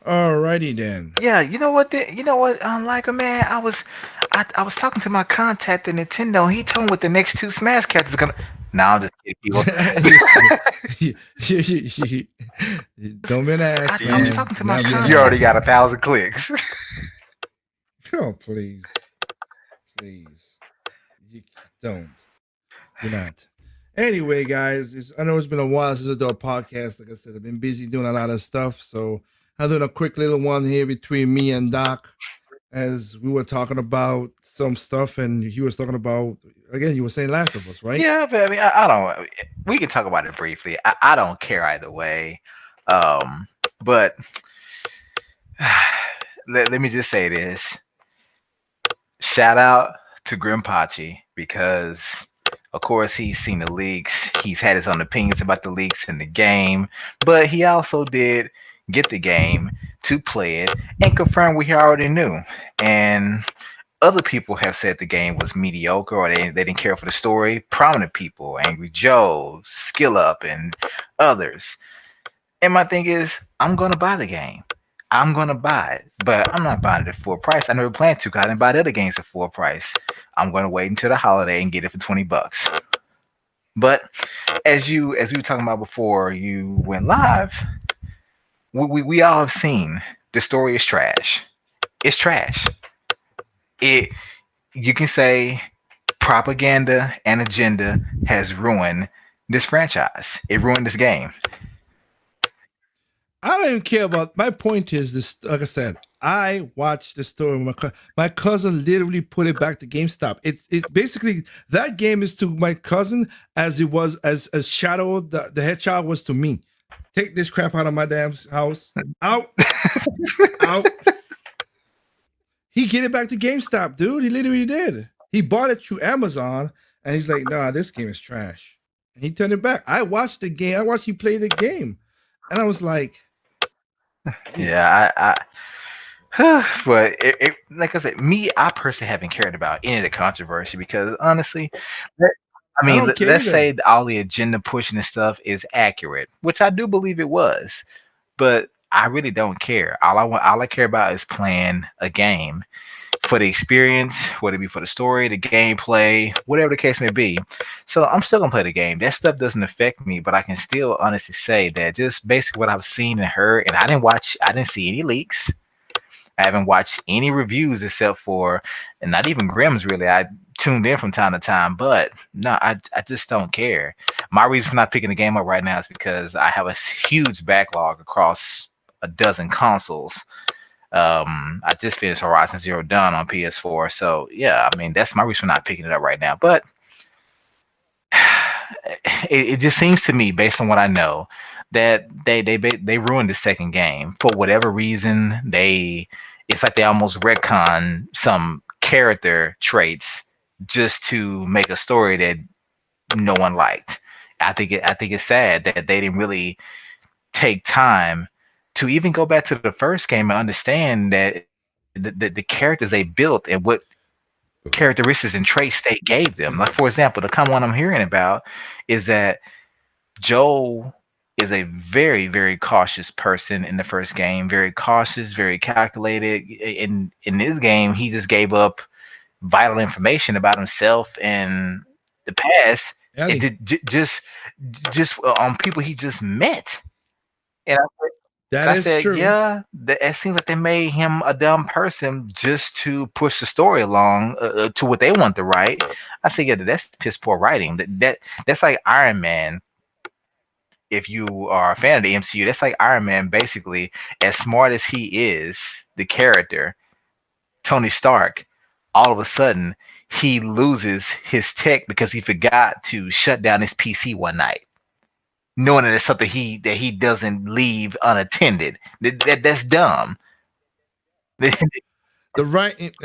Alrighty then. Yeah, you know what? You know what? Like a man, I was talking to my contact at Nintendo. And he told me what the next two Smash characters are gonna. Now I'm just kidding, people. Just, don't be an ass, I was man. talking to my Not be an contact. You already ass. got 1,000 clicks. Oh, please, please, you don't. Do not. Anyway, guys, I know it's been a while since I did a podcast. Like I said, I've been busy doing a lot of stuff, so I'm doing a quick little one here between me and Doc, as we were talking about some stuff, and he was talking about again. You were saying Last of Us, right? Yeah, but I mean, I don't. We can talk about it briefly. I don't care either way. But let me just say this: shout out to Grimpachi because, of course, he's seen the leaks. He's had his own opinions about the leaks in the game, but he also did get the game to play it and confirm what he already knew. And other people have said the game was mediocre or they didn't care for the story. Prominent people, Angry Joe, Skill Up, and others. And my thing is, I'm gonna buy the game. I'm gonna buy it, but I'm not buying it at full price. I never planned to, 'cause I didn't buy the other games at full price. I'm gonna wait until the holiday and get it for $20. But as we were talking about before you went live, we all have seen the story is trash. It's trash. It You can say propaganda and agenda has ruined this franchise. It ruined this game. I don't even care about. My point is this. Like I said, I watched the story. My cousin literally put it back to GameStop. It's basically that game is to my cousin as it was as Shadow the Hedgehog was to me. Take this crap out of my damn house. Out, out. He get it back to GameStop, dude. He literally did. He bought it through Amazon, and he's like, "Nah, this game is trash." And he turned it back. I watched the game. I watched he play the game, and I was like, "Yeah." Yeah, but like I said, me, I personally haven't cared about any of the controversy because honestly, let- I I mean, don't care let's either. say all the agenda pushing and stuff is accurate, which I do believe it was, but I really don't care. All I care about is playing a game for the experience, whether it be for the story, the gameplay, whatever the case may be. So I'm still gonna play the game. That stuff doesn't affect me, but I can still honestly say that just basically what I've seen and heard, and I didn't see any leaks. I haven't watched any reviews except for, and not even Grimm's really. I tuned in from time to time, but no, I just don't care. My reason for not picking the game up right now is because I have a huge backlog across a dozen consoles. I just finished Horizon Zero Dawn on PS4, so yeah, I mean that's my reason for not picking it up right now. But it just seems to me, based on what I know, that they ruined the second game for whatever reason. It's like they almost retcon some character traits just to make a story that no one liked. I think it's sad that they didn't really take time to even go back to the first game and understand that the characters they built and what characteristics and traits they gave them. Like for example, the common one I'm hearing about is that Joel is a very, very cautious person in the first game. Very cautious, very calculated. In this game, he just gave up vital information about himself and the past, and Ellie, just on people he just met. And that I is said, true. yeah, it seems like they made him a dumb person just to push the story along to what they want to write. I said, yeah, that's piss poor writing. That's like Iron Man. If you are a fan of the MCU, that's like Iron Man. Basically, as smart as he is, the character Tony Stark, all of a sudden he loses his tech because he forgot to shut down his PC one night knowing that it's something he doesn't leave unattended. That's dumb. The right,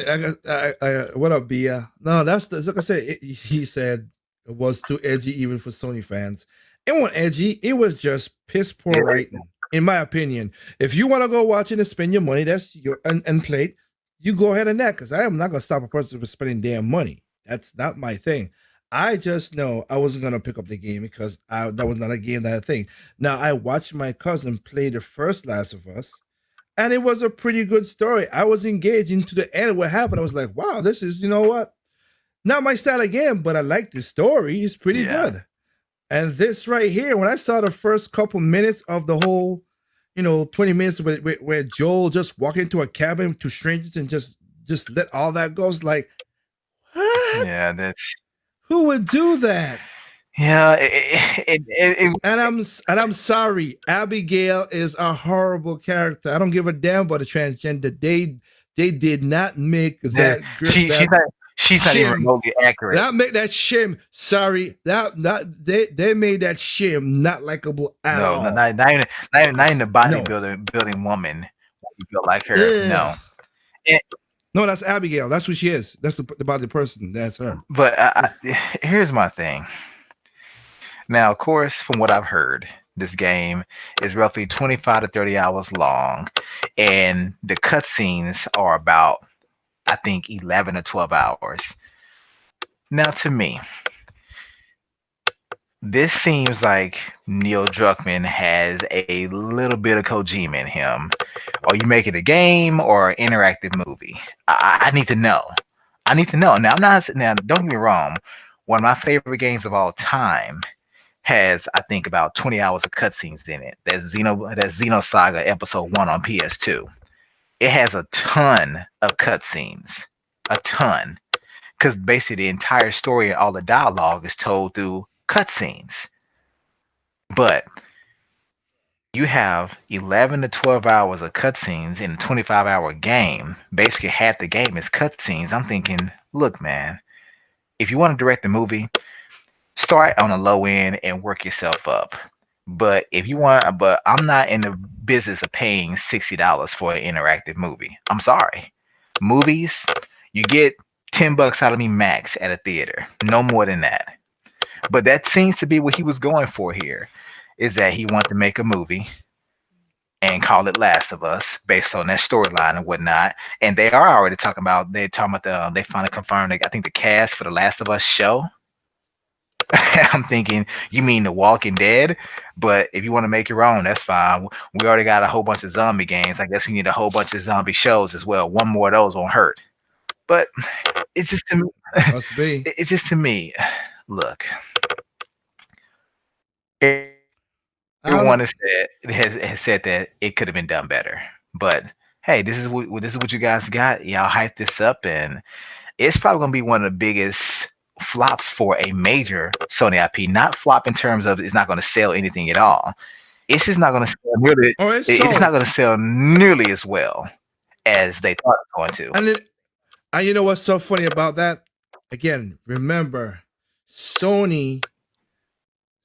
what up, Bia? No, that's like I said. He said it was too edgy even for Sony fans. It wasn't edgy. It was just piss poor writing, in my opinion. If you want to go watch it and spend your money, that's your and play it. You go ahead and that because I am not gonna stop a person from spending damn money. That's not my thing. I just know I wasn't gonna pick up the game because that was not a game that I think. Now I watched my cousin play the first Last of Us. and it was a pretty good story. I was engaged into the end of what happened. I was like, wow, this is, you know what? Not my style again, but I like this story. It's pretty Yeah. good. And this right here, when I saw the first couple minutes of the whole, 20 minutes where Joel just walk into a cabin to strangers and just let all that go, it's like, what? Yeah, that's Who would do that? yeah. And I'm sorry, Abigail is a horrible character. I don't give a damn about the transgender. They did not make that girl she's that not even shim. remotely accurate. Not make that shim. Sorry, they made that shim not likable at No, all. not even the No. building woman. You feel like her. Ugh. No. And, No, that's Abigail. That's who she is. That's about the person. That's her. but here's my thing. Now, of course, from what I've heard, this game is roughly 25 to 30 hours long, and the cutscenes are about, I think, 11 to 12 hours. Now, to me, this seems like Neil Druckmann has a little bit of Kojima in him. Are you making a game or an interactive movie? I need to know. I need to know. Now, I'm not. Now, don't get me wrong. One of my favorite games of all time has, I think, about 20 hours of cutscenes in it. That's Xenosaga Episode 1 on PS2. It has a ton of cutscenes. A ton. Because basically the entire story and all the dialogue is told through cutscenes. But you have 11 to 12 hours of cutscenes in a 25-hour game. Basically, half the game is cutscenes. I'm thinking, look, man, if you want to direct the movie, start on a low end and work yourself up. But I'm not in the business of paying $60 for an interactive movie. I'm sorry. Movies, you get $10 out of me max at a theater, no more than that. But that seems to be what he was going for here, is that he wanted to make a movie and call it Last of Us based on that storyline and whatnot. And they are already talking about they finally confirmed, I think, the cast for the Last of Us show. I'm thinking, you mean The Walking Dead? But if you want to make your own, that's fine. We already got a whole bunch of zombie games. I guess we need a whole bunch of zombie shows as well. One more of those won't hurt. But it's just to me, Must be. it's just to me. Look, I don't everyone know. has said that it could have been done better. But hey, this is what you guys got. Y'all hype this up, and it's probably gonna be one of the biggest flops for a major Sony IP. Not flop in terms of it's not gonna sell anything at all. It's just not gonna sell nearly. Oh, it's It's not sold. gonna sell nearly as well as they thought it was going to. And then, and you know what's so funny about that? Again, remember, Sony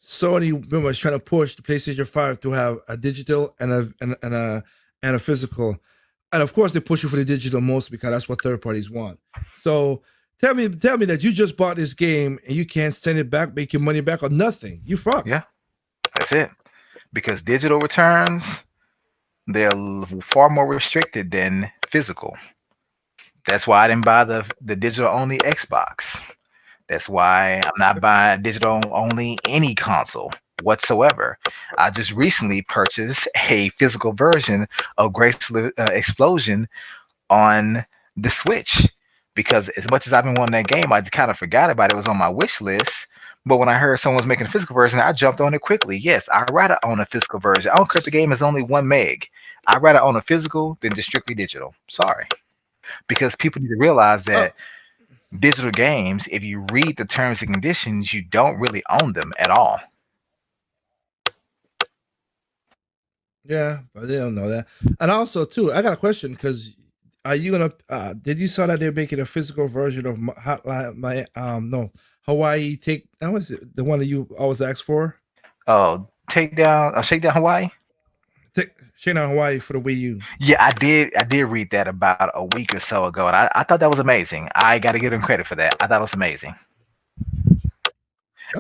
Sony remember was trying to push the PlayStation 5 to have a digital and a physical. And of course they push you for the digital most because that's what third parties want. So tell me that you just bought this game and you can't send it back, make your money back or nothing. You fucked. Yeah, that's it. Because digital returns, they're far more restricted than physical. That's why I didn't buy the digital only Xbox. That's why I'm not buying digital only any console whatsoever. I just recently purchased a physical version of Graceful Explosion on the Switch because as much as I've been wanting that game, I just kind of forgot about it. It was on my wish list. But when I heard someone was making a physical version, I jumped on it quickly. Yes, I'd rather own a physical version. I don't care if the game is only 1 meg. I'd rather own a physical than just strictly digital. Sorry. Because people need to realize Oh, that digital games, if you read the terms and conditions, you don't really own them at all. yeah, but they don't know that. And also too, I got a question because are you gonna did you saw that they're making a physical version of Hotline my no Hawaii take that was it, the one that you always ask for? Oh, shake down Hawaii. Take Shane on Hawaii for the Wii U. Yeah, I did read that about a week or so ago, and I thought that was amazing. I got to give them credit for that. I thought it was amazing. And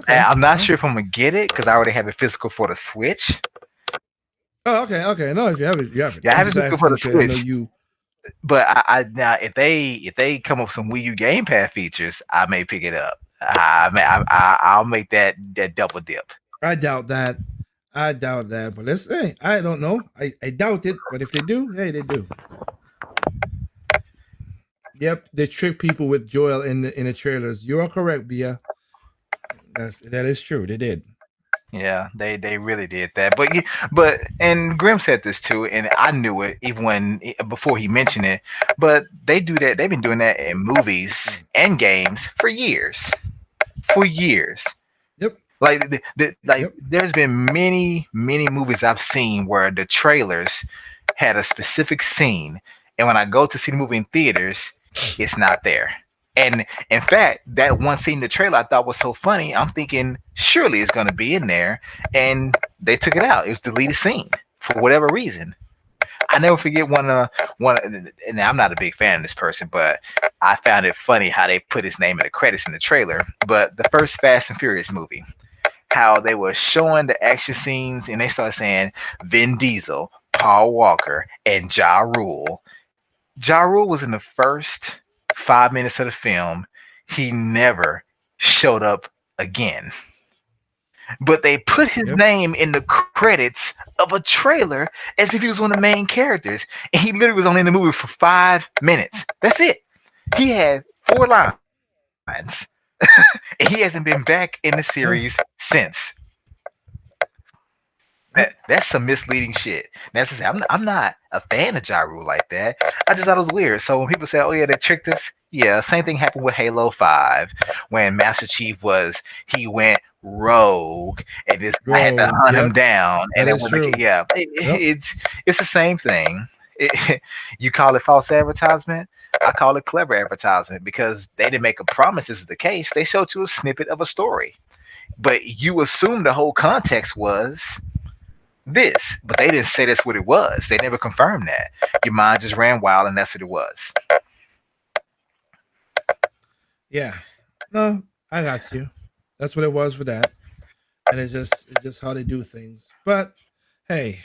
Okay. I'm not Oh. sure if I'm gonna get it because I already have it physical for the Switch. Oh, okay, okay. No, if you have it, you have it. Yeah, I I'm have it just physical for asking the because I know Switch. you. But I now if they come up with some Wii U gamepad features, I may pick it up. I'll make that double dip. I doubt that. I doubt that, but let's hey, I don't know. I doubt it, but if they do, hey, they do. Yep, they trick people with Joel in the trailers. You are correct, Bia. That is true. They did. Yeah, they really did that. But and Grim said this too, and I knew it even before he mentioned it. But they do that. They've been doing that in movies Mm. and games for years. For years. Yep. Like like Yep. there's been many movies I've seen where the trailers had a specific scene, and when I go to see the movie in theaters, it's not there. And in fact, that one scene in the trailer I thought was so funny, I'm thinking surely it's going to be in there, and they took it out. It was deleted scene for whatever reason. I never forget one, and I'm not a big fan of this person, but I found it funny how they put his name in the credits in the trailer. But the first Fast and Furious movie, how they were showing the action scenes and they started saying Vin Diesel, Paul Walker, and Ja Rule. Ja Rule was in the first 5 minutes of the film. He never showed up again. But they put his Yep. name in the credits of a trailer as if he was one of the main characters. And he literally was only in the movie for 5 minutes. That's it. He had 4 lines. And he hasn't been back in the series Yeah. since. Yep. That's some misleading shit. That's to say, I'm not a fan of Ja Rule like that. I just thought it was weird. So when people say, "Oh yeah, they tricked us," yeah, same thing happened with Halo 5 when Master Chief he went rogue and this guy had to Bro. hunt him Yep. down, That and then is when true. yeah, Yep. it's the same thing. You call it false advertisement. I call it clever advertisement because they didn't make a promise this is the case. They showed you a snippet of a story, but you assume the whole context was this, but they didn't say that's what it was. They never confirmed that. Your mind just ran wild, and that's what it was. Yeah. No, I got you. That's what it was for that. And it's just how they do things. But hey,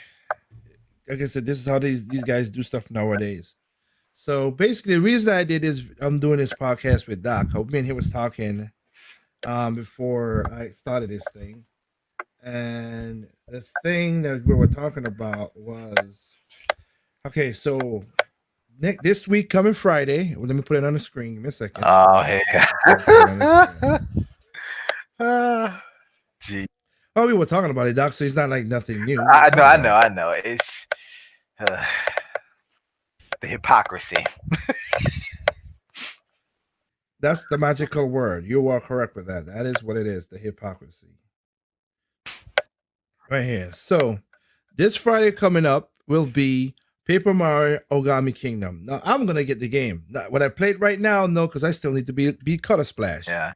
like I said, this is how these guys do stuff nowadays. So basically, the reason I did is I'm doing this podcast with Doc. Me and he was talking before I started this thing, and the thing that we were talking about was okay. So this week coming Friday, well, let me put it on the screen. Give me a second. Oh yeah. Let me put it on the screen. Gee, Oh, we were talking about it, Doc. So it's not like nothing new. We I know, talked I about know, it. I know. It's uh, the hypocrisy. That's the magical word. You are correct with that. That is what it is. The hypocrisy. Right here. So this Friday coming up will be Paper Mario Origami Kingdom. Now I'm gonna get the game. Now, what I played right now, no, because I still need to be Color Splash, Yeah,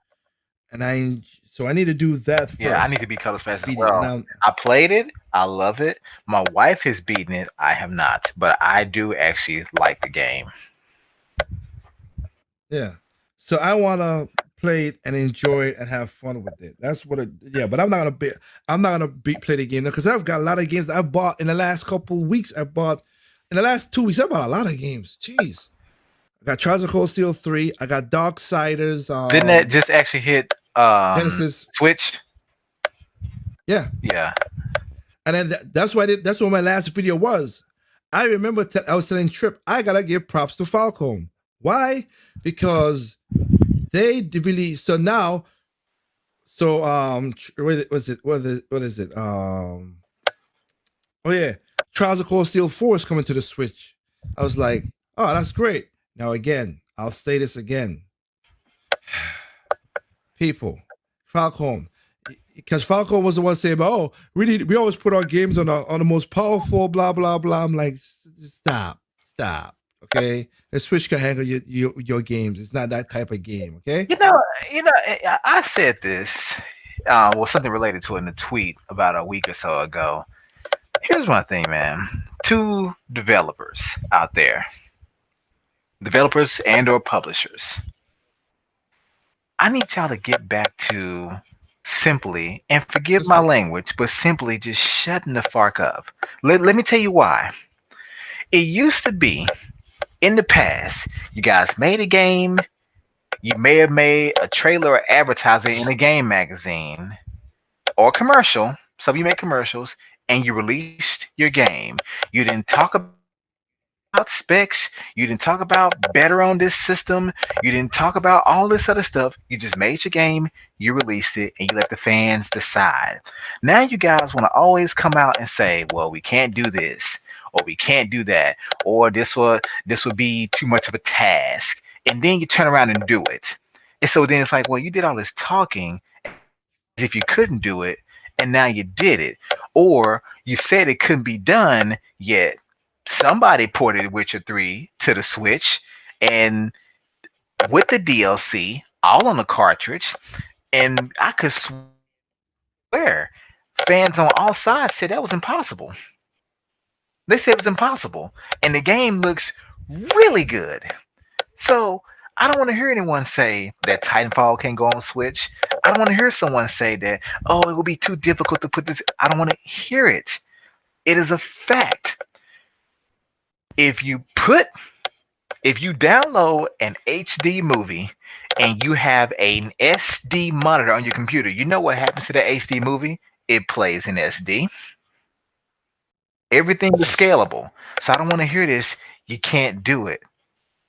and I need to do that yeah. I need to first. be color fast as Beat it, and well. I'm I played it. I love it. My wife has beaten it. I have not, but I do actually like the game. yeah. So I wanna play it and enjoy it and have fun with it. That's what it. Yeah, but I'm not gonna play the game because I've got a lot of games that I bought in the last couple weeks. I bought in the last 2 weeks. I bought a lot of games. Jeez. I got Trials of Cold Steel 3. I got Darksiders, Didn't that just actually hit Genesis. Switch? Yeah. Yeah. And then that's what my last video was. I remember I was telling Trip, I gotta give props to Falcom. Why? Because they really so now what is it? Oh yeah. Trials of Cold Steel 4 is coming to the Switch. I was like, oh, that's great. Now again, I'll say this again. People, Falcom, because Falcom was the one saying, "Oh, we always put our games on the most powerful, blah blah blah." I'm like, stop, okay. The Switch can handle your games. It's not that type of game, okay? You know, I said this, something related to it in a tweet about a week or so ago. Here's my thing, man. Two developers out there, developers and/or publishers. I need y'all to get back to simply, and forgive Just my language, but simply just shutting the fuck up. Let me tell you why. It used to be in the past, you guys made a game, you may have made a trailer or advertising in a game magazine or commercial, So you make commercials and you released your game. You didn't talk about specs. You didn't talk about better on this system. You didn't talk about all this other stuff. You just made your game, you released it, and you let the fans decide. Now you guys want to always come out and say, well, we can't do this, or we can't do that, or this will be too much of a task. And then you turn around and do it. And so then it's like, well, you did all this talking as if you couldn't do it, and now you did it. Or you said it couldn't be done, yet somebody ported Witcher 3 to the Switch and with the DLC, all on the cartridge. And I could swear fans on all sides said that was impossible. They said it was impossible. And the game looks really good. So I don't want to hear anyone say that Titanfall can go on Switch. I don't want to hear someone say that, oh, it will be too difficult to put this. I don't want to hear it. It is a fact. If you put if you download an HD movie and you have an SD monitor on your computer, you know what happens to that HD movie? It plays in SD. Everything is scalable. So I don't want to hear this. You can't do it.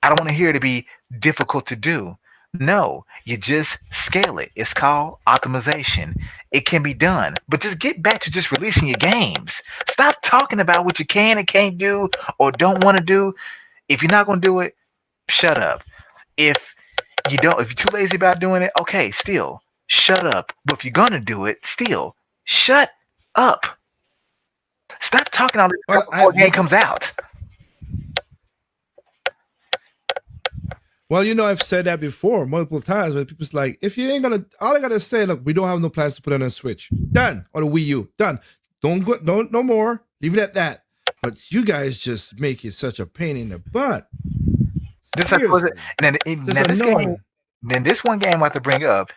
I don't want to hear it to be difficult to do. No, you just scale it. It's called optimization. It can be done. But just get back to just releasing your games. Stop talking about what you can and can't do or don't want to do. If you're not going to do it, shut up. If if you're too lazy about doing it, okay, still shut up. But if you're going to do it, still shut up. Stop talking all this Well, crap before the game comes out. Well, I've said that before multiple times. Where people's like, if you ain't gonna, all I gotta say, look, we don't have no plans to put it on a Switch. Done. Or the Wii U. Done. Don't go, no more. Leave it at that. But you guys just make it such a pain in the butt. And then this one game I have to bring up.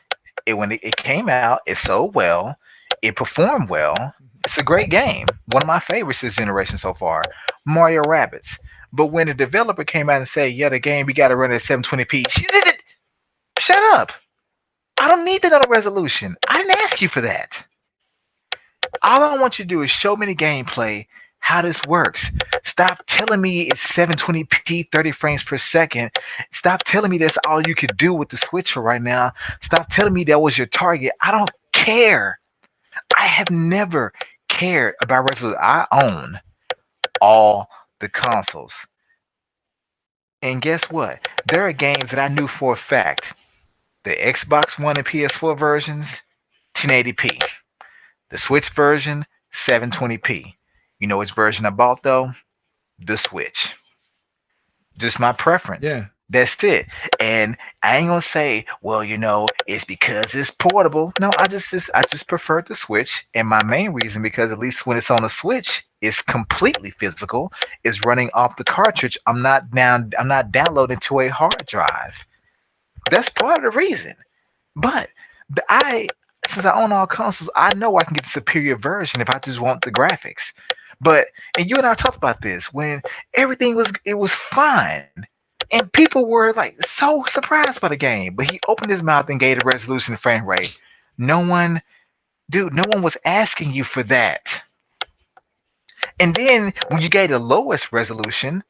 When it came out, it sold well, it performed well. It's a great game. One of my favorites this generation so far, Mario Rabbids. But when the developer came out and said, "Yeah, the game we got to run at 720p," shut up. I don't need another resolution. I didn't ask you for that. All I want you to do is show me the gameplay, how this works. Stop telling me it's 720p, 30 frames per second. Stop telling me that's all you could do with the Switch for right now. Stop telling me that was your target. I don't care. I have never cared about resolution. I own all the consoles. And guess what? There are games that I knew for a fact. The Xbox One and PS4 versions, 1080p. The Switch version, 720p. You know which version I bought though? The Switch. Just my preference. Yeah. That's it. And I ain't gonna say, well, it's because it's portable. No, I just prefer the Switch, and my main reason because at least when it's on the Switch, it's completely physical. It's running off the cartridge. I'm not downloading to a hard drive. That's part of the reason. But since I own all consoles, I know I can get the superior version if I just want the graphics. And you and I talked about this when everything was fine. And people were like so surprised by the game. But he opened his mouth and gave the resolution and frame rate. No one was asking you for that. And then when you gave the lowest resolution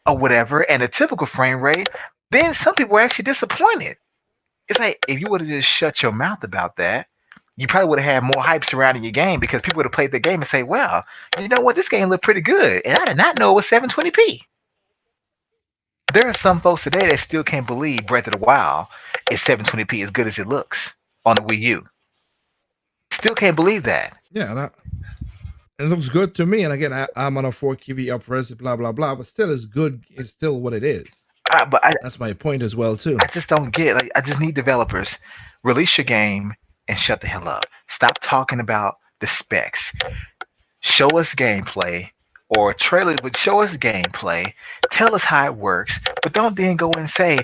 or whatever and a typical frame rate, then some people were actually disappointed. It's like if you would have just shut your mouth about that, you probably would have had more hype surrounding your game because people would have played the game and say, well, you know what, this game looked pretty good. And I did not know it was 720p. There are some folks today that still can't believe Breath of the Wild is 720p as good as it looks on the Wii U. Still can't believe that. Yeah, it looks good to me. And again, I'm on a 4K upres, blah blah blah. But still, it's good. It's still what it is. That's my point as well too. I just don't get. I just need developers release your game and shut the hell up. Stop talking about the specs. Show us gameplay. Or trailers would show us gameplay, tell us how it works, but don't then go and say,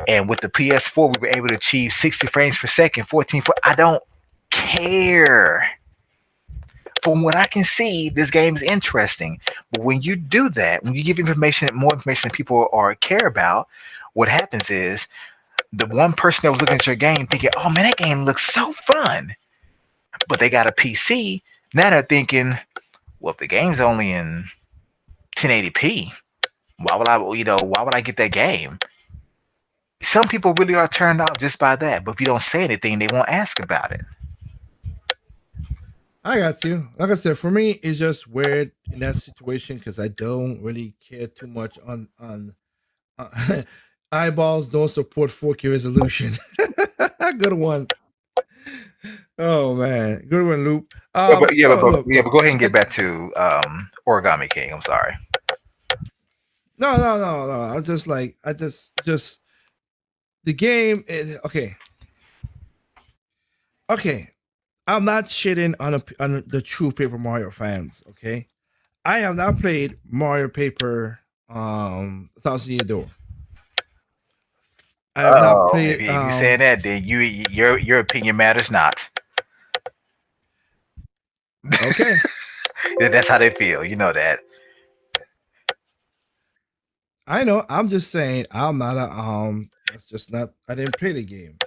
and with the PS4 we were able to achieve 60 frames per second, 14. I don't care. From what I can see, this game is interesting. But when you do that, when you give more information that people care about, what happens is the one person that was looking at your game thinking, oh man, that game looks so fun. but they got a PC. Now they're thinking, well, if the game's only in 1080p, why would I get that game? Some people really are turned off just by that. But if you don't say anything, they won't ask about it. I got you. Like I said, for me, it's just weird in that situation because I don't really care too much on eyeballs. Don't support 4K resolution. Good one. Oh man, good one, Loop. Oh, look, But look. go ahead and get back to Origami King. I'm sorry. No. I just like I just the game. Okay, okay. I'm not shitting on the true Paper Mario fans. Okay, I have not played Mario Paper Thousand Year Door. I have not Oh, played if you say that, then your opinion matters not. okay. That's how they feel. You know that. I know. I'm just saying I'm not a that's just not I didn't play the game.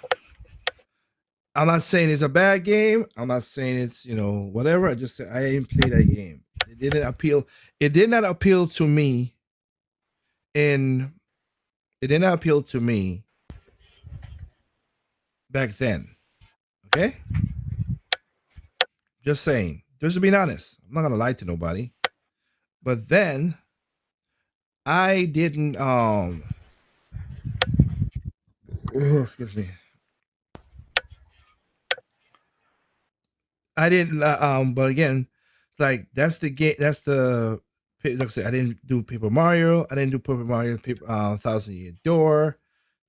I'm not saying it's a bad game. I'm not saying it's, whatever. I just said I didn't play that game. It didn't appeal. It did not appeal to me in it did not appeal to me back then. Okay? Just saying. Just being honest. I'm not gonna lie to nobody. But then I didn't excuse me. I didn't but again, like that's the game that's the like I said, I didn't do Paper Mario. I didn't do Paper Mario Thousand Year Door.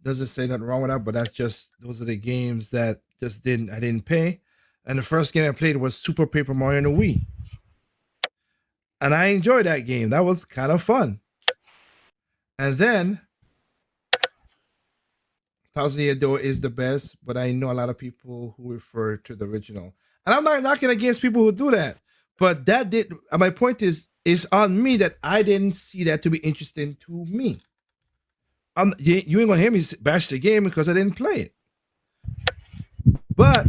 Doesn't say nothing wrong with that, but that's just those are the games that just I didn't pay. And the first game I played was Super Paper Mario on the Wii. And I enjoyed that game. That was kind of fun. And then Thousand Year Door is the best, but I know a lot of people who refer to the original. And I'm not knocking against people who do that. But that did my point is it's on me that I didn't see that to be interesting to me. You ain't gonna hear me bash the game because I didn't play it. But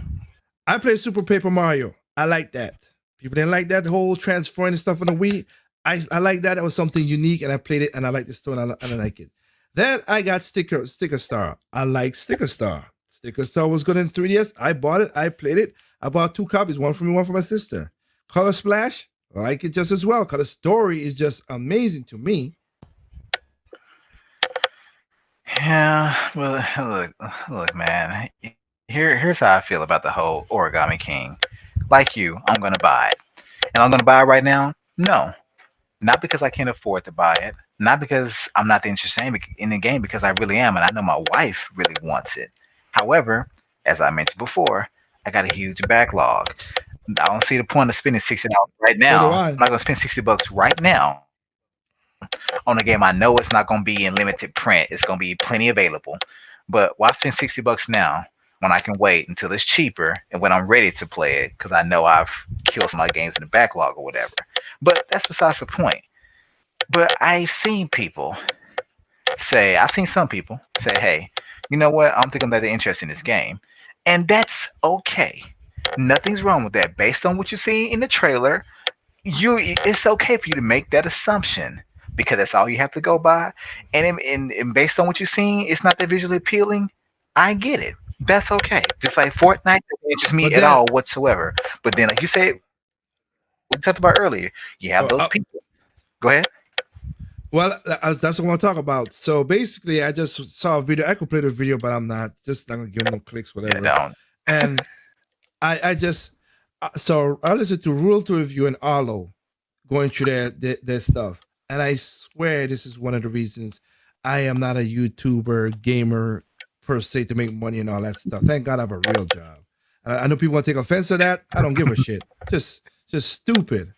I played Super Paper Mario. I like that. People didn't like that whole transferring and stuff on the Wii. I like that. That was something unique, and I played it, and I like the story, and I like it. Then I got Sticker Star. I like Sticker Star. Sticker Star was good in 3DS. I bought it. I played it. I bought 2 copies, one for me, one for my sister. Color Splash, I like it just as well. Color Story is just amazing to me. Yeah, well, look, man. Here's how I feel about the whole Origami King. Like you, I'm gonna buy it, and I'm gonna buy it right now. No, not because I can't afford to buy it, not because I'm not interested in the game, because I really am, and I know my wife really wants it. However, as I mentioned before, I got a huge backlog. I don't see the point of spending $60 right So do now. I'm I. not gonna spend $60 right now on a game I know it's not gonna be in limited print. It's gonna be plenty available. But why spend $60 now when I can wait until it's cheaper and when I'm ready to play it because I know I've killed some of my games in the backlog or whatever. But that's besides the point. But I've seen some people say, hey, you know what? I don't think I'm that interested in this game. And that's okay. Nothing's wrong with that. Based on what you see in the trailer, it's okay for you to make that assumption because that's all you have to go by. And based on what you've seen, it's not that visually appealing. I get it. That's okay. Just like Fortnite doesn't interest me But at then, all whatsoever. But then, like you said, we talked about earlier, you have uh, those uh, people. Go ahead. well, that's what I want to talk about. So basically, I just saw a video. I could play the video, but I'm not gonna give them no clicks, Yeah, whatever. don't. And I just so I listened to Rule to Review and Arlo going through their stuff, and I swear this is one of the reasons I am not a YouTuber gamer per se to make money and all that stuff. Thank God I have a real job. I know people want to take offense to that. I don't give a shit. Just stupid.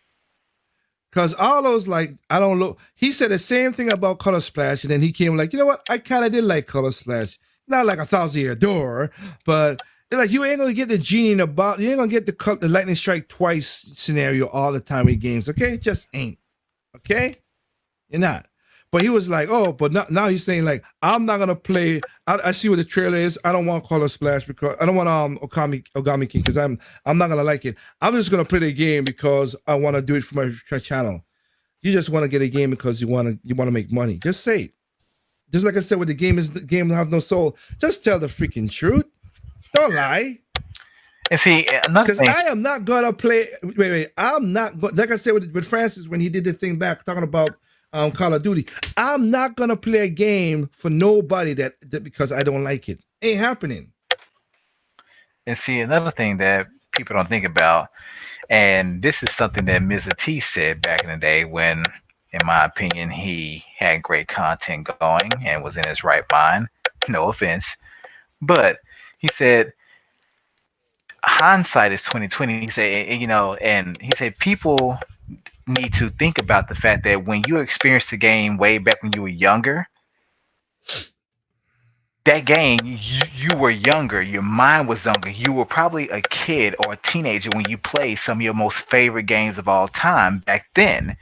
Cause all those like I don't know. He said the same thing about Color Splash, and then he came like, you know what? I kind of did like Color Splash. Not like a Thousand Year Door, but like you ain't gonna get the genie in the bottle. You ain't gonna get the lightning strike twice scenario all the time in games. Okay, it just ain't. Okay, you're not. But he was like, oh, but now he's saying like, I'm not gonna play. I see what the trailer is. I don't want Color Splash because I don't want Ogami King because I'm not gonna like it. I'm just gonna play the game because I want to do it for my channel. You just want to get a game because you want to make money. Just say it. Just like I said, with the game have no soul. Just tell the freaking truth. Don't lie. And see, another Because thing. I am not gonna play. Wait. I'm not like I said with Francis when he did the thing back talking about Call of Duty. I'm not gonna play a game for nobody that because I don't like it. Ain't happening. And see, another thing that people don't think about, and this is something that Mr. T said back in the day when, in my opinion, he had great content going and was in his right mind. No offense, but he said hindsight is 2020. He said, and he said people need to think about the fact that when you experienced the game way back when you were younger, that game, you were younger, your mind was younger, you were probably a kid or a teenager when you played some of your most favorite games of all time back then.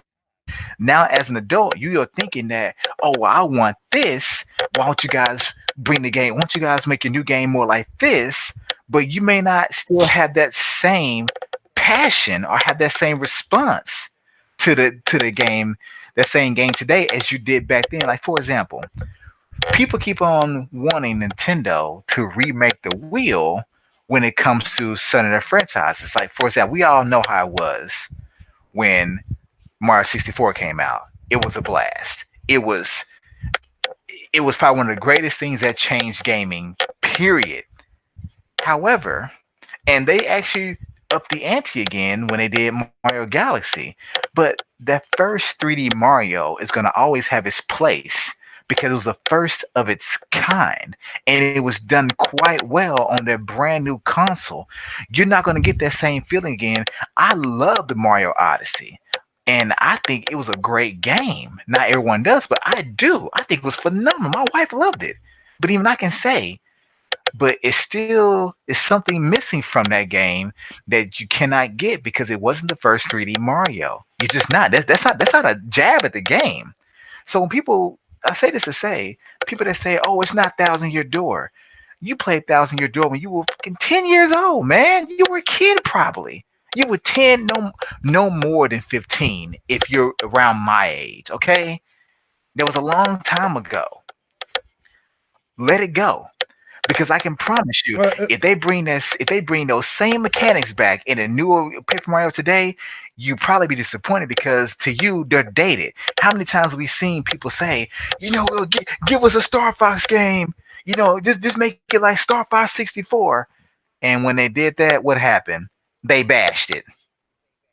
Now as an adult, you are thinking that, oh well, I want this, why don't you guys bring the game, why don't you guys make your new game more like this, but you may not still have that same passion or have that same response to the game, that same game today as you did back then. Like for example, people keep on wanting Nintendo to remake the wheel when it comes to some of their franchises. Like for example, we all know how it was when Mario 64 came out. It was a blast. It was probably one of the greatest things that changed gaming. Period. However, and they actually upped the ante again when they did Mario Galaxy. But that first 3D Mario is going to always have its place because it was the first of its kind and it was done quite well on their brand new console. You're not going to get that same feeling again. I love the Mario Odyssey. And I think it was a great game. Not everyone does, but I do. I think it was phenomenal. My wife loved it. But even I can say, but it still is something missing from that game that you cannot get because it wasn't the first 3D Mario. You're just not. That's not a jab at the game. So when people, I say this to say, people that say, "Oh, it's not Thousand Year Door," you played Thousand Year Door when you were fucking 10 years old, man. You were a kid probably. You were 10, no more than 15 if you're around my age. Okay, that was a long time ago. Let it go. Because I can promise you, Well, if they bring those same mechanics back in a newer Paper Mario today, you probably be disappointed because to you they're dated. How many times have we seen people say, well, give us a Star Fox game, just make it like Star Fox 64, and when they did that, what happened? They bashed it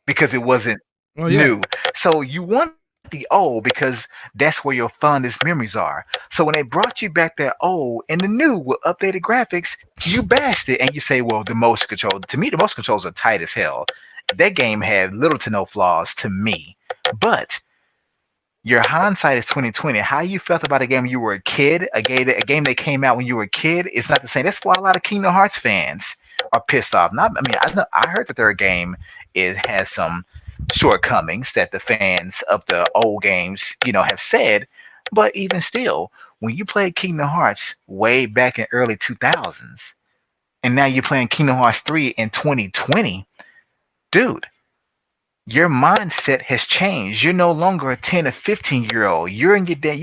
because it wasn't well, yeah. new. So you want the old because that's where your fondest memories are. So when they brought you back that old and the new with updated graphics, you bashed it and you say, well, the motion control. To me, the motion controls are tight as hell. That game had little to no flaws to me. But your hindsight is 2020. How you felt about a game when you were a kid, a game that came out when you were a kid, is not the same. That's why a lot of Kingdom Hearts fans are pissed off. I heard the third game has some shortcomings that the fans of the old games, have said. But even still, when you played Kingdom Hearts way back in early 2000s, and now you're playing Kingdom Hearts 3 in 2020, dude, your mindset has changed. You're no longer a 10 or 15-year-old. You're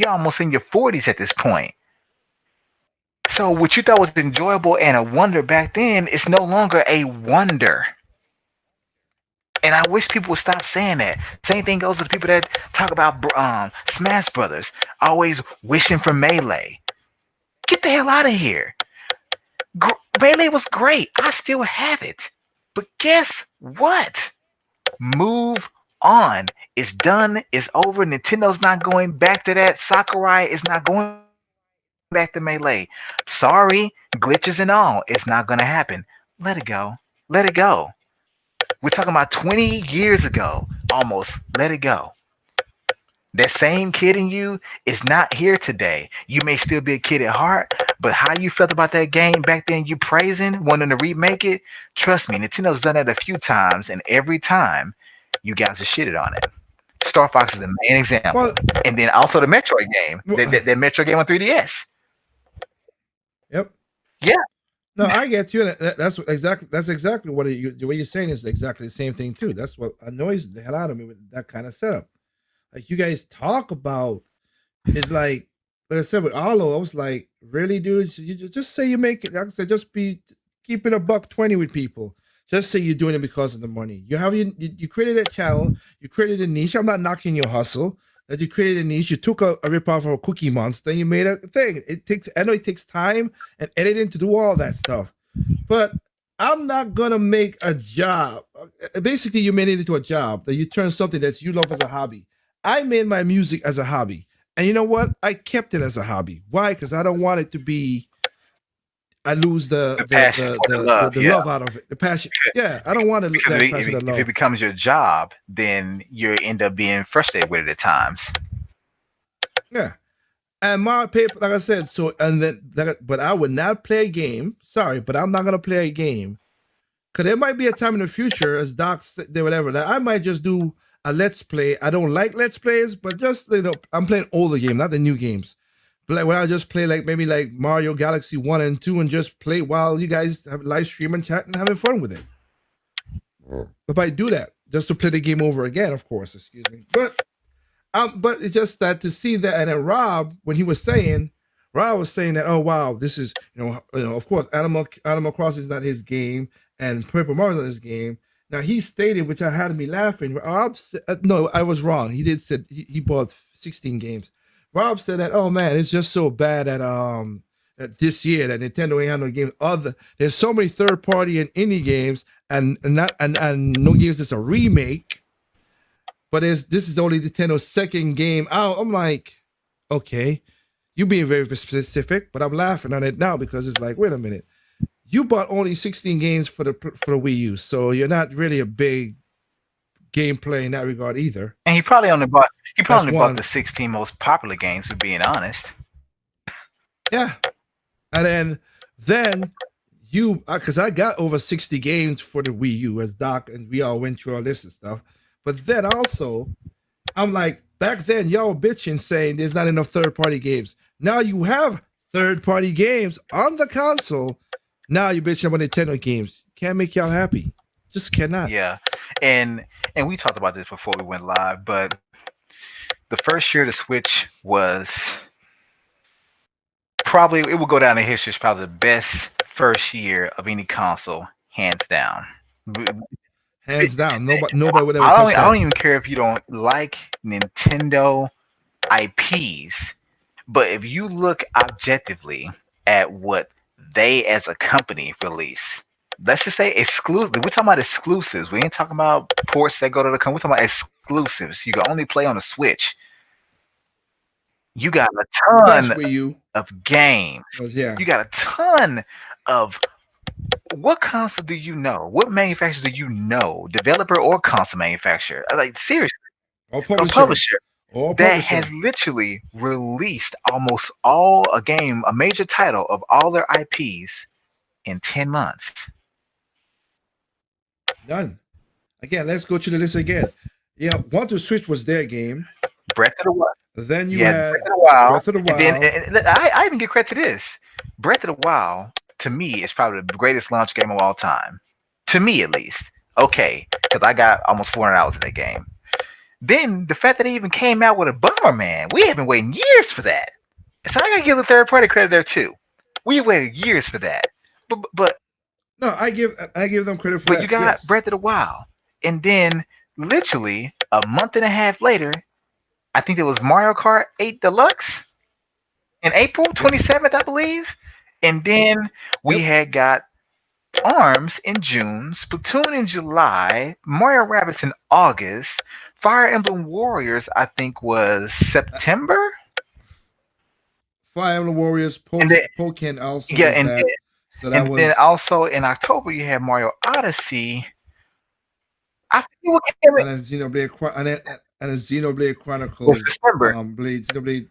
almost in your 40s at this point. So what you thought was enjoyable and a wonder back then is no longer a wonder. And I wish people would stop saying that. Same thing goes with people that talk about Smash Brothers, always wishing for Melee. Get the hell out of here. Melee was great. I still have it. But guess what? Move on. It's done. It's over. Nintendo's not going back to that. Sakurai is not going back to Melee. Sorry, glitches and all. It's not going to happen. Let it go. Let it go. We're talking about 20 years ago, almost. Let it go. That same kid in you is not here today. You may still be a kid at heart, but how you felt about that game back then, you praising, wanting to remake it, trust me, Nintendo's done that a few times, and every time, you guys have shitted on it. Star Fox is the main example, Well, and then also the Metroid game, well that Metroid game on 3DS. yep. Yeah, No, I get you. And that's exactly what the way you're saying is exactly the same thing too. That's what annoys the hell out of me with that kind of setup. Like you guys talk about is like I said with Arlo, I was like, really, dude? You just say you make it. Like I said, just be keeping a buck 20 with people. Just say you're doing it because of the money. You created a channel, you created a niche. I'm not knocking your hustle. That you created a niche, you took a rip off of a Cookie Monster, and you made a thing. I know it takes time and editing to do all that stuff, but I'm not gonna make a job. Basically, you made it into a job that you turn something that you love as a hobby. I made my music as a hobby. And you know what? I kept it as a hobby. Why? Because I don't want it to be. I lose the passion or the love. the Yeah, love out of it, the passion. Yeah, I don't want to because that passion, that if it love. becomes your job, then you end up being frustrated with it at times. Yeah, and my paper, like I said, so and then, but I would not play a game. Sorry, but I'm not gonna play a game because there might be a time in the future, as Doc said, whatever, that I might just do a let's play. I don't like let's plays, but just I'm playing older games, not the new games. But like when I just play like maybe like Mario Galaxy 1 and 2 and just play while you guys have live stream and chat and having fun with it. If I do that, just to play the game over again, of course, excuse me. But it's just that to see that, and then Rob, when he was saying, Rob was saying that, oh wow, this is of course, Animal Crossing is not his game, and Paper Mario is not his game. Now he stated, which I had me laughing. Rob said, no, I was wrong. He did said he bought 16 games. Rob said that, oh man, it's just so bad that this year that Nintendo ain't had no games. There's so many third party and indie games, and no games that's a remake. But this is only Nintendo's second game out. I'm like, okay, you being very specific, but I'm laughing at it now because it's like, wait a minute, you bought only 16 games for the Wii U, so you're not really a big gameplay in that regard either. And he probably only bought the 16 most popular games, for being honest. Yeah, and then you, because I got over 60 games for the Wii U as Doc, and we all went through all this and stuff. But then also, I'm like, back then y'all bitching saying there's not enough third-party games. Now you have third-party games on the console. Now you bitching about Nintendo games. Can't make y'all happy. Just cannot. Yeah, and we talked about this before we went live, but the first year the Switch was probably, it will go down in history as probably the best first year of any console, hands down. Hands down. Nobody would ever I touch that. don't even care if you don't like Nintendo IPs, but if you look objectively at what they as a company release, let's just say exclusive. We're talking about exclusives. We ain't talking about ports that go to the company. We're talking about exclusives. You can only play on the Switch. You got a ton of games. Yeah. You got a ton of. What console do you know? What manufacturers do you know, developer or console manufacturer? Like seriously, or publisher that has literally released almost a major title of all their IPs in 10 months. None. Again, let's go to the list again. Yeah, One to Switch was their game. Breath of the Wild. Then you had Breath of the Wild. And then, I even give credit to this. Breath of the Wild, to me, is probably the greatest launch game of all time. To me, at least. Okay, because I got almost 400 hours in that game. Then the fact that it even came out with a Bomberman, we have been waiting years for that. So I gotta give the third party credit there too. We waited years for that. But no, I give them credit for that. But you got Breath of the Wild, and then literally a month and a half later, I think it was Mario Kart 8 Deluxe in April 27th, I believe. And then we had got ARMS in June, Splatoon in July, Mario Rabbids in August, Fire Emblem Warriors, I think, was September. Fire Emblem Warriors, Pokken also. Yeah, then also in October you had Mario Odyssey. I think what came and then Xenoblade Chronicles. December. Xenoblade.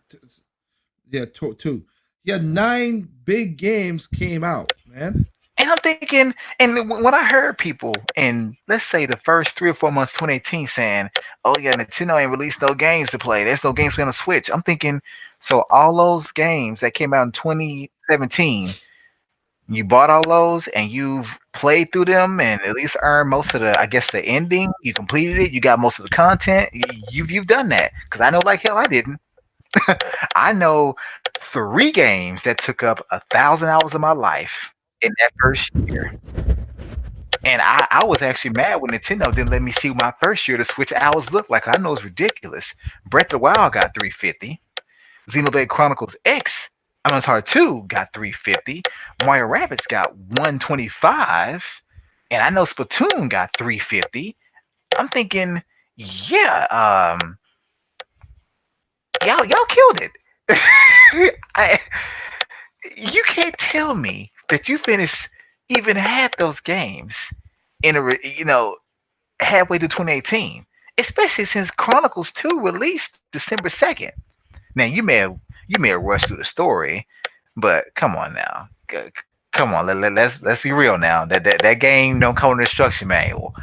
Yeah, 2. Yeah, 9 big games came out, man. And I'm thinking, and when I heard people in, let's say, the first 3 or 4 months, 2018, saying, "Oh yeah, Nintendo ain't released no games to play. There's no games on the Switch." I'm thinking, so all those games that came out in 2017, you bought all those and you've played through them and at least earned most of the, I guess, the ending. You completed it. You got most of the content. You've done that, because I know like hell I didn't. I know 3 games that took up 1,000 hours of my life in that first year. And I was actually mad when Nintendo didn't let me see my first year to Switch hours looked like. I know it's ridiculous. Breath of the Wild got 350. Xenoblade Chronicles X, I'm sorry, 2 got 350. Mario Rabbids got 125. And I know Splatoon got 350. I'm thinking, yeah, y'all killed it. I, you can't tell me that you finished even half those games in halfway through 2018, especially since Chronicles 2 released December 2nd. Now you may have rushed through the story, but come on now, come on, let's be real now. That game don't come with an instruction manual.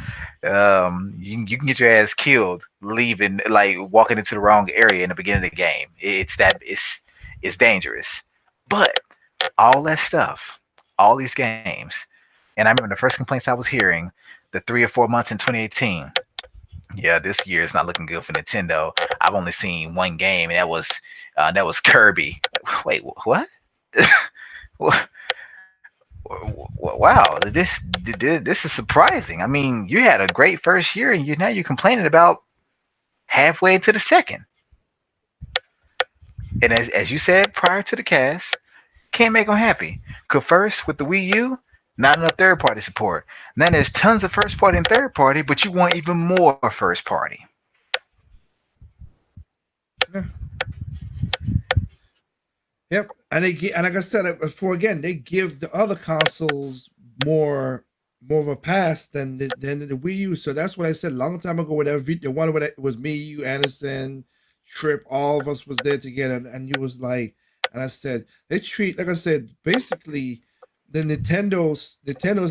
You can get your ass killed leaving, like walking into the wrong area in the beginning of the game. It's dangerous. But all that stuff, all these games, and I remember the first complaints I was hearing the 3 or 4 months in 2018. Yeah, this year is not looking good for Nintendo. I've only seen one game, and that was Kirby. Wait, what? Wow, this is surprising. I mean, you had a great first year, and now you're complaining about halfway into the second. And as you said prior to the cast, can't make them happy. Cause first with the Wii U, not enough third party support. Now there's tons of first party and third party, but you want even more first party. Yeah. Yep, and like I said before, again, they give the other consoles more of a pass than the Wii U. So that's what I said a long time ago. Whenever the one where it was me, you, Anderson, Trip, all of us was there together, and you was like, and I said they treat, like I said, basically the Nintendo's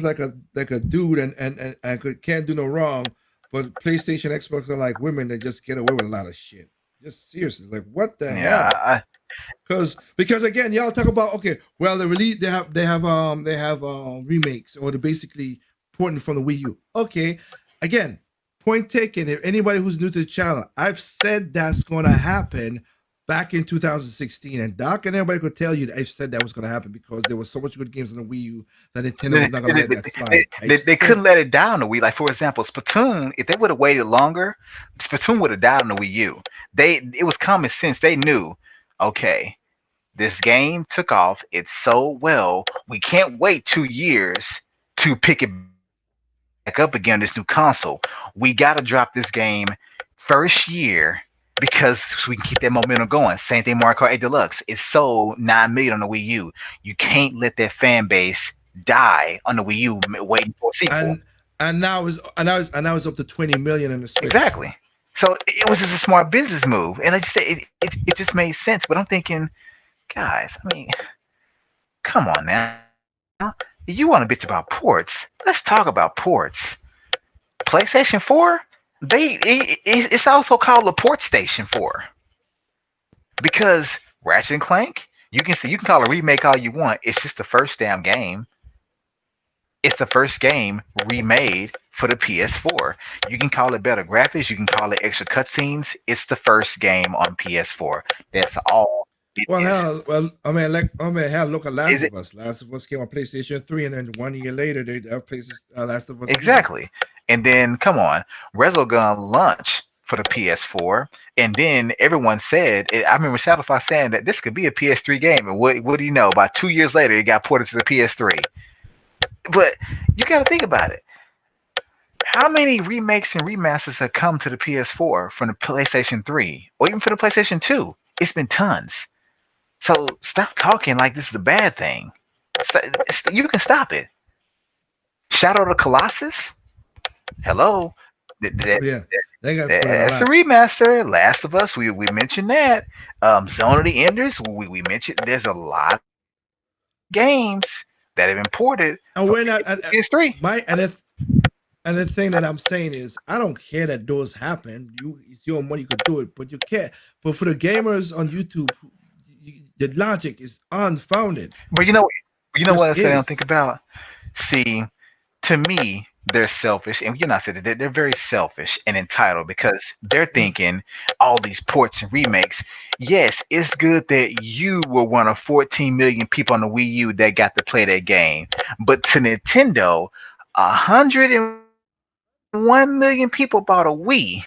like a dude, and can't do no wrong. But PlayStation, Xbox are like women that just get away with a lot of shit. Just seriously, like what the Yeah, hell? Because again, y'all talk about, okay, well, they have remakes, or they're basically porting from the Wii U. Okay, again, point taken. If anybody who's new to the channel, I've said that's going to happen back in 2016, and Doc and everybody could tell you that I've said that was going to happen because there was so much good games on the Wii U that Nintendo they, was not going to they, let that they, slide. I they couldn't said let that. it die on the Wii. Like for example, Splatoon. If they would have waited longer, Splatoon would have died on the Wii U. It was common sense. They knew, okay, this game took off. It's so well. We can't wait 2 years to pick it back up again on this new console. We got to drop this game first year because we can keep that momentum going. Same thing Mario Kart 8 Deluxe. It sold 9 million on the Wii U. You can't let that fan base die on the Wii U waiting for a sequel. and and now it's up to 20 million in the Switch. Exactly. So it was just a smart business move. And like you said, it just made sense. But I'm thinking, guys, I mean, come on now. You want to bitch about ports? Let's talk about ports. PlayStation 4, it's also called the Port Station 4 because Ratchet and Clank, you can call it a remake all you want. It's just the first damn game. It's the first game remade for the PS4. You can call it better graphics. You can call it extra cutscenes. It's the first game on PS4. That's all it Well, is. hell, hell, look at Last Is of it Us. Last of Us came on PlayStation 3, and then 1 year later, they have places Last of Us remake. exactly? And then come on, Resogun launched for the PS4, and then everyone said, I remember Shadowfox saying that this could be a PS3 game, and what do you know? About 2 years later, it got ported to the PS3. But you got to think about it. How many remakes and remasters have come to the PS4 from the PlayStation 3 or even from the PlayStation 2? It's been tons. So stop talking like this is a bad thing. You can stop it. Shadow of the Colossus? Hello? Oh yeah, they got put in a That's a lot. remaster. Last of Us, we mentioned that. Zone of the Enders, we mentioned there's a lot of games that that have imported And from we're not. PS3. My and the thing that I'm saying is, I don't care that those happen. It's your money, you could do it, but you can't. But for the gamers on YouTube, the logic is unfounded. But you know what Just else I don't think is. about? See, to me, they're selfish, and you're not saying that they're very selfish and entitled because they're Yeah, thinking all these ports and remakes. Yes, it's good that you were one of 14 million people on the Wii U that got to play that game, but to Nintendo, 101 million people bought a Wii,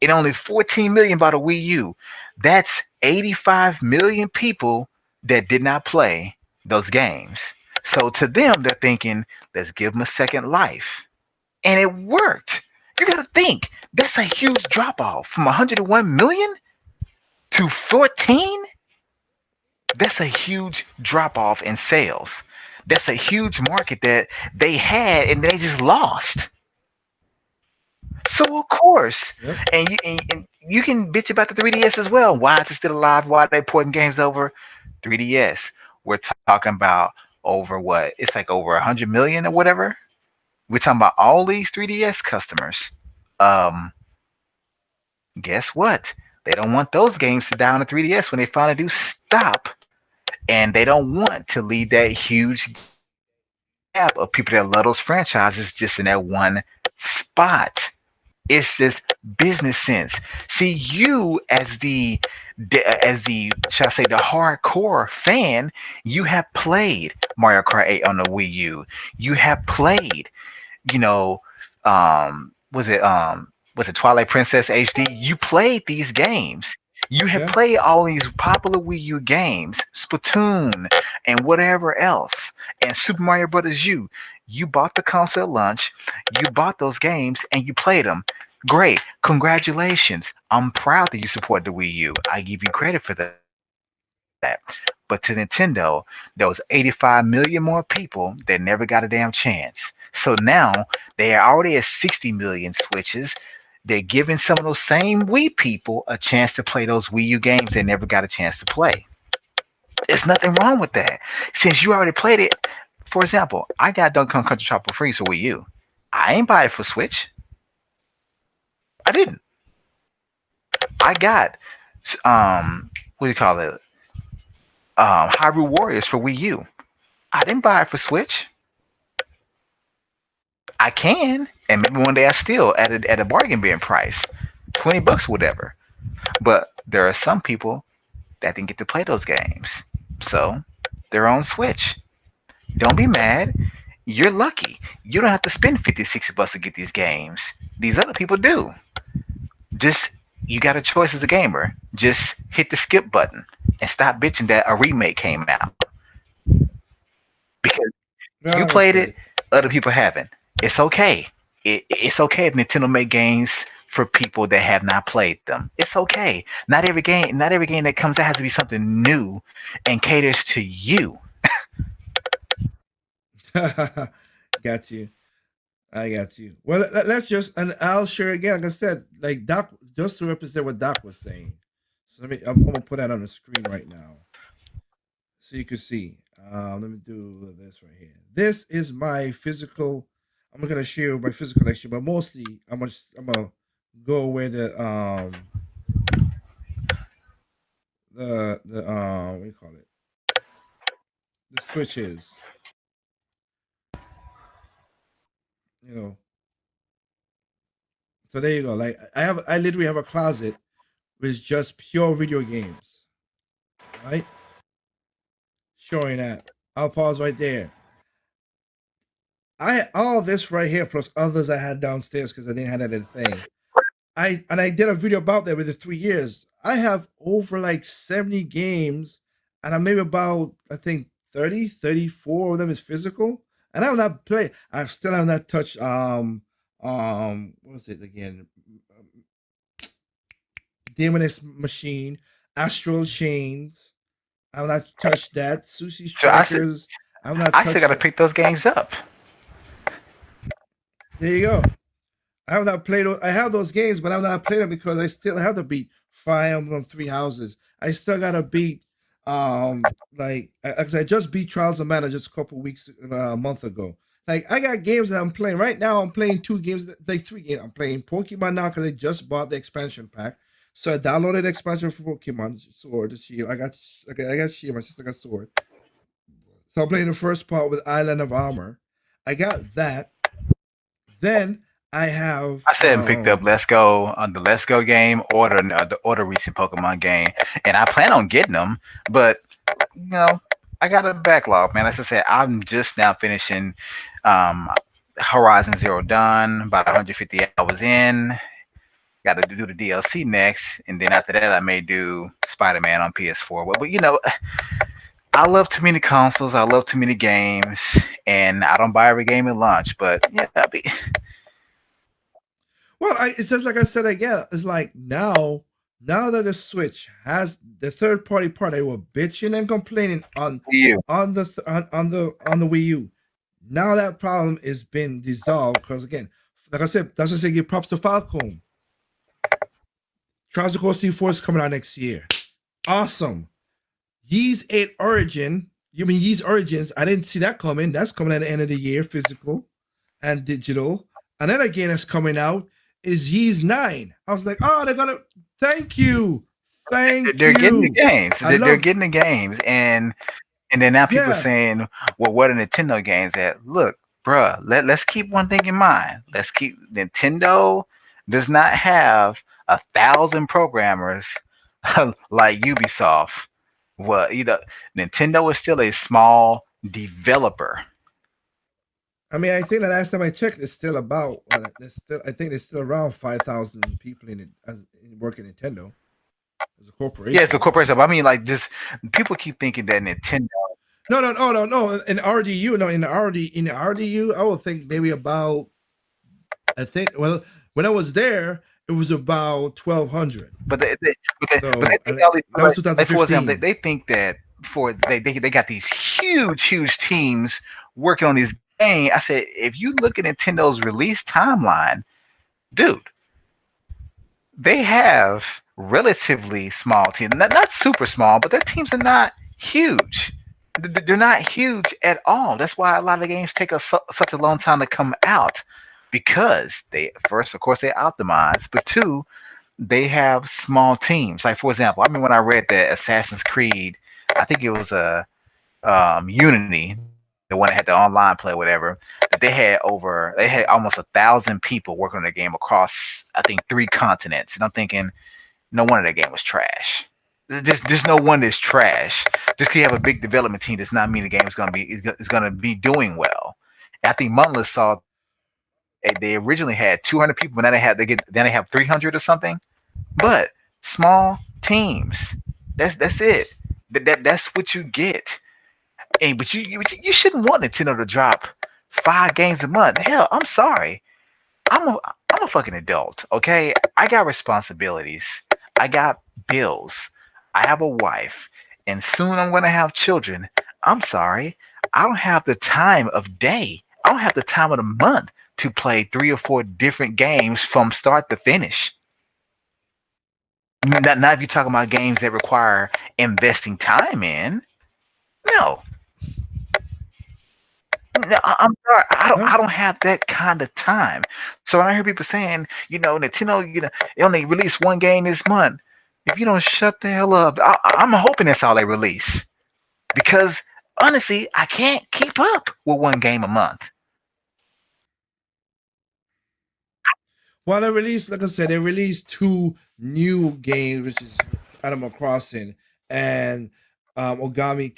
and only 14 million bought a Wii U. That's 85 million people that did not play those games. So to them, they're thinking, let's give them a second life. And it worked. You got to think, that's a huge drop off from 101 million to 14. That's a huge drop off in sales. That's a huge market that they had and they just lost. So of course, yep, and you can bitch about the 3DS as well. Why is it still alive? Why are they porting games over? 3DS. We're talking about over what? It's like over 100 million or whatever. We're talking about all these 3DS customers. Um, guess what? They don't want those games to die on the 3DS when they finally do stop, and they don't want to leave that huge gap of people that love those franchises just in that one spot. It's just business sense. See, you as the shall I say the hardcore fan, you have played Mario Kart 8 on the Wii U. You have played, you know, was it Twilight Princess HD? You played these games. You have yeah. played all these popular Wii U games, Splatoon and whatever else, and Super Mario Brothers U. You bought the console at launch, you bought those games, and you played them. Great. Congratulations. I'm proud that you support the Wii U. I give you credit for that. But to Nintendo, there was 85 million more people that never got a damn chance. So now they are already at 60 million switches. They're giving some of those same Wii people a chance to play those Wii U games they never got a chance to play. There's nothing wrong with that. Since you already played it, for example, I got Donkey Kong Country Tropical Freeze for Wii U. I ain't buy it for Switch. I didn't. I got what do you call it? Hyrule Warriors for Wii U. I didn't buy it for Switch. I can, and maybe one day I still at a bargain bin price, $20, whatever. But there are some people that didn't get to play those games, so they're on Switch. Don't be mad. You're lucky. You don't have to spend 50, $60 to get these games. These other people do. Just you got a choice as a gamer. Just hit the skip button and stop bitching that a remake came out because No, you played it, understood. other people haven't. It's okay. It's okay if Nintendo make games for people that have not played them. It's okay. Not every game that comes out has to be something new and caters to you. Got you. I got you. Well, let's just, and I'll share again. Like I said, like Doc, just to represent what Doc was saying. So I'm gonna put that on the screen right now, so you can see. Let me do this right here. This is my physical. I'm gonna share my physical collection, but mostly I'm gonna go where the what do you call it? The switch is. You know. So there you go. Like I literally have a closet with just pure video games. Right? Showing that. I'll pause right there. I had all this right here plus others I had downstairs because I didn't have that other thing. I did a video about that with the 3 years. I have over like 70 games, and I'm maybe about I think 30, 34 of them is physical. And I have not played. I still have not touched what was it again? Demoness Machine, Astral Chains. I have not touched that. Sushi So Strikers. I have not I still got touched to that. pick those games up. There you go. I have not played. I have those games, but I've not played them because I still have to beat Fire Emblem Three Houses. I still gotta beat I just beat Trials of Mana just a couple weeks, a month ago. Like I got games that I'm playing right now. I'm playing two games, like three games. I'm playing Pokemon now because I just bought the expansion pack. So I downloaded the expansion for Pokemon Sword, the Shield. I got Shield. My sister got Sword. So I'm playing the first part with Island of Armor. I got that. Then I have I said and picked up Let's Go on the Let's Go game or the recent Pokemon game, and I plan on getting them, but you know, I got a backlog, man. As I said, I'm just now finishing um, Horizon Zero Dawn, about 150 hours in. Got to do the DLC next, and then after that, I may do Spider Man on PS4. But I love too many consoles. I love too many games, and I don't buy every game at launch. But yeah, it's just like I said again. It's like now that the Switch has the third party part, they were bitching and complaining you. on the Wii U. Now that problem is been dissolved because again, like I said, that's what I say. Give props to Falcom. Trials of Cold Steel 4 is coming out next year. Awesome. Ys 8 Origin. You mean Ys Origins? I didn't see that coming. That's coming at the end of the year, physical and digital. And then again, that's coming out is Ys 9. I was like, oh, they're gonna thank you. They're getting the games. They're getting the games, and then now people are saying, well, what are Nintendo games at? Look, bruh, let's keep one thing in mind. Let's keep Nintendo does not have 1,000 programmers like Ubisoft. Well, Nintendo is still a small developer. I mean, I think the last time I checked, it's still about. I think there's still around 5,000 people in it as working Nintendo as a corporation. Yeah, it's a corporation. But I mean, like, just people keep thinking that Nintendo. No. In RDU, in the RDU, I would think maybe about. I think when I was there, it was about 1,200. But they think that was 2015. For example, they think that they got these huge teams working on these games. I said, if you look at Nintendo's release timeline, dude, they have relatively small teams. Not super small, but their teams are not huge. They're not huge at all. That's why a lot of the games take such a long time to come out, because they first, of course, they optimize, but two, they have small teams. Like, for example, I mean, when I read that Assassin's Creed, I think it was a Unity, the one that had the online play, whatever. They had almost 1,000 people working on the game across, I think, 3 continents. And I'm thinking, no wonder that game was trash. There's no wonder it's trash. Just because you have a big development team does not mean the game is gonna be doing well. And I think Monolith saw they originally had 200 people, but now they have 300 or something. But small teams, that's it. That's what you get. But you shouldn't want Nintendo to drop 5 games a month. Hell, I'm sorry. I'm a fucking adult, okay? I got responsibilities. I got bills. I have a wife, and soon I'm gonna have children. I'm sorry. I don't have the time of day. I don't have the time of the month to play 3 or 4 different games from start to finish. Not if you're talking about games that require investing time in. No. No, I'm sorry. I don't have that kind of time. So when I hear people saying, Nintendo, they only release 1 game this month. If you don't shut the hell up, I'm hoping that's all they release. Because honestly, I can't keep up with 1 game a month. Well, like I said, they released 2 new games, which is Animal Crossing and Ogami,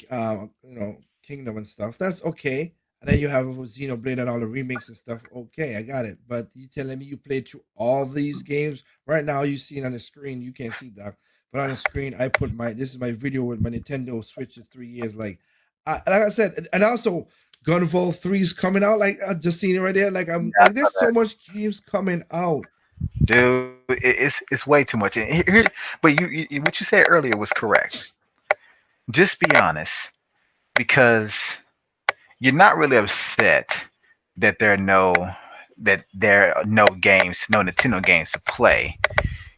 Kingdom and stuff. That's okay. And then you have Xenoblade and all the remakes and stuff. Okay, I got it. But you telling me you played through all these games right now? You see it on the screen. You can't see that, but on the screen, I put this is my video with my Nintendo Switch of 3 years. Like I said, and also Gunvolt 3 is coming out. Like I just seen it right there. Like there's so much games coming out. Dude, it's way too much. But you what you said earlier was correct. Just be honest, because you're not really upset that there are no games, no Nintendo games to play.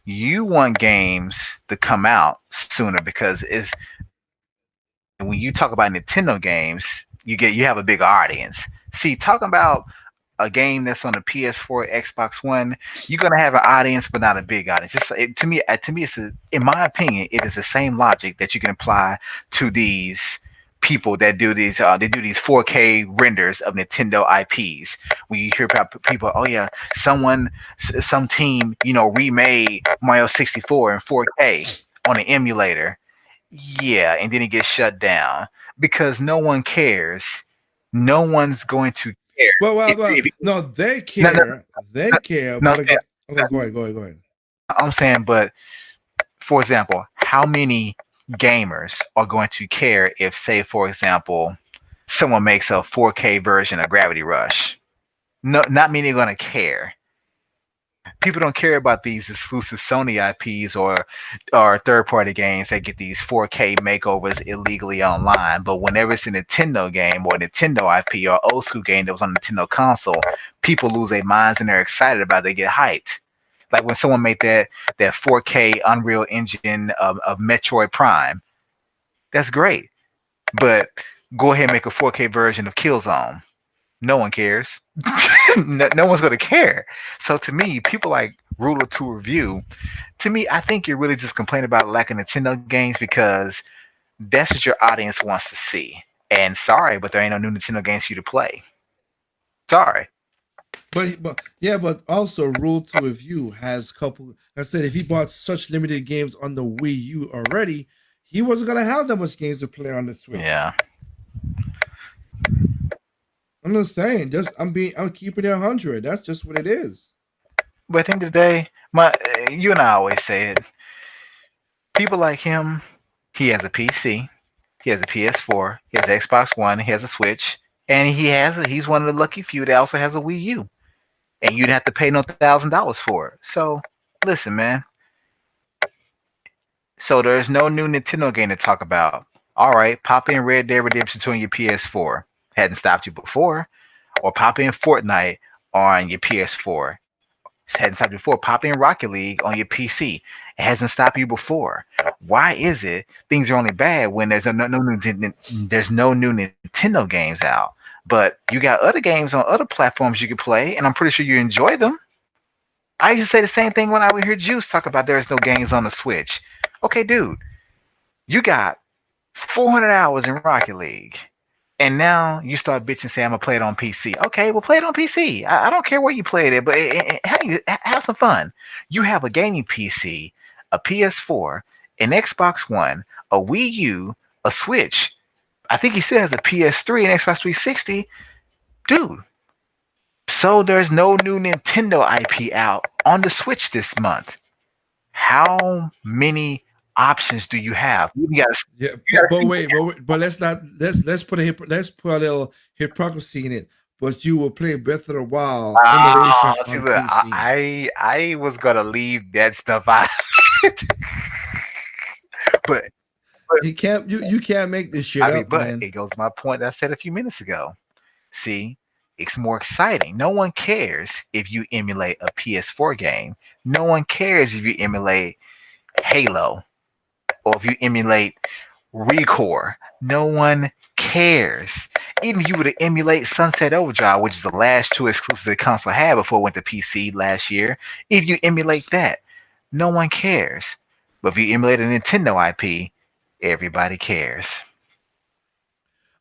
You want games to come out sooner because when you talk about Nintendo games, you have a bigger audience. See, talking about a game that's on the PS4, Xbox One, you're gonna have an audience, but not a big audience. To me, in my opinion, it is the same logic that you can apply to these people that do these. They do these 4K renders of Nintendo IPs. When you hear about people, oh yeah, some team, remade Mario 64 in 4K on an emulator. Yeah, and then it gets shut down because no one cares. No one's going to care. If No, they no, no, care. They care. no, But again, okay, go ahead. Go ahead. Go ahead. I'm saying, but for example, how many gamers are going to care if, say, for example, someone makes a 4K version of Gravity Rush? No, not many are going to care. People don't care about these exclusive Sony IPs or third party games that get these 4K makeovers illegally online. But whenever it's a Nintendo game or a Nintendo IP or old school game that was on the Nintendo console, people lose their minds and they're excited about it. They get hyped. Like when someone made that 4K Unreal Engine of Metroid Prime, that's great. But go ahead and make a 4K version of Killzone. No one cares. No one's going to care. So to me, people like Ruler to Review, to me, I think you're really just complaining about lack of Nintendo games because that's what your audience wants to see. And sorry, but there ain't no new Nintendo games for you to play. Sorry. But also Rule to Review has couple. Like I said, if he bought such limited games on the Wii U already, he wasn't gonna have that much games to play on the Switch. Yeah. I'm just saying. I'm keeping it 100. That's just what it is. But at the end of the day, you and I always say it. People like him, he has a PC, he has a PS4, he has an Xbox One, he has a Switch, and he's one of the lucky few that also has a Wii U. And you'd have to pay no $1,000 for it. So listen, man. So there's no new Nintendo game to talk about. All right, pop in Red Dead Redemption 2 on your PS4. Hadn't stopped you before. Or pop in Fortnite on your PS4. Hadn't stopped you before. Pop in Rocket League on your PC. It hasn't stopped you before. Why is it things are only bad when there's no new Nintendo games out? But you got other games on other platforms you can play, and I'm pretty sure you enjoy them. I used to say the same thing when I would hear Juice talk about there's no games on the Switch. Okay, dude, you got 400 hours in Rocket League, and now you start bitching saying I'm gonna play it on PC. Okay, well play it on PC. I don't care where you play it, but have some fun. You have a gaming PC, a PS4, an Xbox One, a Wii U, a Switch. I think he still has a PS3 and Xbox 360. Dude, so there's no new Nintendo IP out on the Switch this month. How many options do you have? Yeah, but let's put a little hypocrisy in it. But you will play Breath of the Wild emulation See, on look, PC. I was gonna leave that stuff out, but You can't make this shit I mean, up, but man. it goes to my point that I said a few minutes ago. See, it's more exciting. No one cares if you emulate a PS4 game. No one cares if you emulate Halo or if you emulate Recore. No one cares. Even if you were to emulate Sunset Overdrive, which is the last two exclusives the console had before it went to PC last year, if you emulate that, no one cares. But if you emulate a Nintendo IP, everybody cares.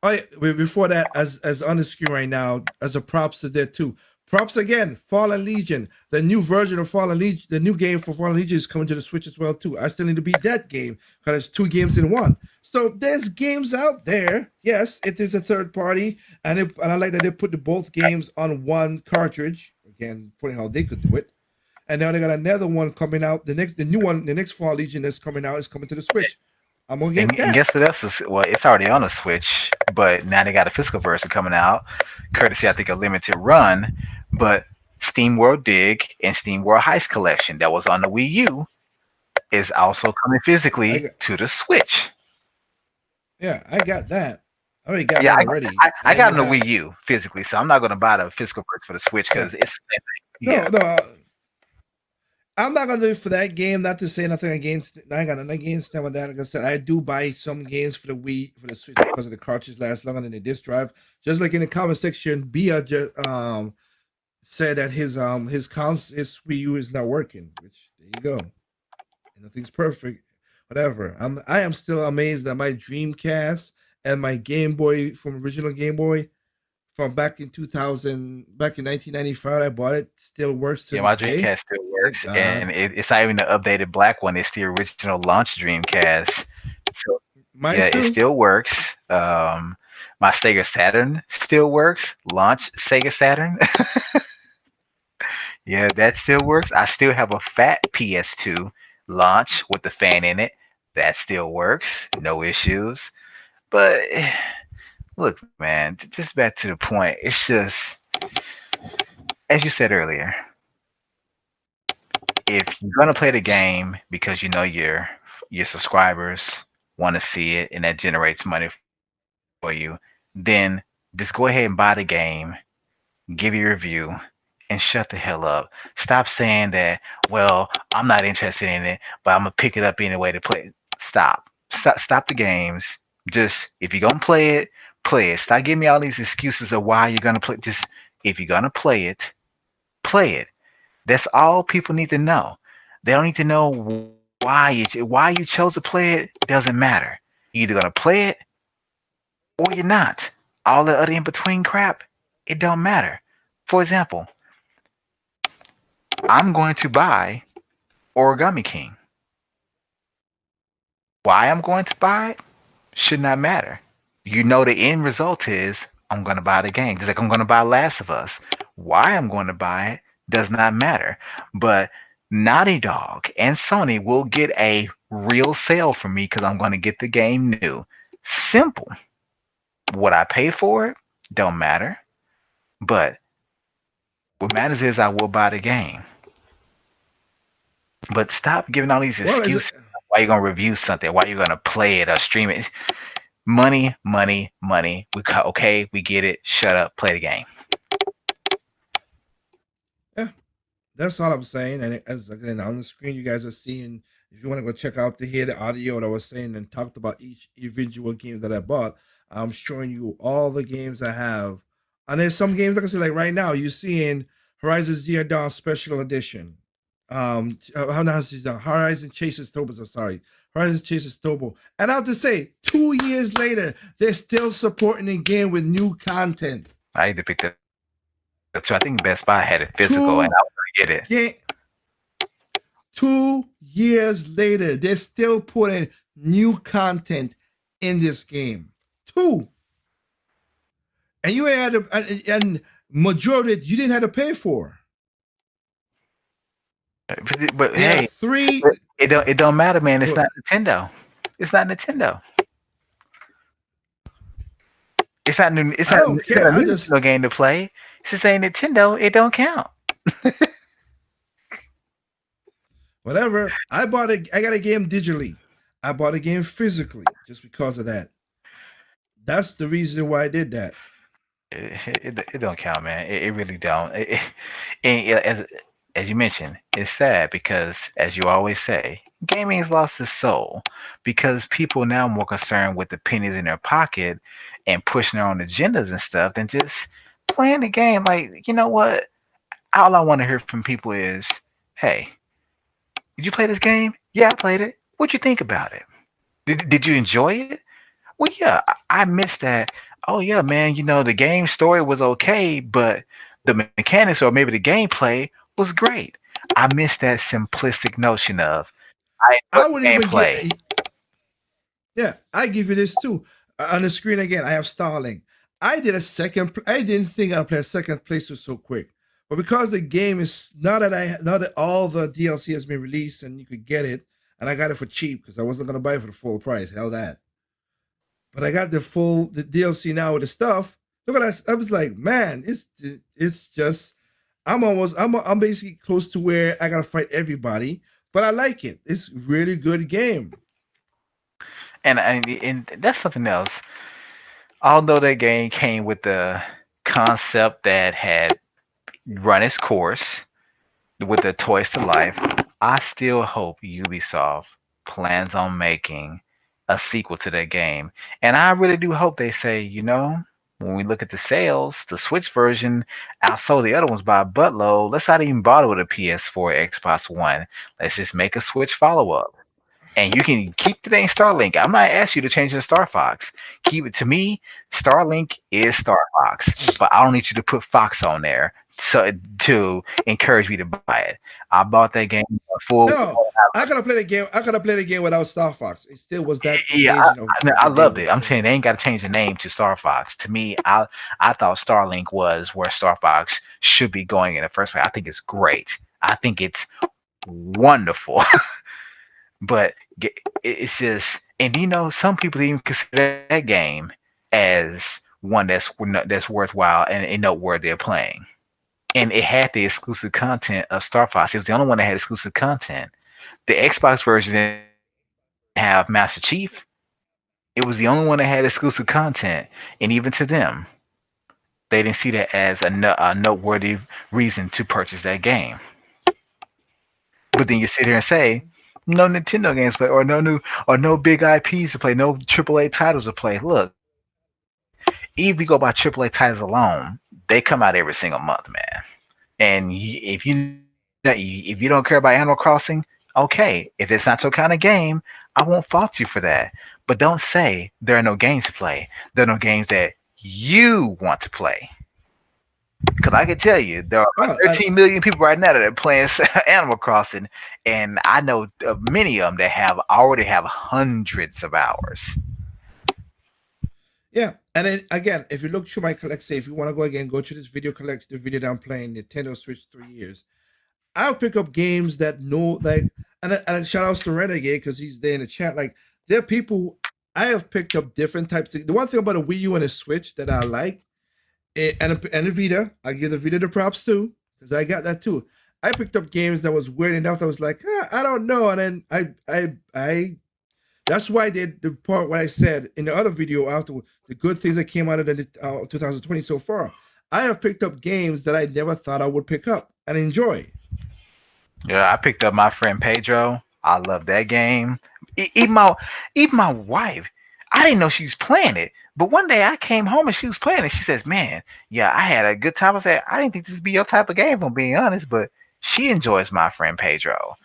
Oh, yeah, before that, as on the screen right now, as a props to that too. Props again, Fallen Legion. The new version of Fallen Legion, the new game for Fallen Legion is coming to the Switch as well too. I still need to beat that game because it's two games in one. So there's games out there. Yes, it is a third party, and I like that they put both games on one cartridge. Again, funny how they could do it. And now they got another one coming out. The new one, the next Fallen Legion that's coming out is coming to the Switch. I'm gonna get And that. guess what else is? Well, it's already on the Switch, but now they got a physical version coming out, courtesy I think a limited run. But Steam World Dig and Steam World Heist Collection that was on the Wii U is also coming I physically got, to the Switch. yeah, I got that. I already got Yeah, that already. I And got you on the have Wii U physically, so I'm not going to buy the physical version for the Switch yeah. because it's yeah. No, I'm not gonna do it for that game. Not to say nothing against. I got nothing against them with that. Like I said, I do buy some games for the Wii for the Switch because of the cartridge lasts longer than the disc drive. Just like in the comment section, Bia just said that his Wii U is not working. Which there you go. Nothing's perfect. Whatever. I am still amazed that my Dreamcast and my Game Boy from original Game Boy from back in 2000, back in 1995, I bought it. Still works to Yeah, my this day. Dreamcast still Thank works, and God. it's not even the updated black one. It's the original launch Dreamcast. So Mine yeah, it too. still works. My Sega Saturn still works. Launch Sega Saturn. Yeah, that still works. I still have a fat PS2 launch with the fan in it. That still works. No issues. But look, man, just back to the point. It's just, as you said earlier, if you're gonna play the game because you know your subscribers want to see it and that generates money for you, then just go ahead and buy the game, give your review, and shut the hell up. Stop saying that, well, I'm not interested in it, but I'm gonna pick it up anyway to play. Stop. Stop the games. Just if you're gonna play it, play it. Stop giving me all these excuses of why you're gonna play. Just if you're gonna play it, play it. That's all people need to know. They don't need to know why you chose to play it. Doesn't matter. You're either gonna play it or you're not. All the other in between crap, it don't matter. For example, I'm going to buy Origami King. Why I'm going to buy it should not matter. You know the end result is I'm going to buy the game. Just like I'm going to buy Last of Us. Why I'm going to buy it does not matter. But Naughty Dog and Sony will get a real sale from me because I'm going to get the game new. Simple. What I pay for it don't matter. But what matters is I will buy the game. But stop giving all these Well, is it? excuses why you're gonna review something, why you're gonna play it or stream it. Money, money, money. Okay, we get it. Shut up, play the game. Yeah, that's all I'm saying. And as again on the screen, you guys are seeing. If you want to go check out to hear the audio that I was saying and talked about each individual games that I bought, I'm showing you all the games I have. And there's some games like I said, like right now, you're seeing Horizon Zero Dawn Special Edition. How now is it? Horizon Chases Tobas. I'm sorry, Horizon Chases Tobo. And I have to say, 2 years later, they're still supporting the game with new content. I need to pick that up too. I think Best Buy had it physical, and Two I was gonna get it. game 2 years later, they're still putting new content in this game. Two. And you had and majority you didn't have to pay for. But There are hey, three. it don't matter, man. It's What? not Nintendo. It's not Nintendo. It's not new. It's I not. don't It's not care. a I new just Nintendo game to play. It's just saying Nintendo. It don't count. whatever. I got a game digitally. I bought a game physically just because of that. That's the reason why I did that. It don't count, man. It really don't. And as you mentioned, it's sad because, as you always say, gaming has lost its soul because people now are more concerned with the pennies in their pocket and pushing their own agendas and stuff than just playing the game. Like, you know what? All I want to hear from people is, "Hey, did you play this game? Yeah, I played it. What'd you think about it? Did you enjoy it? Well, yeah, I missed that. Oh yeah, man. You know the game story was okay, but the mechanics or maybe the gameplay was great. I missed that simplistic notion of I enjoyed I the would even get. gameplay. Yeah, I give you this too. On the screen again, I have Starlink. I did a second. I didn't think I'd play a second playthrough so quick, but because the game is now that all the DLC has been released and you could get it, and I got it for cheap because I wasn't gonna buy it for the full price. Hell that. But I got the DLC now with the stuff. Look at that. I was like, man, it's just. I'm basically close to where I gotta fight everybody, but I like it. It's really good game. And that's something else. Although that game came with the concept that had run its course with the Toys to Life, I still hope Ubisoft plans on making a sequel to that game. And I really do hope they say, when we look at the sales, the Switch version outsold the other ones by a buttload. Let's not even bother with a PS4, Xbox One. Let's just make a Switch follow up. And you can keep the name Starlink. I'm not asking you to change it to Star Fox. Keep it to me. Starlink is Star Fox, but I don't need you to put Fox on there to encourage me to buy it. I bought that game full. No, I could have played the game. I could have played the game without Star Fox. It still was that Yeah, engaging of I the game loved with it. I'm the. saying they ain't got to change the name to Star Fox. To me, I thought Starlink was where Star Fox should be going in the first place. I think it's great. I think it's wonderful. But it's just, and some people even consider that game as one that's worthwhile and noteworthy of playing. And it had the exclusive content of Star Fox. It was the only one that had exclusive content. The Xbox version didn't have Master Chief. It was the only one that had exclusive content, and even to them, they didn't see that as a noteworthy reason to purchase that game. But then you sit here and say, no Nintendo games to play, or no big IPs to play, no AAA titles to play. Look, even if you go by AAA titles alone, they come out every single month, man. And if you don't care about Animal Crossing, okay. If it's not your kind of game, I won't fault you for that. But don't say there are no games to play. There are no games that you want to play. Because I can tell you, there are about Well, 13 million people right now that are playing Animal Crossing, and I know many of them that already have hundreds of hours. yeah, and then again, if you look through my collect, say if you want to go again, go to this video, collect the video that I'm playing Nintendo Switch 3 years. I'll pick up games that know like, and shout outs to Renegade because he's there in the chat. Like there are people I have picked up different types. The one thing about a Wii U and a Switch that I like, and a Vita, I give the Vita the props too because I got that too. I picked up games that was weird enough. I was like, I don't know, and then I that's why the part what I said in the other video after the good things that came out of the 2020 so far. I have picked up games that I never thought I would pick up and enjoy. Yeah, I picked up my friend Pedro. I love that game. Even my wife, I didn't know she was playing it. But one day I came home and she was playing it. She says, "Man, yeah, I had a good time." I said, "I didn't think this would be your type of game, if I'm being honest." But she enjoys my friend Pedro.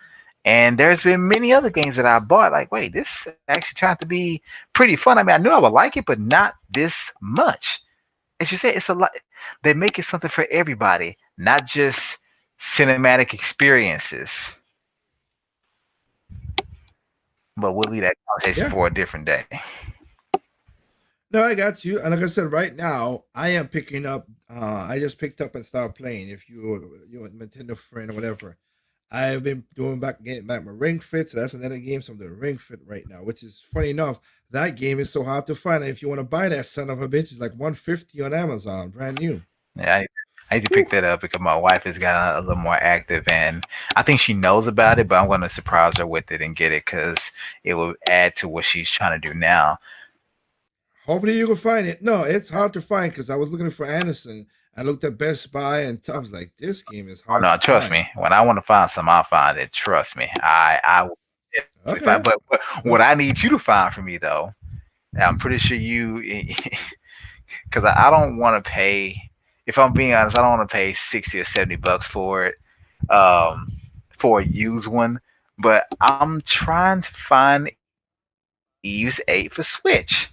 And there's been many other games that I bought. Like, wait, this actually turned out to be pretty fun. I mean, I knew I would like it, but not this much. As you said, it's a lot. They make it something for everybody, not just cinematic experiences. But we'll leave that conversation Yeah. for a different day. No, I got you. And like I said, right now I am picking up. I just picked up and started playing. If you're a Nintendo friend or whatever, I've been doing getting back my Ring Fit. So that's another game. So I'm doing Ring Fit right now, which is funny enough. That game is so hard to find. And if you want to buy that son of a bitch, it's like 150 on Amazon, brand new. Yeah, I need to Whew. pick that up because my wife has got a little more active, and I think she knows about it. But I'm going to surprise her with it and get it because it will add to what she's trying to do now. Hopefully you can find it. No, it's hard to find because I was looking for Anderson. I looked at Best Buy and I was like, this game is Oh hard no, to trust find. me. When I want to find something, I'll find it. Trust me. I will definitely find. Okay. But what Well, I need you to find for me though, I'm pretty sure you, because I don't want to pay. If I'm being honest, I don't want to pay 60 or $70 for it, um, for a used one. But I'm trying to find Eve's 8 for Switch,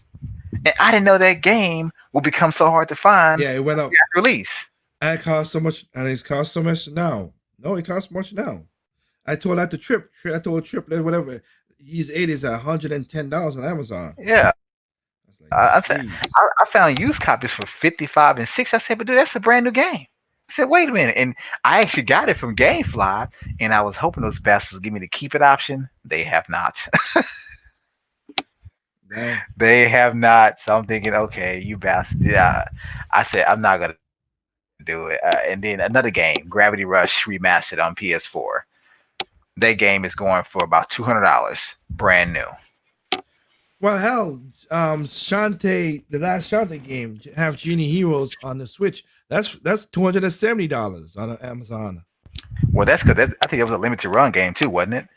and I didn't know that game will become so hard to find yeah, it went up. after release. And it costs so much, and it's cost so much now. No, it costs much now. I told that to Trip. I told Trip that whatever. He's 80 is $110 on Amazon. Yeah, I was like, I, I, th- jeez. I found used copies for 55 and 6. I said, but dude, that's a brand new game. I said, wait a minute, and I actually got it from GameFly, and I was hoping those bastards give me the keep it option. They have not. Dang. They have not. So I'm thinking, okay, you bastard. Yeah, I said I'm not gonna do it. And then another game, Gravity Rush Remastered on PS4. That game is going for about $200, brand new. Well, hell, Shantae, the last Shantae game, have Genie Heroes on the Switch. That's $270 on Amazon. Well, that's because I think it was a limited run game too, wasn't it?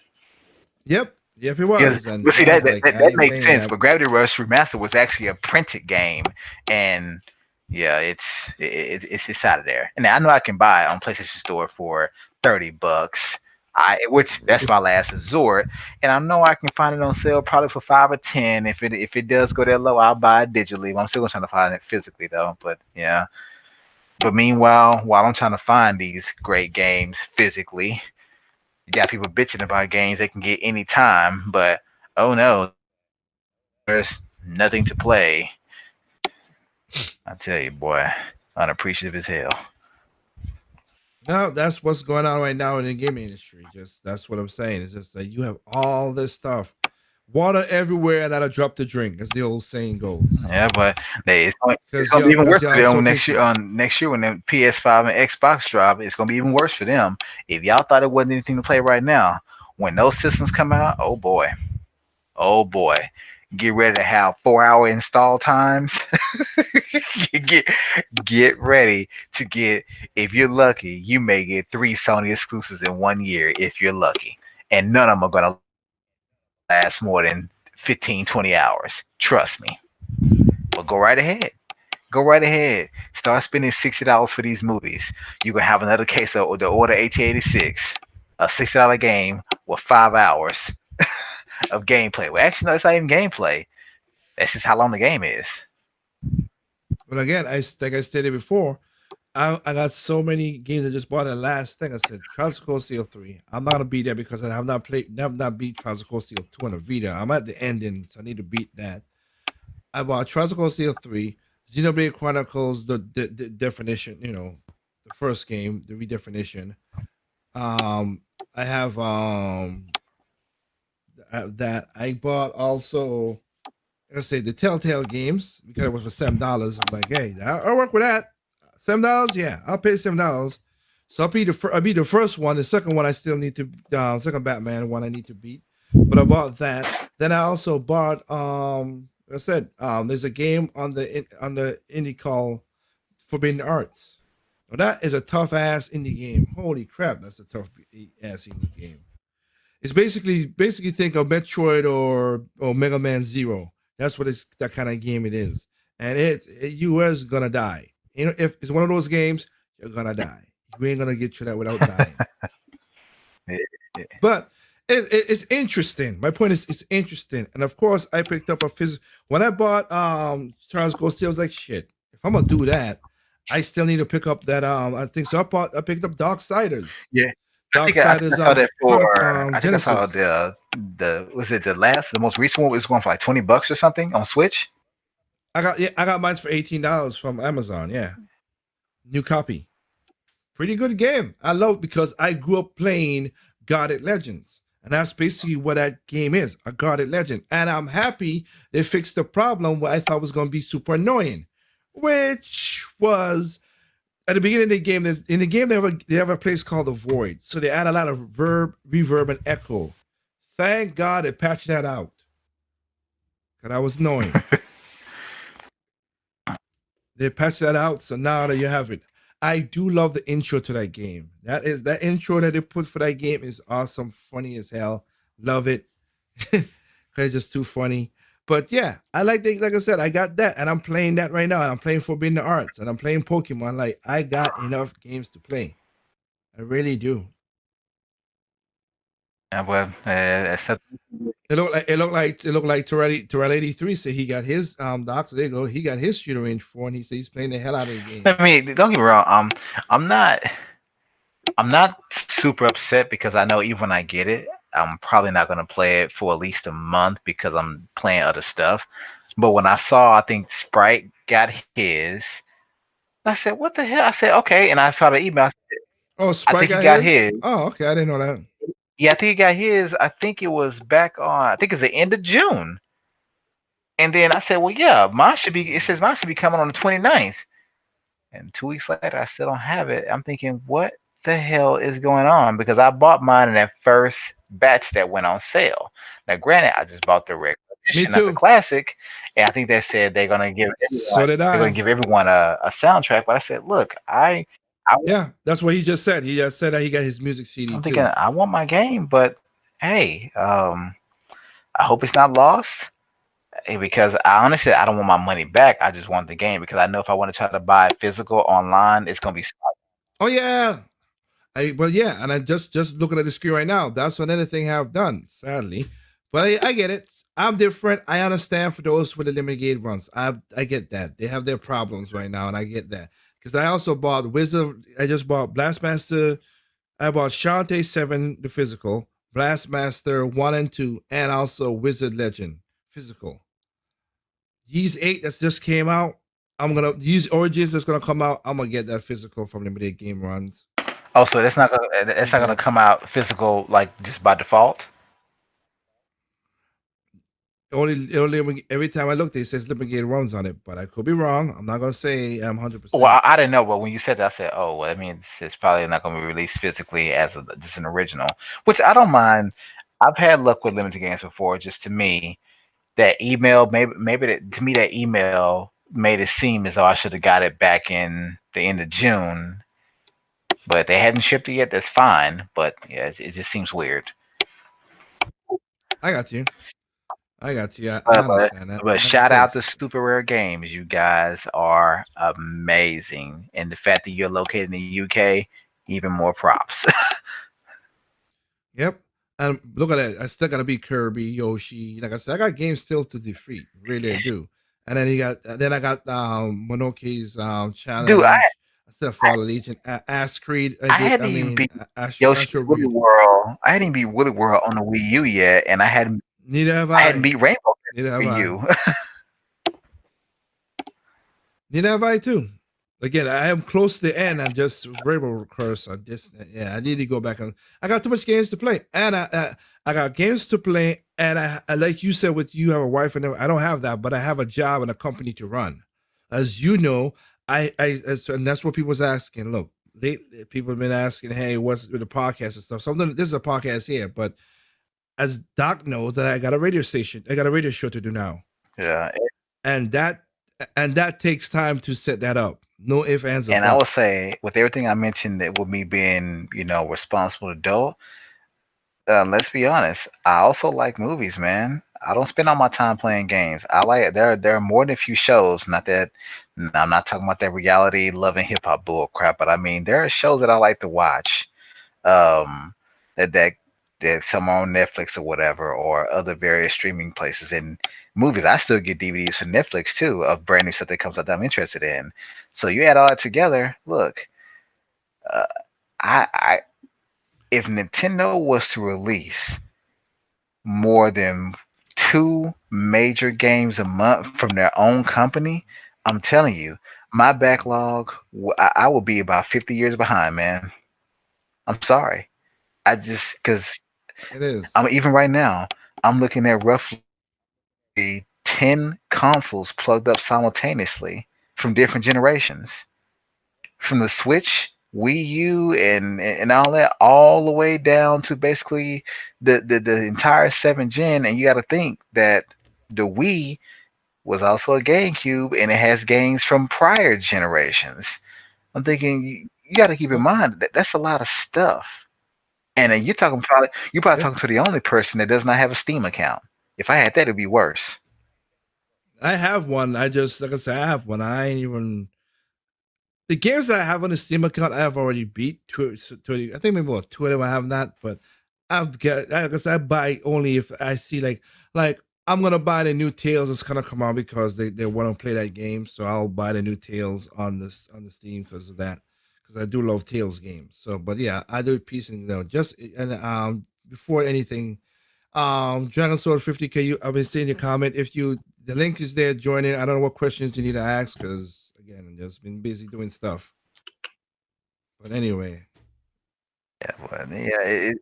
Yep, it Yes. was, and Well, see I was that like, I that ain't makes playing sense. that. But Gravity Rush Remastered was actually a printed game, and yeah, it's out of there. And I know I can buy it on PlayStation Store for $30. Which that's If my last resort, and I know I can find it on sale probably for 5 or 10. If it does go that low, I'll buy it digitally. But I'm still trying to find it physically though. But yeah. But meanwhile, while I'm trying to find these great games physically, you got people bitching about games they can get anytime, but oh no, there's nothing to play. I tell you, boy, unappreciative as hell. no, that's what's going on right now in the gaming industry. Just that's what I'm saying. It's just that you have all this stuff, water everywhere, and that'll drop the drink, as the old saying goes. Yeah, but it's Because gonna be even worse for y'all so them next year. picky. Next year when the PS5 and Xbox drop, it's gonna be even worse for them. If y'all thought it wasn't anything to play right now, when those systems come out, oh boy, get ready to have 4 hour install times. get get ready to get. If you're lucky, you may get 3 Sony exclusives in 1 year if you're lucky, and none of them are gonna last more than 15, 20 hours. Trust me. But go right ahead. Go right ahead. Start spending $60 for these movies. You can have another case of the Order 1886, a $60 game with 5 hours of gameplay. Well, actually, no, it's not even gameplay. That's just how long the game is. But again, like I stated before, I got so many games I just bought. The last thing I said, Trials of Cold Steel 3. I'm not gonna beat that because I have not beat Trials of Cold Steel 2 on a Vita. I'm at the ending, so I need to beat that. I bought Trials of Cold Steel 3, Xenoblade Chronicles, the definition, the first game, the redefinition. I have that. I bought also, like I say, the Telltale games because it was for $7. I'm like, hey, I'll work with that. $7, yeah, I'll pay $7. So I'll beat the first one. The second one I still need to second Batman one I need to beat. But I bought that. Then I also bought like I said, there's a game on the indie called Forbidden Arts. Now that is a tough ass indie game. Holy crap, that's a tough ass indie game. It's basically think of Metroid or Mega Man Zero. That's what that kind of game it is, and you is gonna die. If it's one of those games, you're gonna die. You ain't gonna get through that without dying. But it's interesting. My point is, it's interesting, and of course, I picked up a when I bought Charles Ghost. I was like, shit. If I'm gonna do that, I still need to pick up that I think so. I picked up Darksiders. Yeah. I think Darksiders I saw that for. I think I saw Genesis. the was it the most recent one was going for like $20 or something on Switch. I got mine for $18 from Amazon. Yeah, new copy. Pretty good game. I love it because I grew up playing Guarded Legends. And that's basically what that game is, a Guarded Legend. And I'm happy they fixed the problem what I thought was going to be super annoying, which was at the beginning of the game. In the game, they have a place called the Void. So they add a lot of reverb, and echo. Thank God they patched that out. Because that was annoying. They patched that out, so now that you have it. I do love the intro to that game. That intro that they put for that game is awesome, funny as hell. Love it. It's just too funny. But yeah, like I said, I got that, and I'm playing that right now, and I'm playing Forbidden Arts, and I'm playing Pokemon. Like I got enough games to play. I really do. Yeah, well, It looked like Terrell 83 said he got his docs. There you go. He got his shooter range 4, and he said he's playing the hell out of the game. I mean, don't get me wrong. I'm not. I'm not super upset because I know even when I get it, I'm probably not going to play it for at least a month because I'm playing other stuff. But when I saw, I think Sprite got his, I said, "What the hell?" I said, "Okay," and I saw the email. Oh, I Sprite think he got got his. his. Oh, okay. I didn't know that. Yeah, I think he got his. I think it was back on. I think it's the end of June. And then I said, "Well, yeah, mine should be." It says mine should be coming on the 29th. And 2 weeks later, I still don't have it. I'm thinking, what the hell is going on? Because I bought mine in that first batch that went on sale. Now, granted, I just bought the regular Me edition, not the too. classic, and I think they said they're gonna give everyone So did I. a soundtrack. But I said, look, I I, Yeah, that's what he just said. He just said that he got his music CD I'm thinking too. I want my game, but hey, I hope it's not lost. Because I honestly I don't want my money back. I just want the game because I know if I want to try to buy it physical online, it's gonna be. Oh yeah, but yeah, and I just looking at the screen right now. That's another thing I've done, sadly. But I get it. I'm different. I understand for those with the limited game runs. I get that they have their problems right now, and I get that because I also bought Wizard. I just bought Blastmaster. I bought Shantae 7 the physical, Blastmaster 1 and 2, and also Wizard Legend physical. These 8 that just came out, I'm gonna these Origins that's gonna come out. I'm gonna get that physical from limited game runs. Oh, so that's not gonna Okay. come out physical like just by default. Only every time I look, it says limited runs on it, but I could be wrong. I'm not gonna say I'm 100%. Well, I didn't know, but when you said that, I said, "Oh, well, I mean, it's probably not going to be released physically as just an original," which I don't mind. I've had luck with limited games before. Just to me, that email, maybe to me that email made it seem as though I should have got it back in the end of June, but they hadn't shipped it yet. That's fine, but yeah, it just seems weird. I got you. I got you. I But, but understand that. but Like I shout said, out to Super Rare Games. You guys are amazing, and the fact that you're located in the UK, even more props. yep. And look at that. I still gotta be Kirby, Yoshi. Like I said, I got games still to defeat. Really, I do. And then I got Monoki's Dude, challenge. I still follow Legion. Ash Creed. I I get. hadn't I even mean, beat Yoshi's Astro Woolly Weird. World. I hadn't even beat Woolly World on the Wii U yet, and Neither have I hadn't I. beat Rainbow on Neither have the Wii I. U. Neither have I too. Again, I am close to the end. I'm just Rainbow Curse. I just yeah, I need to go back and I got too much games to play, and I got games to play, and I like you said with you have a wife and I don't have that, but I have a job and a company to run. As you know, and that's what people was asking. Look, people have been asking, hey, what's with the podcast and stuff. Something this is a podcast here, but as Doc knows that I got a radio station, I got a radio show to do now, Yeah, and that takes time to set that up. No ifs, ands, or and I would buts. say with everything I mentioned, that with me being responsible adult, let's be honest. I also like movies, man. I don't spend all my time playing games. I like there are more than a few shows. Not that I'm not talking about that reality loving hip hop bull crap, but I mean there are shows that I like to watch. Um, that that that some on Netflix or whatever, or other various streaming places. And movies, I still get DVDs from Netflix too of brand new stuff that comes out that I'm interested in. So you add all that together. Look, uh, I if Nintendo was to release more than two major games a month from their own company, I'm telling you, my backlog, I will be about 50 years behind, man. I'm sorry. I just, because It is. I'm even right now, I'm looking at roughly 10 consoles plugged up simultaneously from different generations. From the Switch, Wii U, and all that, all the way down to basically the entire 7 gen. And you got to think that the Wii was also a GameCube, and it has games from prior generations. I'm thinking you got to keep in Yep. mind that that's a lot of stuff. And then you're probably Yep. talking to the only person that does not have a Steam account. If I had that, it'd be worse. I have one. I just like I said, I have one. I ain't even the games that I have on the Steam account. I have already beat two. I think maybe about two of them I have not, but I've got. Like I said, I buy only if I see like I'm gonna buy the new Tales that's gonna come out because they want to play that game. So I'll buy the new Tales on the Steam because of that. Because I do love Tales games. So, but yeah, I do piecing though. Just and before anything, Dragon Sword 50K. I've been seeing your comment. If you the link is there, join in. I don't know what questions you need to ask because again, I've just been busy doing stuff. But anyway, Yeah, but yeah,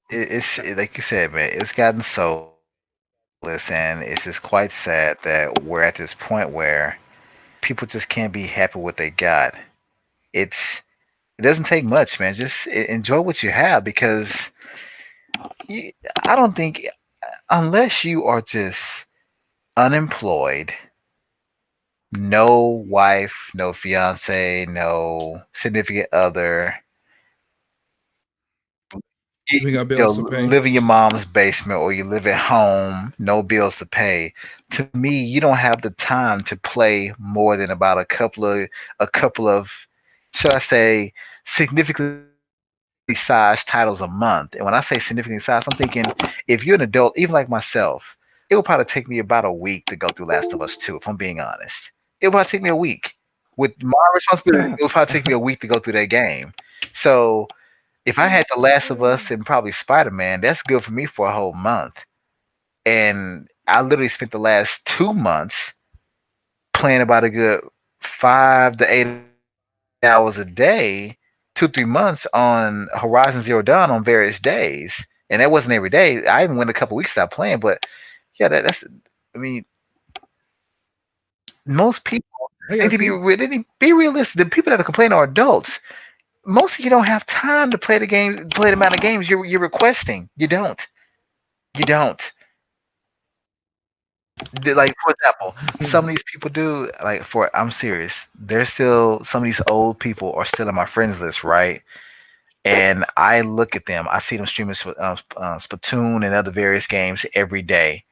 like you said, man. It's gotten soulless, and it's just quite sad that we're at this point where people just can't be happy with what they got. It's it doesn't take much, man. Just enjoy what you have because you, I don't think unless you are just unemployed no wife, no fiance, no significant other. We got You know, bills to pay. live in your mom's basement or you live at home, no bills to pay. To me, you don't have the time to play more than about a couple of, should I say, significantly sized titles a month. And when I say significantly sized, I'm thinking if you're an adult, even like myself, it will probably take me about a week to go through Last of Us 2, if I'm being honest. It will probably take me a week. With my responsibility, it will probably take me a week to go through that game. So if I had The Last of Us and probably Spider Man, that's good for me for a whole month. And I literally spent the last 2 months playing about a good 5 to 8 hours a day, 2 3 months on Horizon Zero Dawn on various days. And that wasn't every day. I even went a couple weeks without playing, but yeah, that's. I mean, most people I they need got to be you. they need to be realistic. The people that are complaining are adults. Most of you don't have time to play the game, play the amount of games you're requesting. You don't. You don't. Like for example, some of these people do like for I'm serious. There's still some of these old people are still on my friends list, right? And I look at them. I see them streaming Splatoon and other various games every day,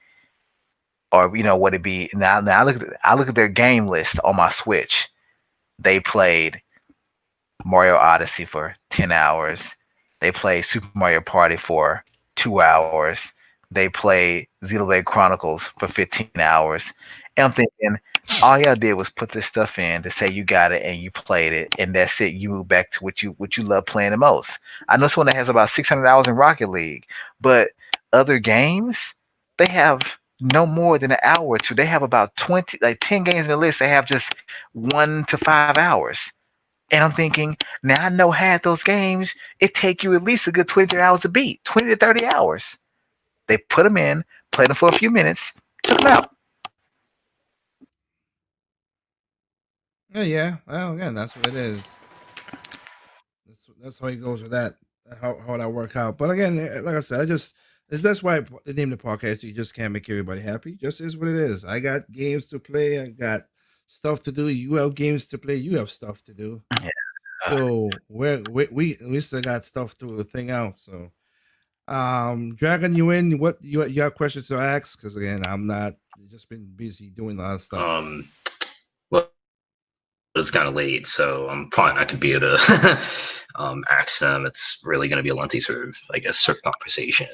or what it be now. Now I look at their game list on my Switch. They played Mario Odyssey for 10 hours. They played Super Mario Party for 2 hours. They played Xenoblade Chronicles for 15 hours. And I'm thinking, all y'all did was put this stuff in to say you got it and you played it, and that's it. You move back to what you love playing the most. I know someone that has about 600 hours in Rocket League, but other games they have no more than an hour or two. They have about 20, like 10 games in the list. They have just 1 to 5 hours. And I'm thinking, now I know half those games, it take you at least a good 23 hours to beat, 20 to 30 hours. They put them in, played them for a few minutes, took them out. Yeah. Well, again, that's what it is. That's how it goes with that. How that work out. But again, like I said, that's why the name of the podcast. You just can't make everybody happy. Just is what it is. I got games to play. I got stuff to do. You have games to play. You have stuff to do. Yeah. So we still got stuff to thing out. So Dragon, you in? What you have questions to ask? Because again, I'm not. Just been busy doing a lot of stuff. Um, well, it's kind of late, so I'm probably not going to be able to ask them. It's really going to be a lengthy sort of, I guess, sort of conversation.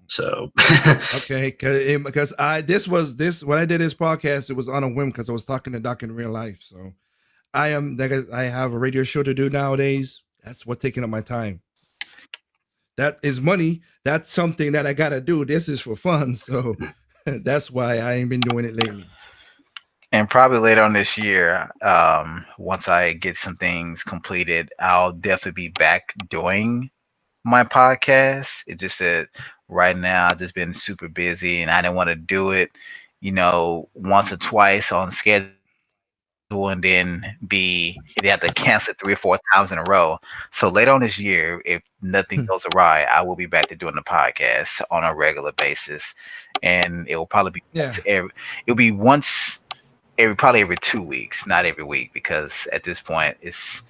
So Okay, because I this was this when I did this podcast, it was on a whim because I was talking to Doc in real life. So I have a radio show to do nowadays. That's what taking up my time. That is money. That's something that I gotta do. This is for fun. So that's why I ain't been doing it lately. And probably later on this year, once I get some things completed, I'll definitely be back doing my podcast. It just said right now I've just been super busy and I didn't want to do it, once or twice on schedule and then they have to cancel it 3 or 4 times in a row. So later on this year, if nothing goes awry, I will be back to doing the podcast on a regular basis. And it will probably be Yeah. once every probably every 2 weeks, not every week, because at this point it's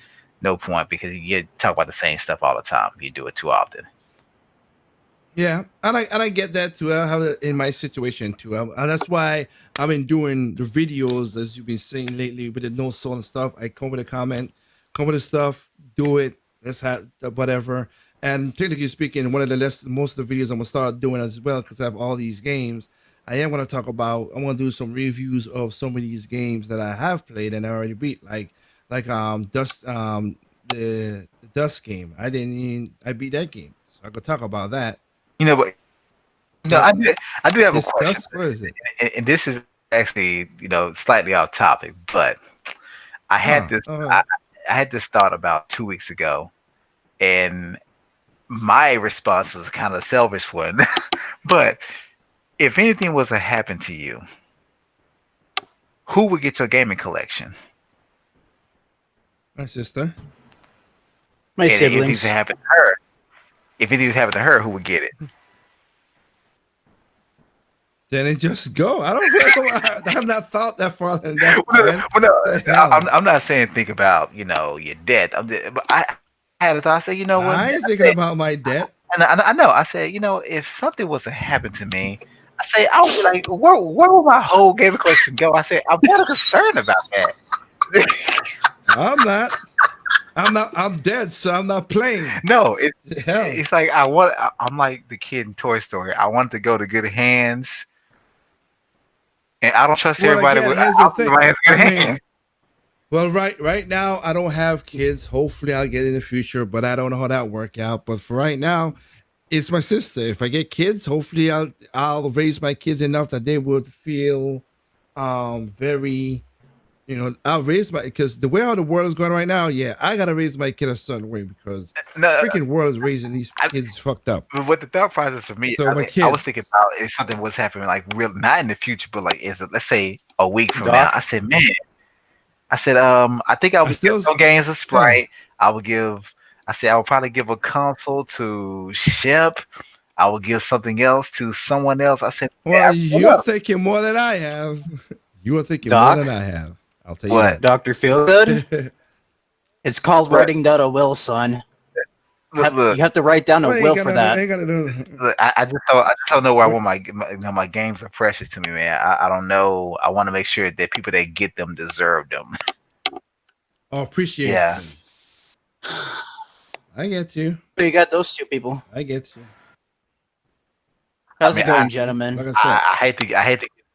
no point because you talk about the same stuff all the time. You do it too often. Yeah, and I get that too. I have it in my situation too. And that's why I've been doing the videos as you've been saying lately with the no soul and stuff. I come with a comment, come with the stuff, do it. Let's have whatever. And technically speaking, one of the most of the videos I'm gonna start doing as well because I have all these games. I am gonna talk about. I want to do some reviews of some of these games that I have played and I already beat, like Dust the Dust game. I beat that game, so I could talk about that. But no, That I do have a this question, dust, what is it? and this is actually slightly off topic, but I had Huh. this All I, right. I had this thought about 2 weeks ago, and my response was kind of a selfish one. But if anything was to happen to you, who would get your gaming collection? My sister. My And if anything to siblings. happen to her, if anything to happen to her, who would get it? Then it just go. I don't. I have not thought that far than that. Man. Well, no, The hell? I'm not saying think about your debt. But I had a thought. I said, you know what? I Man? ain't thinking about my debt. And I know. I said, if something was to happen to me, I say I would be like, where would my whole gaming collection go? I said, I'm kind of concerned about that. I'm not. I'm dead, so I'm not playing. No, Hell. it's like I'm like the kid in Toy Story. I want to go to good hands, and I don't trust Well, everybody. again, With here's the I'll thing. my hands in good I mean, hands. well, right now I don't have kids. Hopefully, I'll get in the future, but I don't know how that work out. But for right now, it's my sister. If I get kids, hopefully I'll raise my kids enough that they would feel very, I'll raise my, because the way how the world is going right now, yeah, I gotta raise my kid a certain way because No, freaking world is raising these kids fucked up. but what the thought process for me, So my I was kids, thinking about if something was happening like real, not in the future, but like let's say a week from now. Doc? I said, man, I think I I would still, give some games a Sprite. I would give. I said I would probably give a console to Shep. I would give something else to someone else. I said, well, yeah, you're thinking more than I have. You are thinking more Doc? than I have. I'll tell you What? Dr. Feelgood? that. It's called What? writing down a will, son. Look, You have to write down a Well, will for that. ain't gonna do that. look, I just don't know where I want my games are precious to me, man. I don't know. I want to make sure that people that get them deserve them. Oh, appreciate Yeah. you. I get you. You got those two people. I get you. How's I it mean, going, gentlemen? Like I I, said, I hate to give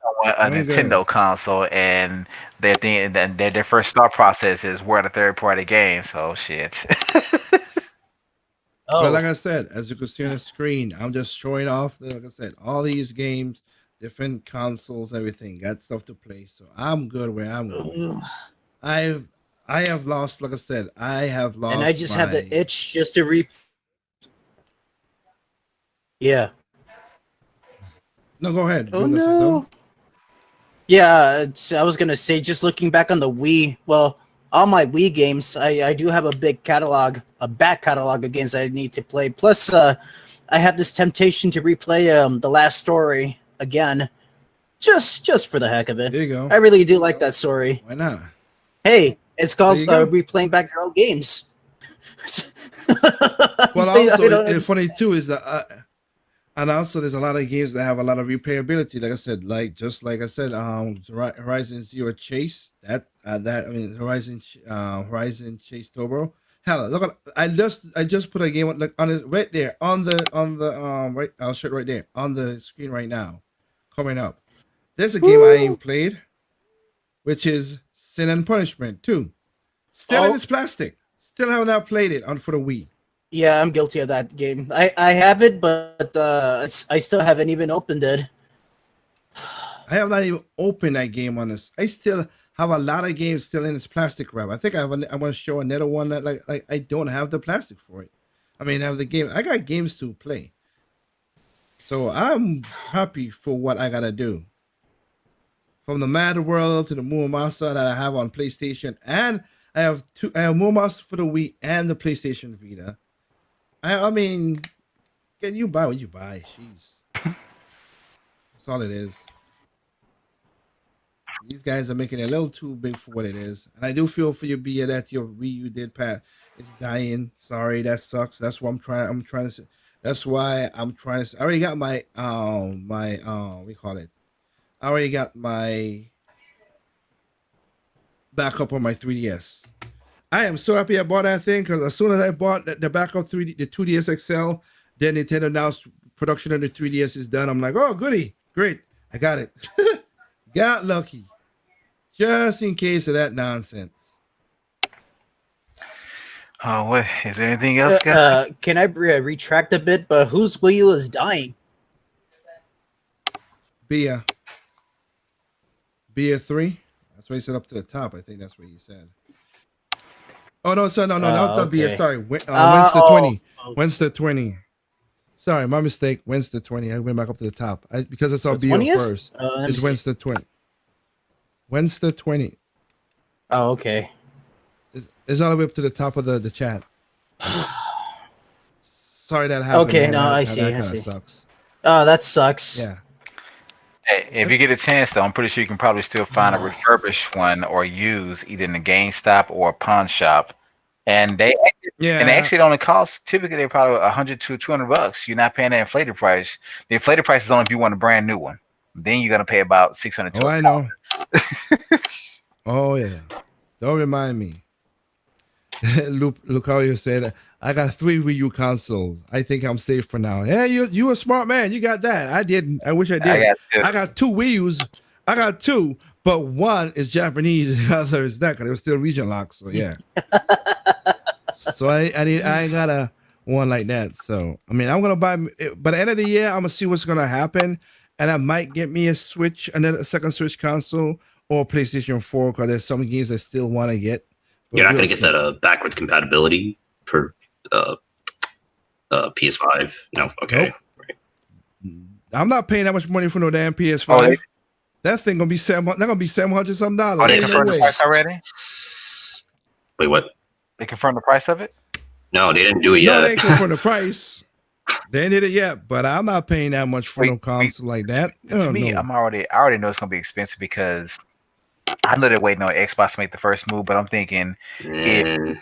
someone a I'm good. Nintendo console and their thing and their first thought process is we're the third party game. So shit. But Oh, like I said, as you can see on the screen, I'm just showing off. Like I said, all these games, different consoles, everything, got stuff to play. So I'm good where I'm going. Ooh. I have lost. Like I said, I have lost. And I just have the itch just to Yeah. No, go ahead. You Oh wanna say no. something? Yeah, I was gonna say, just looking back on the Wii, well, all my Wii games, I do have a big catalog, a back catalog of games I need to play. Plus, I have this temptation to replay The Last Story again, just for the heck of it. There you go. I really do like that story. Why not? Hey, it's called There you go. replaying back your own games. Well, I also, don't- it's funny too is that, and also there's a lot of games that have a lot of replayability. Like I said, like I said, Horizon Zero Chase. Horizon Chase Turbo. Hell, look at I just put a game on it right there on the right. I'll show it right there on the screen right now, coming up. There's a game I ain't played, which is Sin and Punishment 2. Still in its plastic. Still have not played it for the Wii. Yeah, I'm guilty of that game. I have it, but I still haven't even opened it. I have not even opened that game on this. I still have a lot of games still in its plastic wrap. I think I'm gonna show another one that like I don't have the plastic for it. I mean, I have the game. I got games to play, so I'm happy for what I gotta do. From the Mad World to the Muramasa that I have on PlayStation, and I have Muramasa for the Wii and the PlayStation Vita. I mean, can you buy what you buy? Jeez, that's all it is. These guys are making it a little too big for what it is, and I do feel for you, Bia, that your Wii U did pass. It's dying. Sorry, that sucks. That's what I'm trying to say. That's why I'm trying to. I already got my we call it. I already got my backup on my 3DS. I am so happy I bought that thing because as soon as I bought the backup the 2DS XL, then Nintendo announced production of the 3DS is done. I'm like, oh, goody, great, I got it. Got lucky, just in case of that nonsense. Oh, what is there anything else, guys? Can I retract a bit? But whose Wii U is dying? Bia 3. That's what he said up to the top. I think that's what he said. Oh no, so no, that was not Bia. Okay. Sorry, Wednesday oh, 20. oh. Wednesday 20. Sorry, my mistake. Wednesday 20. I went back up to the top because I saw The Bia 20th? first. Let me It's see. Wednesday 20. Wednesday 20. Oh, okay. It's all the way up to the top of the chat. Sorry that happened. Okay, man. no, I That see, I kind see. of sucks. Oh, that sucks. Yeah. Hey, if you get a chance, though, I'm pretty sure you can probably still find a refurbished one or use either in the GameStop or a pawn shop. And they Yeah. actually only cost typically they're probably $100 to $200. You're not paying that inflated price. The inflated price is only if you want a brand new one. Then you're gonna pay about 600 to Oh, I know. Oh yeah. Don't remind me. Lucario said, "I got 3 Wii U consoles. I think I'm safe for now." Yeah, you a smart man. You got that. I didn't. I wish I did. I got 2 Wii U's. I got 2, but one is Japanese, and the other is not because it was still region locked. So yeah. So I ain't got a one like that. So I mean, I'm gonna buy. By the end of the year, I'm gonna see what's gonna happen, and I might get me a Switch, a second Switch console, or PlayStation 4 because there's some games I still want to get. You're not going to get that backwards compatibility for PS5? No? Okay. Nope. Right. I'm not paying that much money for no damn PS5. That thing gonna be $700 some dollars. Oh, they confirmed the price already? Wait, what? They confirmed the price of it? No, they didn't do it yet. No, they ain't confirmed the price. They ain't did it yet, but I'm not paying that much for no console like that. To me, I already know it's gonna be expensive because I know they're waiting on Xbox to make the first move, but I'm thinking if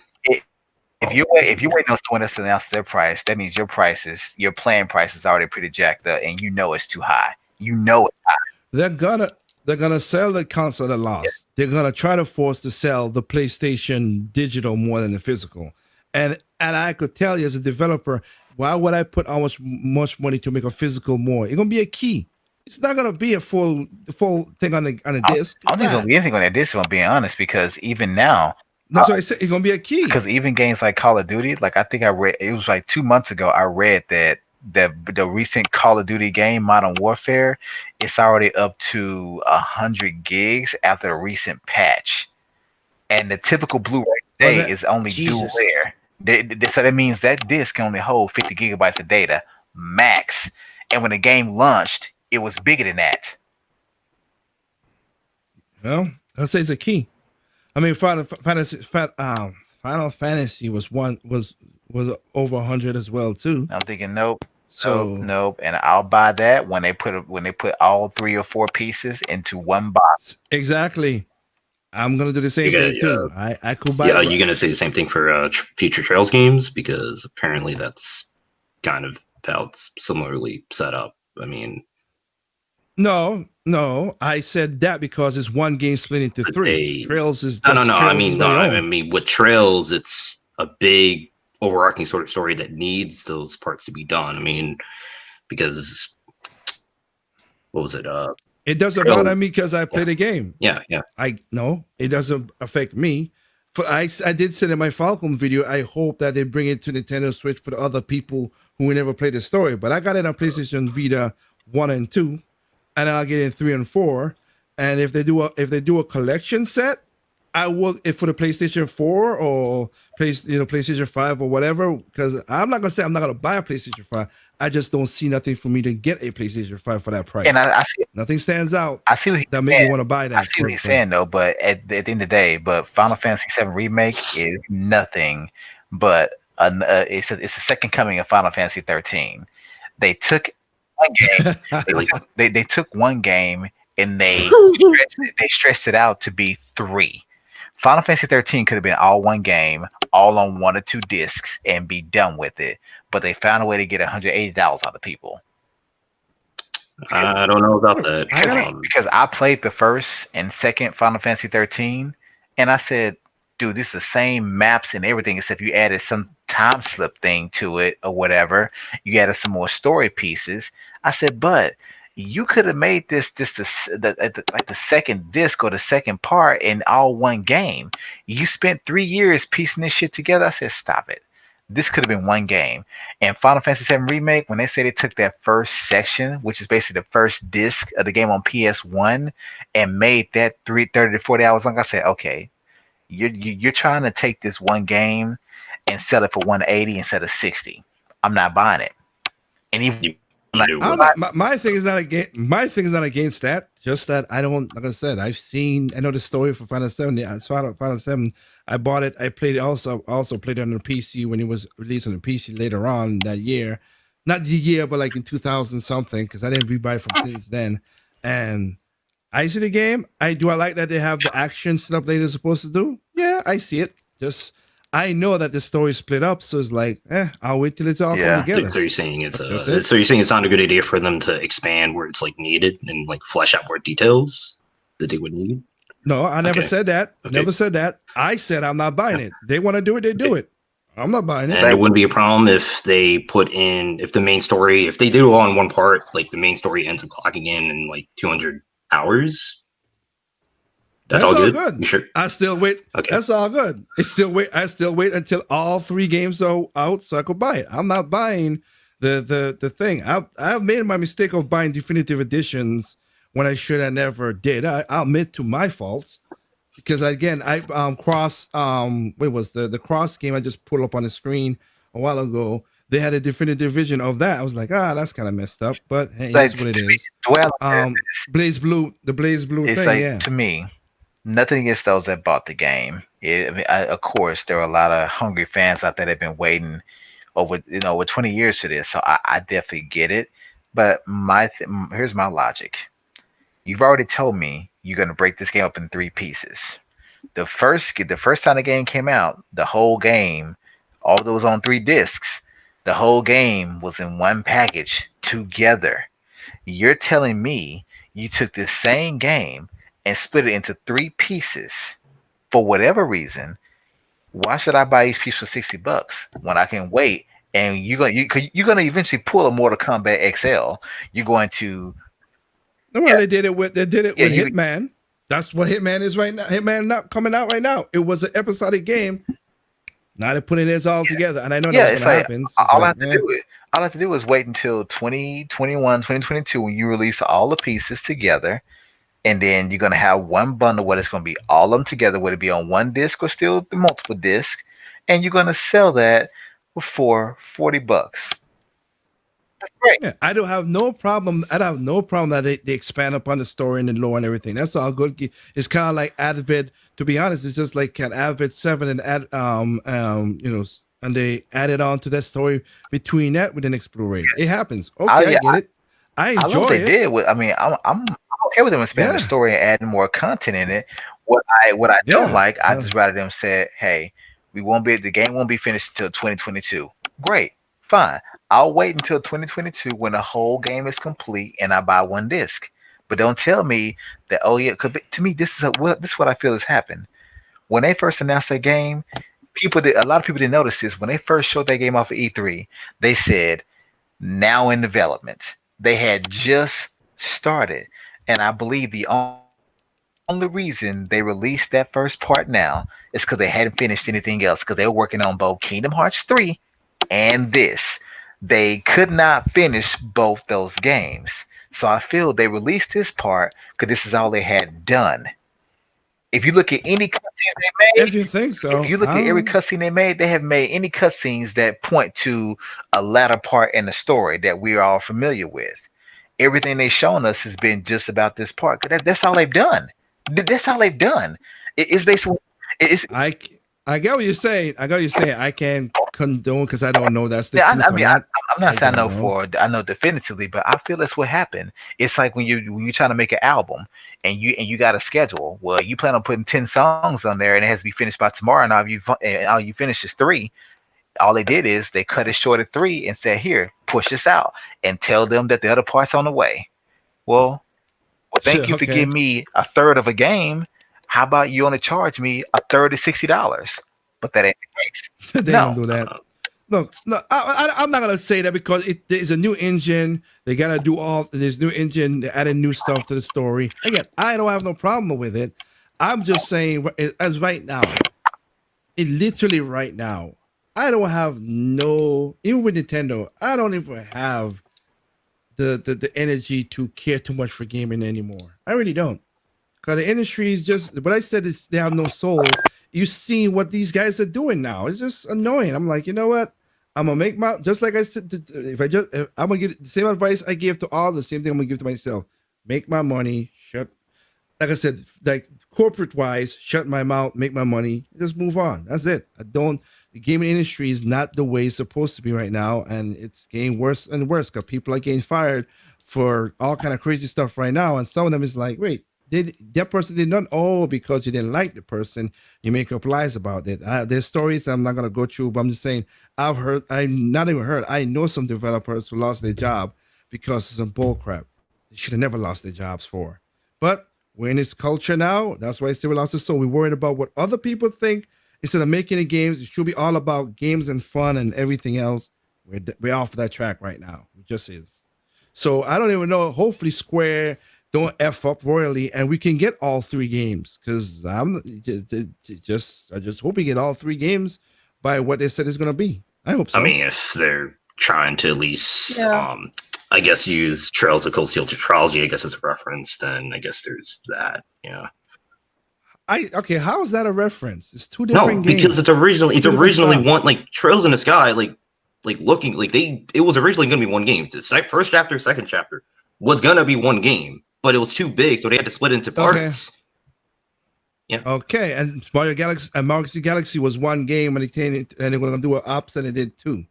you're waiting on someone else to announce their price, that means your plan price is already pretty jacked up, and you know it's too high. You know it's high. They're gonna sell the console at loss. Yeah. They're gonna try to force to sell the PlayStation digital more than the physical. And I could tell you as a developer, why would I put much money to make a physical more? It's gonna be a key. It's not gonna be a full thing on the disc. I don't think it's gonna be anything on that disc, if I'm being honest, because even now, that's what I said. It's gonna be a key. Because even games like Call of Duty, like I think I read, it was like 2 months ago, I read that the recent Call of Duty game, Modern Warfare, it's already up to 100 gigs after a recent patch, and the typical Blu-ray today is only dual layer. So that means that disc can only hold 50 gigabytes of data max, and when the game launched, it was bigger than that. Well, I'll say it's a key. I mean, Final Fantasy was over 100 as well too. I'm thinking nope, and I'll buy that when they put all 3 or 4 pieces into one box. Exactly. I'm gonna do the same thing too. I could buy. Yeah, you're gonna say the same thing for future Trails games because apparently that's kind of how it's similarly set up. I mean, no, I said that because it's one game split into 3. Trails is just, no. I mean, with Trails, it's a big overarching sort of story that needs those parts to be done. I mean, because what was it? It doesn't bother me because I play the game. Yeah. It doesn't affect me. I did say in my Falcon video, I hope that they bring it to Nintendo Switch for the other people who never played the story. But I got it on PlayStation Vita 1 and 2, and then I'll get it 3 and 4. And if they do a collection set, I will for the PlayStation 4 or PlayStation 5 or whatever. Because I'm not gonna say I'm not gonna buy a PlayStation 5. I just don't see nothing for me to get a PlayStation 5 for that price. And I see nothing stands out. I see what that make me want to buy that. I see what he's saying though, but at the end of the day, Final Fantasy VII Remake is nothing but it's a second coming of Final Fantasy 13. They took one game. they took one game and they stretched it out to be 3. Final Fantasy 13 could have been all one game, all on 1 or 2 discs, and be done with it. But they found a way to get $180 out of people. I don't know about that. Because I played the first and second Final Fantasy 13, and I said, dude, this is the same maps and everything, except you added some time slip thing to it or whatever. You added some more story pieces. I said, but you could have made this like the second disc or the second part in all one game. You spent 3 years piecing this shit together. I said, stop it. This could have been one game. And Final Fantasy VII Remake, when they say they took that first section, which is basically the first disc of the game on PS1, and made that 30 to 40 hours long, I said, okay, you're trying to take this one game and sell it for 180 instead of 60. I'm not buying it. And even my thing is not against that. Just that I don't, like I said, I know the story for Final 7. Final 7. I bought it. I played it also played it on the PC when it was released on the PC later on that year. Not the year, but like in 2000 something, because I didn't rebuy it from since then. And I see the game. I like that they have the action stuff that they're supposed to do. Yeah, I see it. Just I know that the story is split up, so it's like, I'll wait till it's all come Yeah. together. So you're saying it's That's just it. so you're saying it's not a good idea for them to expand where it's like needed and like flesh out more details that they would need? No, I never Okay. said that. Okay. Never said that. I said I'm not buying it. They want to do it, they do Okay. it. I'm not buying it. And it wouldn't be a problem if they put in if the main story if they do it all in one part, like the main story ends up clocking in like 200 hours. That's all good. You sure? I still wait. Okay. That's all good. I still wait until all 3 games are out so I could buy it. I'm not buying the thing. I've made my mistake of buying definitive editions when I should have never did. I'll admit to my faults. Because again, I cross what was the cross game I just put up on the screen a while ago. They had a definitive vision of that. I was like, that's kind of messed up, but hey, Like, that's what it to me, is. the way I look at Blaze Blue, the Blaze Blue it's thing, like, yeah. to me, nothing against those that bought the game. I mean, of course, there are a lot of hungry fans out there that have been waiting over 20 years for this. So I definitely get it. But here's my logic. You've already told me you're gonna break this game up in 3 pieces. The first time the game came out, the whole game, all those on 3 discs, the whole game was in one package together. You're telling me you took this same game and split it into 3 pieces for whatever reason. Why should I buy each piece for $60 when I can wait? And you're gonna eventually pull a Mortal Kombat XL. You're going to Well, they did it with Yeah, Hitman. That's what Hitman is right now. Hitman not coming out right now. It was an episodic game. Now they're putting this all together, and I know that's it's going to like happen. all I have to do is wait until 2021, 2022 when you release all the pieces together, and then you're gonna have one bundle where it's gonna be all of them together, whether it be on one disc or still the multiple discs, and you're gonna sell that for $40. That's great. Yeah, I don't have no problem. I don't have no problem that they expand upon the story and the lore and everything. That's all good. It's kind of like Advent. To be honest, it's just like Advent 7 and and they added on to that story between that with an Explorer. It happens. Okay, I get it. I I love enjoy what they it. did. I'm okay with them expanding the Yeah. story and adding more content in it. What I don't Yeah. like, I Yeah. just rather them say, hey, the game won't be finished until 2022. Great, fine. I'll wait until 2022 when the whole game is complete and I buy one disc. But don't tell me that, oh yeah, because to me this is what I feel has happened. When they first announced that game, a lot of people didn't notice this. When they first showed that game off of E3, they said now in development. They had just started, and I believe the only reason they released that first part now is because they hadn't finished anything else. Because they were working on both Kingdom Hearts 3 and this. They could not finish both those games, so I feel they released this part because this is all they had done. If you look at any cutscenes they made, If you think so, if you look at every cutscene they made, they have made any cutscenes that point to a latter part in the story that we are all familiar with. Everything they've shown us has been just about this part. That's all they've done. That's all they've done. It's basically it's I get what you're saying. I get what you're saying. I can't condone because I don't know that's the yeah. truth. I mean, I'm not saying I don't know I know definitively, but I feel that's what happened. It's like when you're trying to make an album and you got a schedule. Well, you plan on putting 10 songs on there and it has to be finished by tomorrow, and all you finish is 3. All they did is they cut it short at 3 and said, "Here, push this out and tell them that the other part's on the way." Well, thank you for Okay. giving me a third of a game. How about you only charge me a third of $60? But that ain't the case. They No. don't do that. Look, no, I'm not gonna say that because there's a new engine. They gotta do all this new engine. They're adding new stuff to the story. Again, I don't have no problem with it. I'm just saying, as right now, literally right now, I don't have even with Nintendo, I don't even have the energy to care too much for gaming anymore. I really don't. Because the industry is just what I said is they have no soul. You see what these guys are doing now. It's just annoying. I'm like, you know what? I'm gonna make my just like I said. I'm gonna give the same advice I give to all, the same thing I'm gonna give to myself. Make my money. Like I said, like corporate wise, shut my mouth, make my money, just move on. That's it. The gaming industry is not the way it's supposed to be right now, and it's getting worse and worse because people are getting fired for all kind of crazy stuff right now, and some of them is like, wait, that person did not. Oh, because you didn't like the person, you make up lies about it. There's stories I'm not gonna go through, but I'm just saying I not even heard. I know some developers who lost their job because of some bull crap. They should have never lost their jobs for. But we're in this culture now. That's why it's still lost. So we're worried about what other people think instead of making the games. It should be all about games and fun and everything else. We're off that track right now. It just is. So I don't even know. Hopefully Square don't F up royally and we can get all 3 games, because I'm I just hope we get all 3 games by what they said it's going to be. I hope so. I mean, if they're trying to at least, Yeah. I guess, use Trails of Cold Steel Tetralogy, I guess, as a reference, then I guess there's that. Yeah. Okay, how is that a reference? It's 2 different games. Because it's originally stuff. one, like Trails in the Sky, like looking like it was originally going to be one game. The first chapter, second chapter was going to be one game, but it was too big, so they had to split it into parts. Yeah. Okay, and Mario Galaxy and Mario Galaxy was one game when it came, and they were going to do an ops, and they did 2.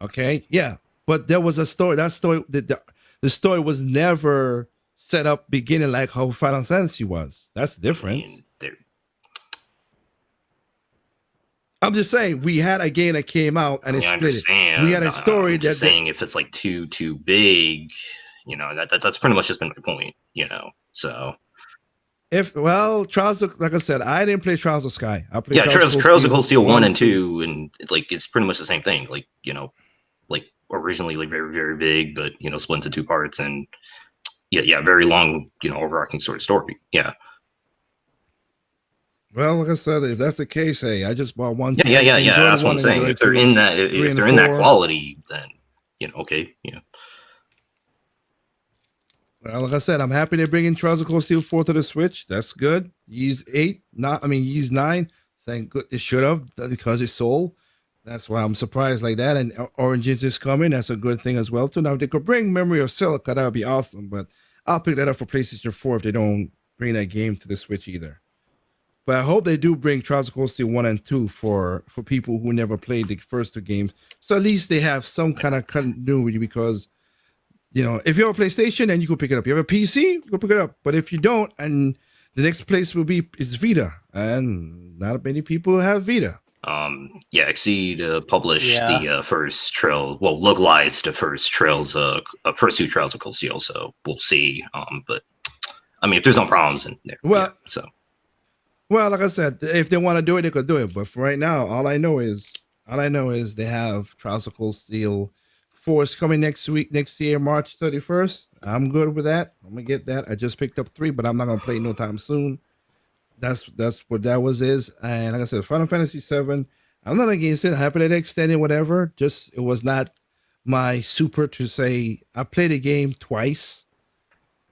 Okay, yeah, but there was a story. That story, the story was never set up beginning like how Final Fantasy was. That's the difference. I'm just saying we had a game that came out and it split it. We had a story I'm just saying if it's like too big, that's pretty much just been my point, So Trials of, like I said, I didn't play Trials of Sky. I played Trails of Cold Steel 1 and 2, and like it's pretty much the same thing. Like like originally like very very big, but split into 2 parts, and very long overarching sort of story. Yeah. Well, like I said, if that's the case, hey, I just bought one. Yeah. That's what I'm saying. If they're in that, if they're in that quality, then okay, yeah. Well, like I said, I'm happy they're bringing Trials of Cold Steel 4 to the Switch. That's good. Ys 8, Ys 9. Thank good. It should have, because it's sold. That's why I'm surprised like that. And Origins is coming. That's a good thing as well too. Now if they could bring Memory of Silica, that would be awesome. But I'll pick that up for PlayStation 4 if they don't bring that game to the Switch either. But I hope they do bring Trials of Cold Steel 1 and 2 for people who never played the first 2 games. So at least they have some kind of continuity, because, if you have a PlayStation, then you can pick it up. You have a PC, you can pick it up. But if you don't, and the next place is Vita. And not many people have Vita. Exceed published the first Trails, localized the first Trails, first 2 Trails of Cold Steel. So we'll see. But I mean, if there's no problems in there, Well, like I said, if they want to do it, they could do it. But for right now, all I know is they have Trials of Cold Steel 4 is coming next year, March 31st. I'm good with that. I'm gonna get that. I just picked up 3, but I'm not gonna play it no time soon. That's what that is. And like I said, Final Fantasy 7. I'm not against it. Happy that they extended whatever. Just it was not my super to say. I played the game twice,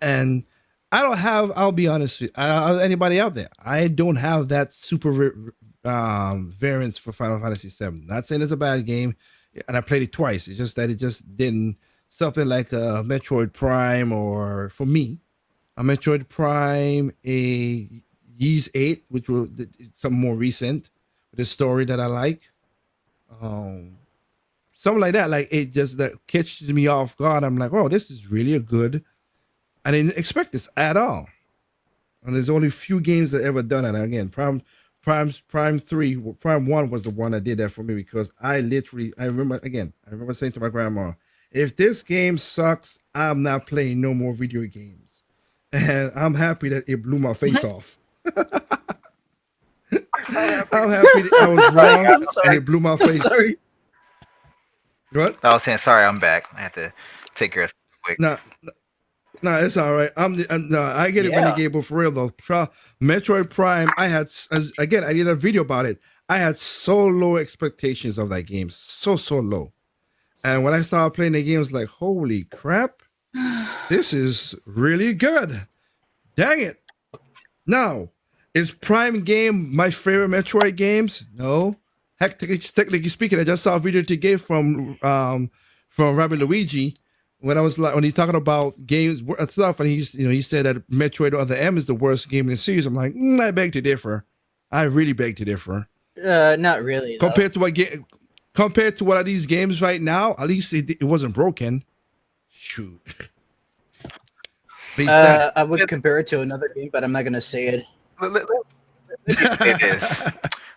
and I don't have. I'll be honest with anybody out there. I don't have that super variance for Final Fantasy 7. Not saying it's a bad game, and I played it twice. It's just that it just didn't something like a Metroid Prime, or for me, a Metroid Prime, a Ys 8, which was something more recent with a story that I like. Something like that. Like it just that catches me off guard. I'm like, oh, this is really a good. I didn't expect this at all. And there's only a few games that ever done it. Again, Prime 1 was the one that did that for me, because I remember saying to my grandma, if this game sucks, I'm not playing no more video games. And I'm happy that it blew my face off. I'm happy that I was wrong and it blew my face. Sorry. What? I was saying, sorry, I'm back. I have to take care of something quick. No, it's all right. I get it when they gave, but for real though, Metroid Prime, I did a video about it. I had so low expectations of that game, so low. And when I started playing the game, I was like, holy crap, this is really good. Dang it. Now, is Prime game my favorite Metroid games? No. Heck, technically speaking, I just saw a video today from Rabbit Luigi when he's talking about games and stuff, and he said that Metroid Other M is the worst game in the series. I'm like, I beg to differ. I really beg to differ. Not really. Though. Compared to what are these games right now, at least it wasn't broken. Shoot. But it's not. I would compare it to another game, but I'm not gonna say it. Let me say this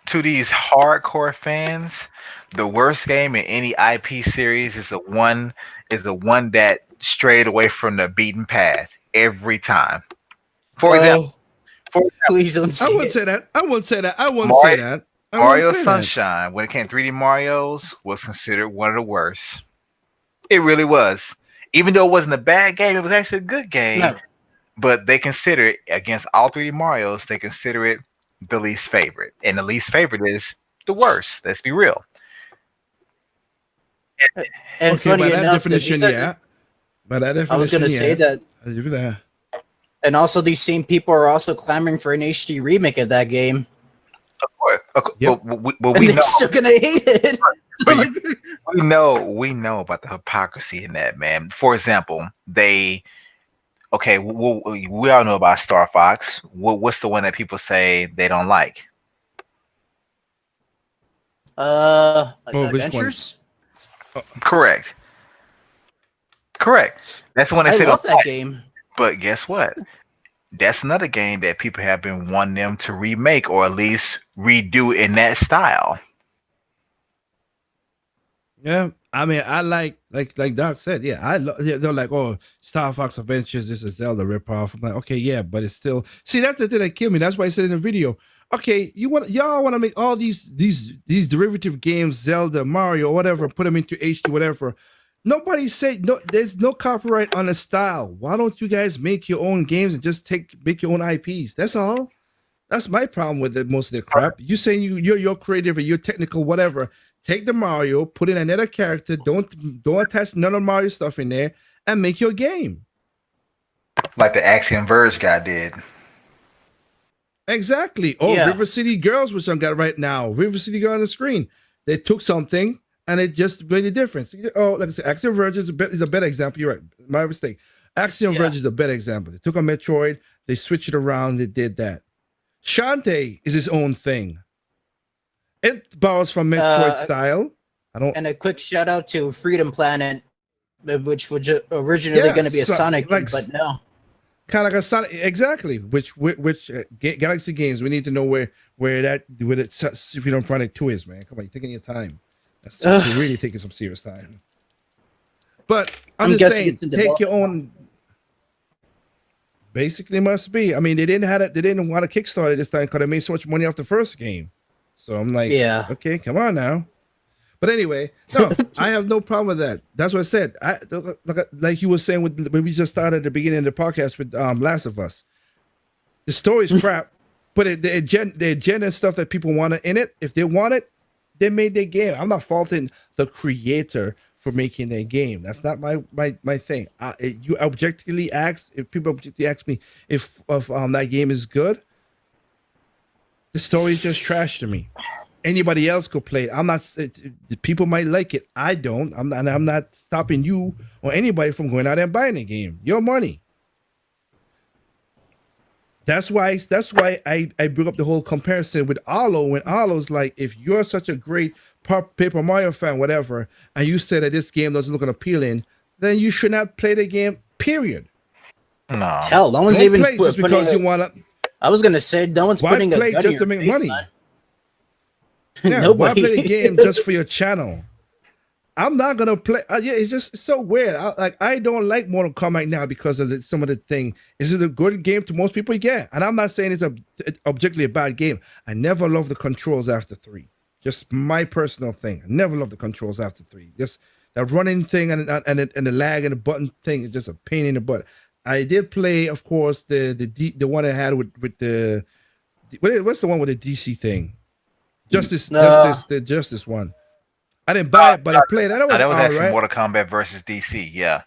to these hardcore fans: the worst game in any IP series is the one that strayed away from the beaten path every time. For example, Please don't I say wouldn't it. say that. I wouldn't say that. I wouldn't Mario, say that. I wouldn't Mario say that. Sunshine, when it came to 3D Mario's, was considered one of the worst. It really was. Even though it wasn't a bad game, it was actually a good game. No. But they consider it against all 3D Mario's, they consider it the least favorite. And the least favorite is the worst. Let's be real. And Okay, funny by that enough, definition, these are- yeah. By that definition, I was gonna say that. I'll give you that. And also, these same people are also clamoring for an HD remake of that game, Of course. Yep. But and we they're know, still gonna hate it. but we know about the hypocrisy in that, man. For example, we all know about Star Fox. What's the one that people say they don't like? Oh, which one? Adventures. Correct. That's the one they I say love don't that like. game. But guess what? That's another game that people have been wanting them to remake or at least redo in that style. Yeah, I mean, I like Doc said. Yeah, they're like, oh, Star Fox Adventures is a Zelda ripoff. I'm like, okay, yeah, but it's still. See, that's the thing that killed me. That's why I said in the video. Okay, y'all want to make all these derivative games, Zelda, Mario, whatever, put them into HD, whatever. Nobody said no. There's no copyright on the style. Why don't you guys make your own games and just make your own IPs? That's all. That's my problem with most of the crap. You saying you're creative or you're technical, whatever. Take the Mario, put in another character. Don't attach none of Mario stuff in there, and make your game. Like the Axiom Verge guy did. Exactly. Oh, Yeah. River City Girls, which I got right now. River City Girl on the screen. They took something and it just made a difference. Oh, like I said, Axiom Verge is a better example. You're right. My mistake. Axiom Verge is a better example. They took a Metroid, they switched it around, they did that. Shantae is his own thing. It borrows from Metroid style. And a quick shout out to Freedom Planet, which was originally going to be a Sonic game, but no. Kind of like a Sonic, exactly. Which Galaxy Games? We need to know where Freedom Planet 2 is, man. Come on, you're taking your time. That's really taking some serious time. But I'm just saying, take your own. Basically, must be. I mean, they didn't want to Kickstarter this time because they made so much money off the first game. So I'm like, yeah, okay, come on now. But anyway, no, I have no problem with that. That's what I said. Like you were saying when we just started at the beginning of the podcast with Last of Us. The story's crap, but the agenda stuff that people want in it, if they want it, they made their game. I'm not faulting the creator for making their game. That's not my thing. You objectively ask, if people objectively ask me if that game is good, the story's just trash to me. Anybody else could play it. I'm not. People might like it. I don't. I'm not stopping you or anybody from going out there and buying the game. Your money. That's why I bring up the whole comparison with Arlo. When Arlo's like, if you're such a great Paper Mario fan, whatever, and you say that this game doesn't look appealing, then you should not play the game. Period. No. Hell, no one's even play just because you want to. I was gonna say no one's putting play a just to make money. Yeah, Nobody. why play the game just for your channel? I'm not gonna play. It's so weird. I don't like Mortal Kombat now because of some of the thing. Is it a good game to most people? Yeah, and I'm not saying it's objectively a bad game. I never loved the controls after 3. Just my personal thing. I never loved the controls after 3. Just that running thing and the lag and the button thing is just a pain in the butt. I did play, of course, the one I had with the what's the one with the DC thing? The Justice one. I didn't buy it, but I played it. That was actually right. Mortal Kombat versus DC. Yeah.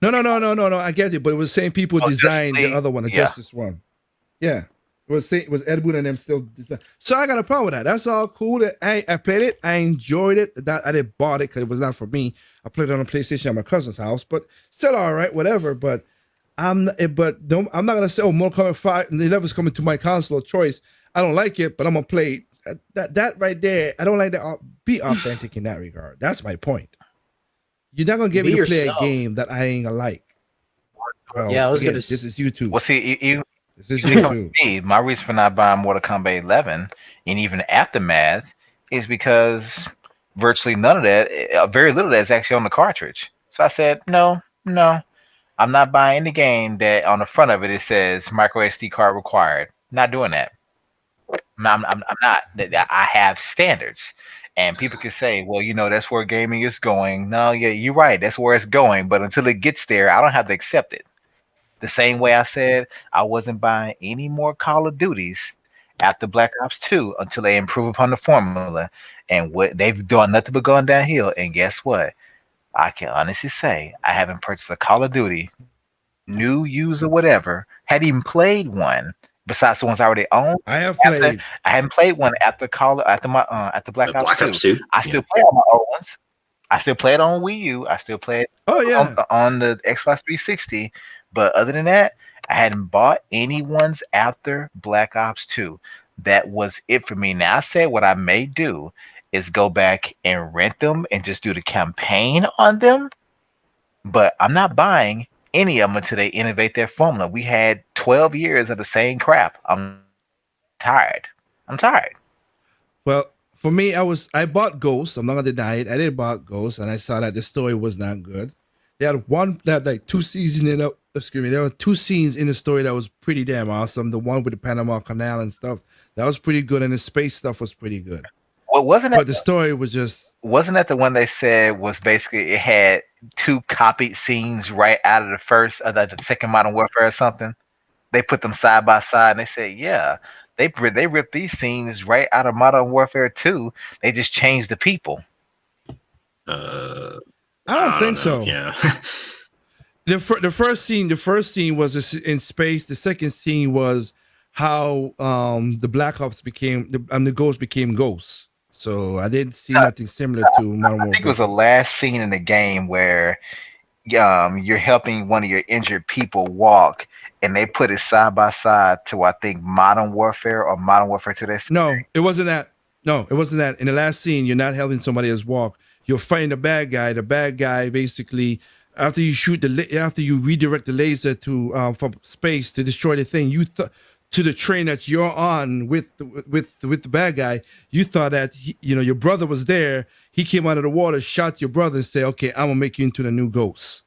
No. I get it, but it was the same people designed the other one, the Justice one. Yeah, it was Ed Boon and them still design. So I got a problem with that. That's all cool. I played it. I enjoyed it. I didn't bought it because it was not for me. I played it on a PlayStation at my cousin's house, but still all right, whatever. But I'm not gonna say, Mortal Kombat 5 and 11 is coming to my console of choice. I don't like it, but I'm gonna play it. That right there, I don't like that. Be authentic in that regard. That's my point. You're not gonna get me to play a game that I ain't gonna like. Well, Yeah, I was again, gonna. this is YouTube. Well, see, This is see, for YouTube. me, my reason for not buying Mortal Kombat 11 and even Aftermath is because virtually none of that, very little of that is actually on the cartridge. So I said, no, no, I'm not buying the game that on the front of it says micro SD card required. Not doing that. I'm not. I have standards, and people can say, well, that's where gaming is going. No, yeah, you're right. That's where it's going. But until it gets there, I don't have to accept it. The same way I said I wasn't buying any more Call of Duties after Black Ops 2 until they improve upon the formula. And what they've done nothing but gone downhill. And guess what? I can honestly say I haven't purchased a Call of Duty, new, used, or whatever. Hadn't even played one besides the ones I already owned. I have After played. I hadn't played one after Black Ops Black 2. Ops 2. I Yeah. still play all my old ones. I still play it on Wii U. I still play it Oh yeah. on the Xbox 360. But other than that, I hadn't bought any ones after Black Ops 2. That was it for me. Now I said what I may do is go back and rent them and just do the campaign on them. But I'm not buying any of them until they innovate their formula. We had 12 years of the same crap. I'm tired. I'm tired. Well, for me, I bought Ghost. I'm not gonna deny it. I did buy Ghost, and I saw that the story was not good. They had like 2 seasons in it. Excuse me. There were 2 scenes in the story that was pretty damn awesome. The one with the Panama Canal and stuff that was pretty good, and the space stuff was pretty good. Well, But the story was just wasn't that the one they said was basically it had two copied scenes right out of the second Modern Warfare or something? They put them side by side and they said, yeah, they ripped these scenes right out of Modern Warfare 2. They just changed the people. I don't think know. so. Yeah. The first scene was in space. The second scene was how the Black Ops became the Ghost became Ghosts. So I didn't see nothing similar to Modern I think it Warfare. was the last scene in the game where you're helping one of your injured people walk, and they put it side by side to I think Modern Warfare or Modern Warfare 2. No, it wasn't that. No, it wasn't that. In the last scene, you're not helping somebody else walk. You're fighting the bad guy. The bad guy basically, after you redirect the laser to from space to destroy the thing, to the train that you're on with the bad guy, you thought that your brother was there. He came out of the water, shot your brother, and said, "Okay, I'm gonna make you into the new Ghost."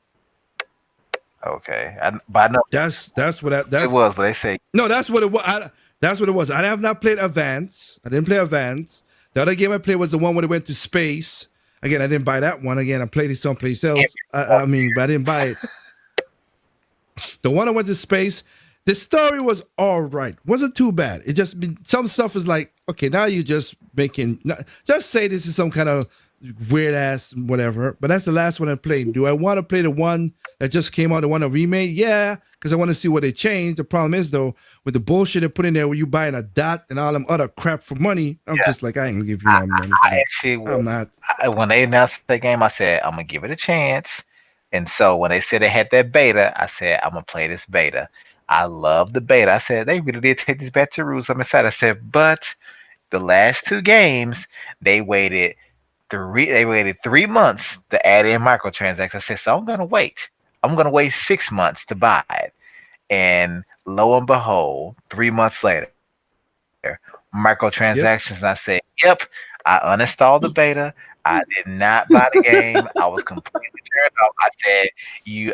Okay, but I know That's what it that's was. But they say no, that's what it was. That's what it was. I have not played Advance. I didn't play Advance. The other game I played was the one where it went to space. Again, I didn't buy that one. Again, I played it someplace else. But I didn't buy it. The one that went to space, the story was all right. Wasn't too bad. It just some stuff is like, okay, now you just just say this is some kind of weird ass whatever. But that's the last one I played. Do I want to play the one that just came out, the one that remade? Yeah, because I want to see what they changed. The problem is though, with the bullshit they put in there, where you buying a dot and all them other crap for money, I'm just like, I ain't gonna give you that money. I actually I'm not. when they announced the game, I said I'm gonna give it a chance. And so when they said they had that beta, I said I'm gonna play this beta. I love the beta. I said they really did take this back to roots. I'm excited. I said, but the last two games they waited 3 months to add in microtransactions. I said, so I'm gonna wait. I'm gonna wait 6 months to buy it. And lo and behold, 3 months later, microtransactions. Yep. And I said, yep, I uninstalled the beta. I did not buy the game. I was completely turned off.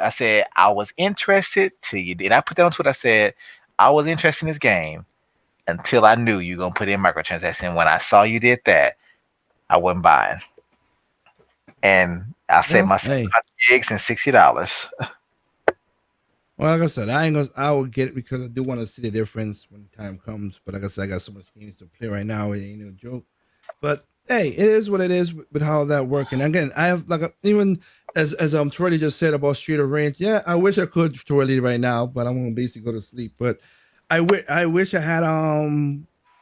I said I was interested till you did. I put that on Twitter. I said I was interested in this game until I knew you gonna put in microtransactions. When I saw you did that, I wasn't buying. And I saved myself gigs and $60. Well, like I said, I will get it because I do want to see the difference when the time comes. But like I said, I got so much games to play right now. It ain't no joke. But hey, it is what it is with how that working. Again, I have even as Torelli just said about Street of Rage. Yeah, I wish I could Torelli right now, but I'm gonna basically go to sleep. But I wish I had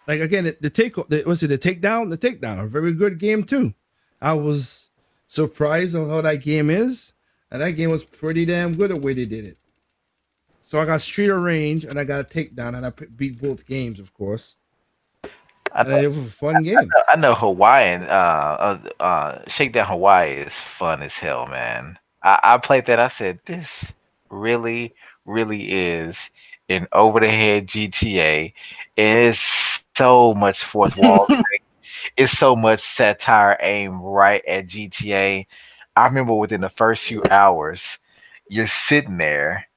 like again the takedown. The takedown, a very good game too. I was surprised on how that game is, and that game was pretty damn good the way they did it. So I got Street of Rage and I got a takedown, and I beat both games, of course. It was a fun game. I know Hawaiian. Shakedown Hawaii is fun as hell, man. I played that. I said, this really, really is an over the head GTA. It's so much fourth wall. It's so much satire aimed right at GTA. I remember within the first few hours, you're sitting there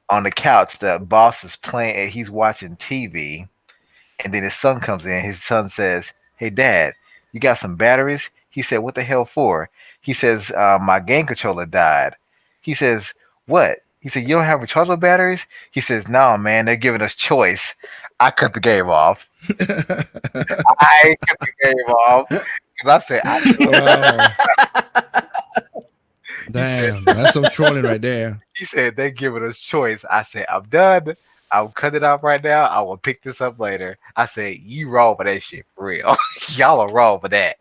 on the couch. The boss is playing, and he's watching TV, and then his son comes in. His son says, "Hey, Dad, you got some batteries?" He said, "What the hell for?" He says, "My game controller died." He says, "What?" He said, "You don't have rechargeable batteries?" He says, "No, man, they're giving us choice." I cut the game off. I cut the game off because I said, Wow. he said, Damn, that's some trolling right there. he said they're giving us choice. I said, I'm done. I'll cut it off right now. I will pick this up later. I said, you wrong for that shit for real. Y'all are wrong for that.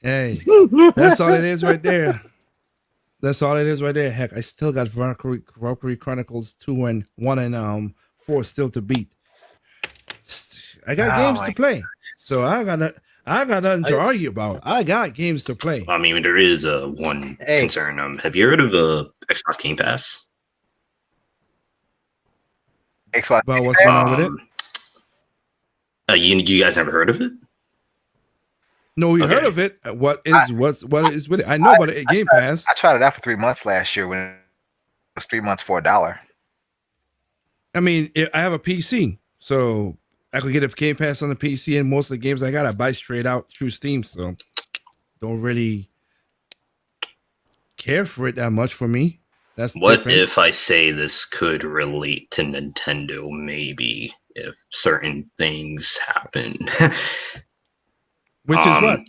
Hey, that's all it is right there. That's all it is right there. Heck, I still got Valkyrie Chronicles 2 and 1 and 4 still to beat. I got Oh games to my play. So I got nothing to I- argue about. I got games to play. I mean, there is one Hey. concern. Have you heard of Xbox Game Pass? Xbox About what's going on with it? You guys never heard of it? No, we Okay. heard of it. What is with it? I know about it. Game Pass. I tried it out for 3 months last year when it was 3 months for $1. I mean, I have a PC, so I could get a Game Pass on the PC, and most of the games I got, I buy straight out through Steam. So don't really care for it that much for me. That's the What difference. if I say this could relate to Nintendo? Maybe if certain things happen. Which is what?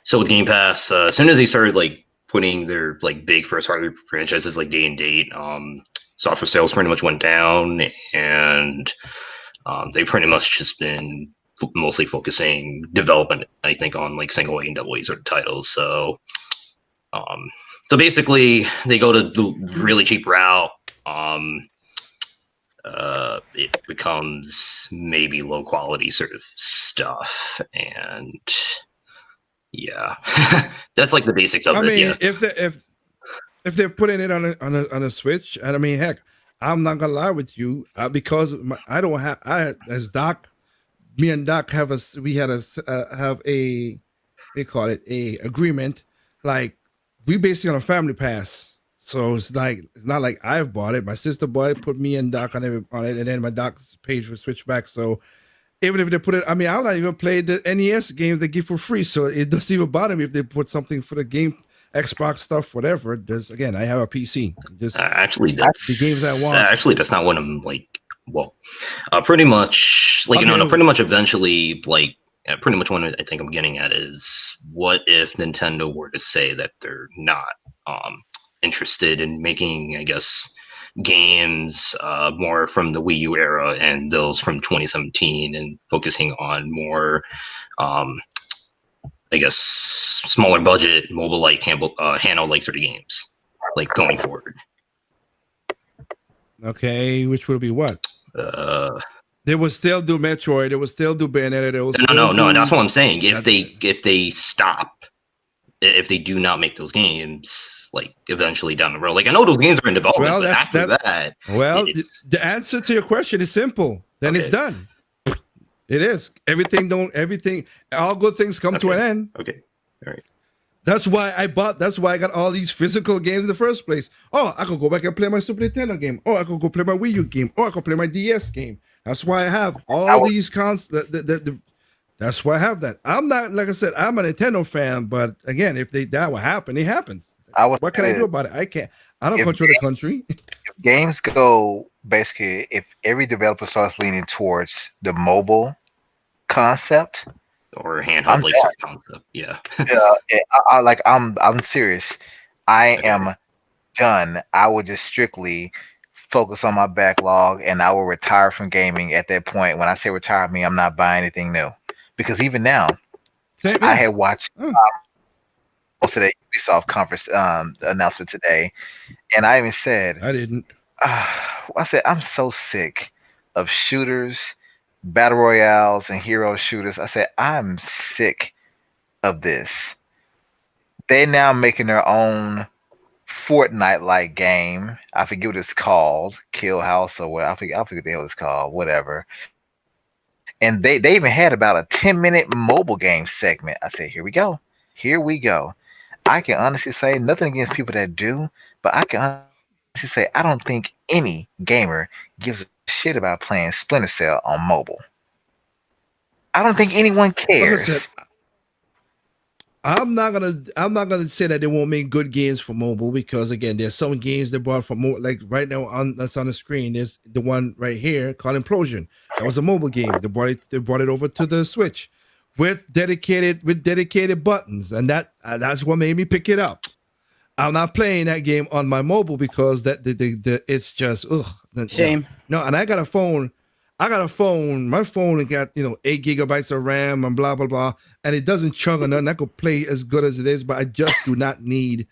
So with Game Pass, as soon as they started like putting their like big first party franchises like day and date, software sales pretty much went down, and they pretty much just been mostly focusing development, I think, on like single A and double A sort of titles. So basically, they go to the really cheap route. It becomes maybe low quality sort of stuff, and yeah, that's like the basics of I it. mean, Yeah, if they're putting it on a Switch, and I mean, heck, I'm not gonna lie with you, because I don't have as Doc, me and Doc have have a we call it a agreement, like we basically on a family pass. So it's not like I've bought it. My sister bought it, put me and Doc on it, and then my Doc's page for Switchback. So even if they put it, I mean, I'll not even play the NES games they give for free. So it doesn't even bother me if they put something for the game, Xbox stuff, whatever. There's again, I have a PC. Just actually, that's the games I want. Actually, that's not what I'm like. Well, pretty much like Okay. no, pretty much eventually like. Pretty much what I think I'm getting at is what if Nintendo were to say that they're not interested in making, I guess, games more from the Wii U era and those from 2017 and focusing on more, I guess, smaller budget, mobile-like, handheld-like sort of games, like going forward. Okay, which will be what? Uh, They will still do Metroid. They will still do Bayonetta. They will no, that's what I'm saying. that- If they stop, if they do not make those games, like eventually down the road, like I know those games are in development, Well, but after that, Well, it's- the answer to your question is simple. Then it's Okay. done. It is. Everything, all good things come to an Okay. end. okay, all right. That's why I got all these physical games in the first place. Oh, I could go back and play my Super Nintendo game. Oh, I could go play my Wii U game. Oh, I could play my DS game. That's why I have all these cons. That's why I have that. I'm not, like I said, I'm a Nintendo fan, but again, if that will happen, it happens. What can I do about it? I can't. I don't control the country. Games go basically if every developer starts leaning towards the mobile concept. Or handheld I'm like sort of concept. Yeah. I'm serious. I Okay. am done. I will just strictly focus on my backlog and I will retire from gaming at that point. When I say retire, I mean I'm not buying anything new. Because even now, Same, I yeah. had watched Oh. most of the Ubisoft conference announcement today, and I even said, I didn't. I said, I'm so sick of shooters, battle royales, and hero shooters. I said, I'm sick of this. They're now making their own Fortnite-like game. I forget what it's called, Kill House or what. I forget the hell it's called, whatever. And they even had about a 10-minute mobile game segment. I said, here we go, here we go. I can honestly say nothing against people that do, but I can honestly say I don't think any gamer gives a shit about playing Splinter Cell on mobile. I don't think anyone Like I cares. said, I'm not gonna say that they won't make good games for mobile, because again, there's some games they brought for mobile. Like right now that's on the screen. There's the one right here called Implosion. That was a mobile game. They brought it over to the Switch with dedicated buttons, and that's what made me pick it up. I'm not playing that game on my mobile because it's just Shame. No, and I got a phone. My phone got 8 GB of RAM and blah blah blah, and it doesn't chug or nothing. I could play as good as it is, but I just do not need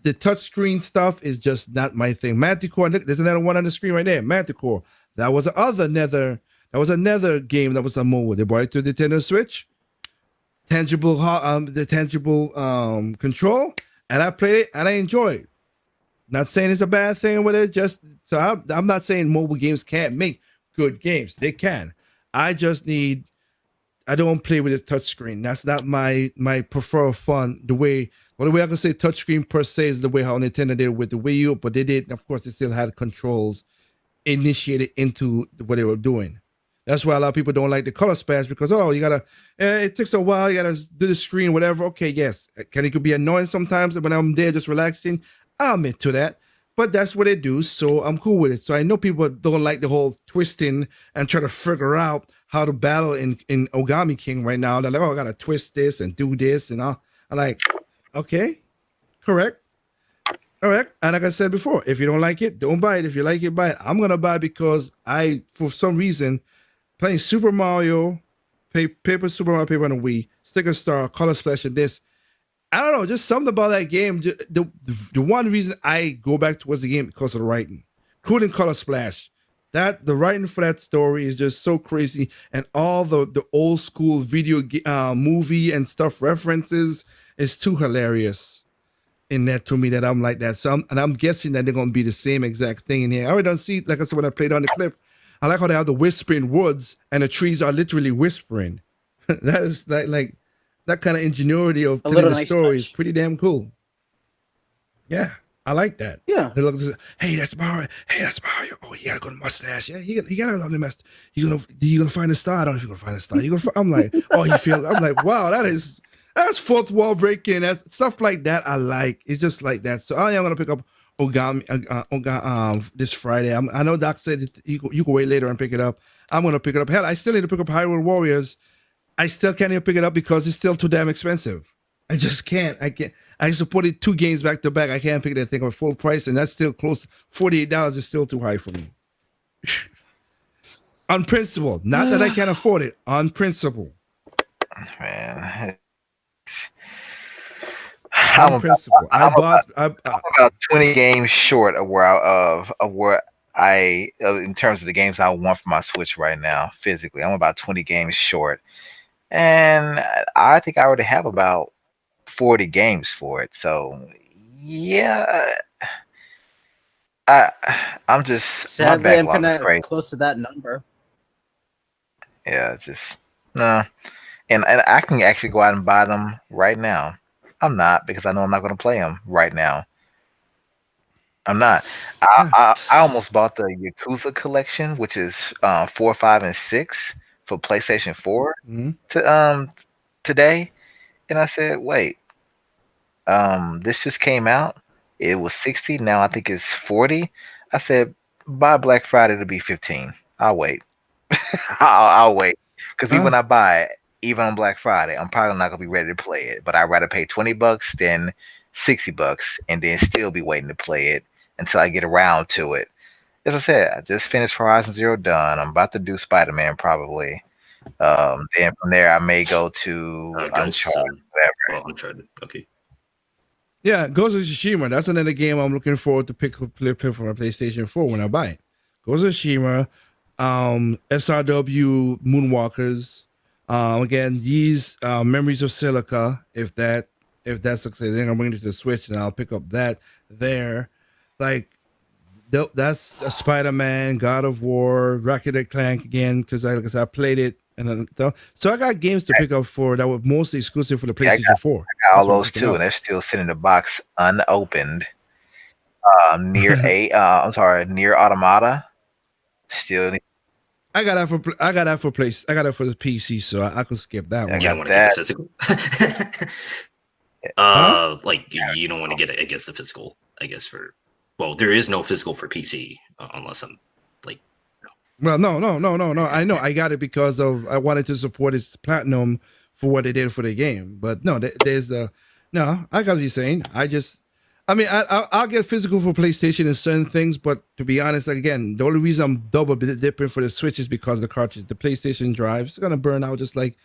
the touchscreen stuff. Is just not my thing. Manticore. There's another one on the screen right there. Manticore. That was another game that was on mobile. They brought it to the Nintendo Switch. The tangible control, and I played it and I enjoyed it. Not saying it's a bad thing with it. I'm not saying mobile games can't make good games. They can. I don't play with a touchscreen. That's not my preferred fun. The way I can say touchscreen per se is the way how Nintendo did it with the Wii U, but they did, of course, they still had controls initiated into what they were doing. That's why a lot of people don't like the color splash, because it takes a while. You gotta do the screen, whatever. Okay, yes, it could be annoying sometimes when I'm there just relaxing. I'll admit to that. But that's what they do, so I'm cool with it. So I know people don't like the whole twisting and try to figure out how to battle in Ogami King right now. They're like, I gotta twist this and do this, and I'm like, okay, correct. All right. And like I said before, if you don't like it, don't buy it. If you like it, buy it. I'm gonna buy it because for some reason, playing Super Mario, Super Mario Paper on a Wii, Sticker Star, Color Splash, and this. I don't know, just something about that game. The one reason I go back towards the game because of the writing, including Color Splash. The writing for that story is just so crazy, and all the old school movie and stuff references is too hilarious in that to me that I'm like that. So I'm guessing that they're gonna be the same exact thing in here. I already don't see, like I said when I played on the clip. I like how they have the whispering woods and the trees are literally whispering. That is like that kind of ingenuity of telling the story is pretty damn cool. Yeah, I like that. Yeah. They look, hey, that's Mario. Hey, that's Mario. Oh, he got a good mustache. Yeah, he got a lovely mustache. You gonna find a star? I don't know if you're gonna find a star. I'm like, I'm like, wow, that's fourth wall breaking. That's stuff like that. I like. It's just like that. So I am gonna pick up Ogami this Friday. I know Doc said you can wait later and pick it up. I'm gonna pick it up. Hell, I still need to pick up Hyrule Warriors. I still can't even pick it up because it's still too damn expensive. I just can't. I used to put it 2 games back to back. I can't pick that thing up full price, and that's still close. $48 is still too high for me. On principle, not that I can't afford it. On principle, Man, on principle. I'm about 20 games short of where in terms of the games I want for my Switch right now. Physically, I'm about 20 games short. And I think I already have about 40 games for it. So yeah, I'm just sadly I'm kind of close to that number. Yeah, it's just no. And I can actually go out and buy them right now. I'm not, because I know I'm not going to play them right now. I'm not. I almost bought the Yakuza collection, which is 4, 5, and 6 for PlayStation 4 today, and I said, wait, this just came out. It was 60. Now I think it's 40. I said, by Black Friday to be 15. I'll wait. I'll wait, because even when I buy it, even on Black Friday, I'm probably not gonna be ready to play it. But I'd rather pay $20 than $60, and then still be waiting to play it until I get around to it. As I said, I just finished Horizon Zero Dawn. I'm about to do Spider-Man probably. Then from there, I may go to Uncharted, whatever. Uncharted, okay. Yeah, Ghost of Tsushima. That's another game I'm looking forward to play for my PlayStation 4 when I buy it. Ghost of Tsushima, SRW Moonwalkers. Again, these Memories of Silica, if that if that's success, then I'll bring it to the Switch and I'll pick up that there. Like that's a Spider-Man, God of War, Ratchet and Clank again because like I said, I played it and then, so I got games to pick up for that were mostly exclusive for the Yeah, PlayStation 4. I got That's all what I'm those picking too, up. and they're still sitting in the box unopened. Near Near Automata. Still, I got that for the PC, so I could skip that I one. You don't got want to get that. the physical. Huh? Like you don't want to get it. I guess the physical. I guess for there is no physical for PC unless I'm like. Well, no. I know I got it because of I wanted to support its platinum for what they did for the game. But no, there's no. I got what you're saying. I mean, I'll get physical for PlayStation and certain things, but to be honest, like, again, the only reason I'm double dipping for the Switch is because of the cartridge. The PlayStation drive is gonna burn out just like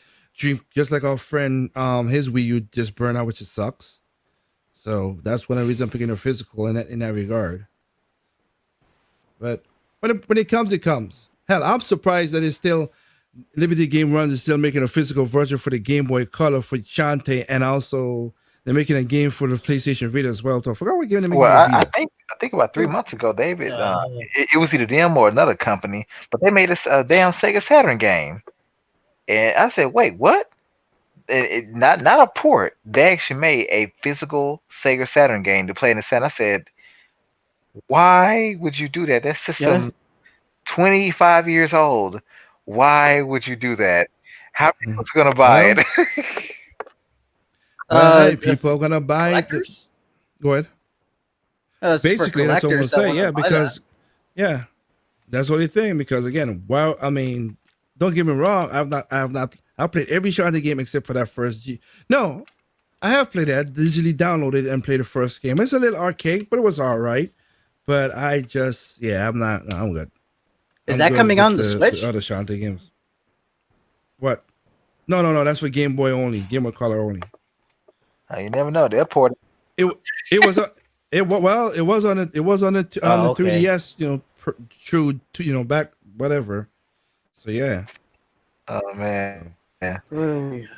our friend his Wii U just burned out, which it sucks. So that's one of the reasons I'm picking a physical in that regard. But when it comes, it comes. Hell, I'm surprised that it's still Liberty Game Runs is still making a physical version for the Game Boy Color for Shantae, and also they're making a game for the PlayStation Vita as well. So I forgot what game they're making Well, for I Vita. think about 3 months ago, David. It was either them or another company, but they made a damn Sega Saturn game, and I said, "Wait, what?" Not a port. They actually made a physical Sega Saturn game to play in the Saturn. I said, "Why would you do that? That system, 25 years old. Why would you do that? How people's gonna buy Well, it?" Well, hey, people are gonna buy it. collectors. Go ahead. It's for Basically, that's what I'm gonna collectors that say. wanna Yeah, buy because that's the only thing. Because again, well, I mean, don't get me wrong. I played every Shantae game except for that first G. No, I have played that. Digitally downloaded and played the first game. It's a little arcade, but it was all right. But I just, I'm not. No, I'm good. Is I'm that good coming with on the Switch? other Shantae games. What? No. That's for Game Boy only. Game Boy Color only. You never know. They'll port it. It was on the 3DS. True. Back whatever. So yeah. Oh man. Yeah.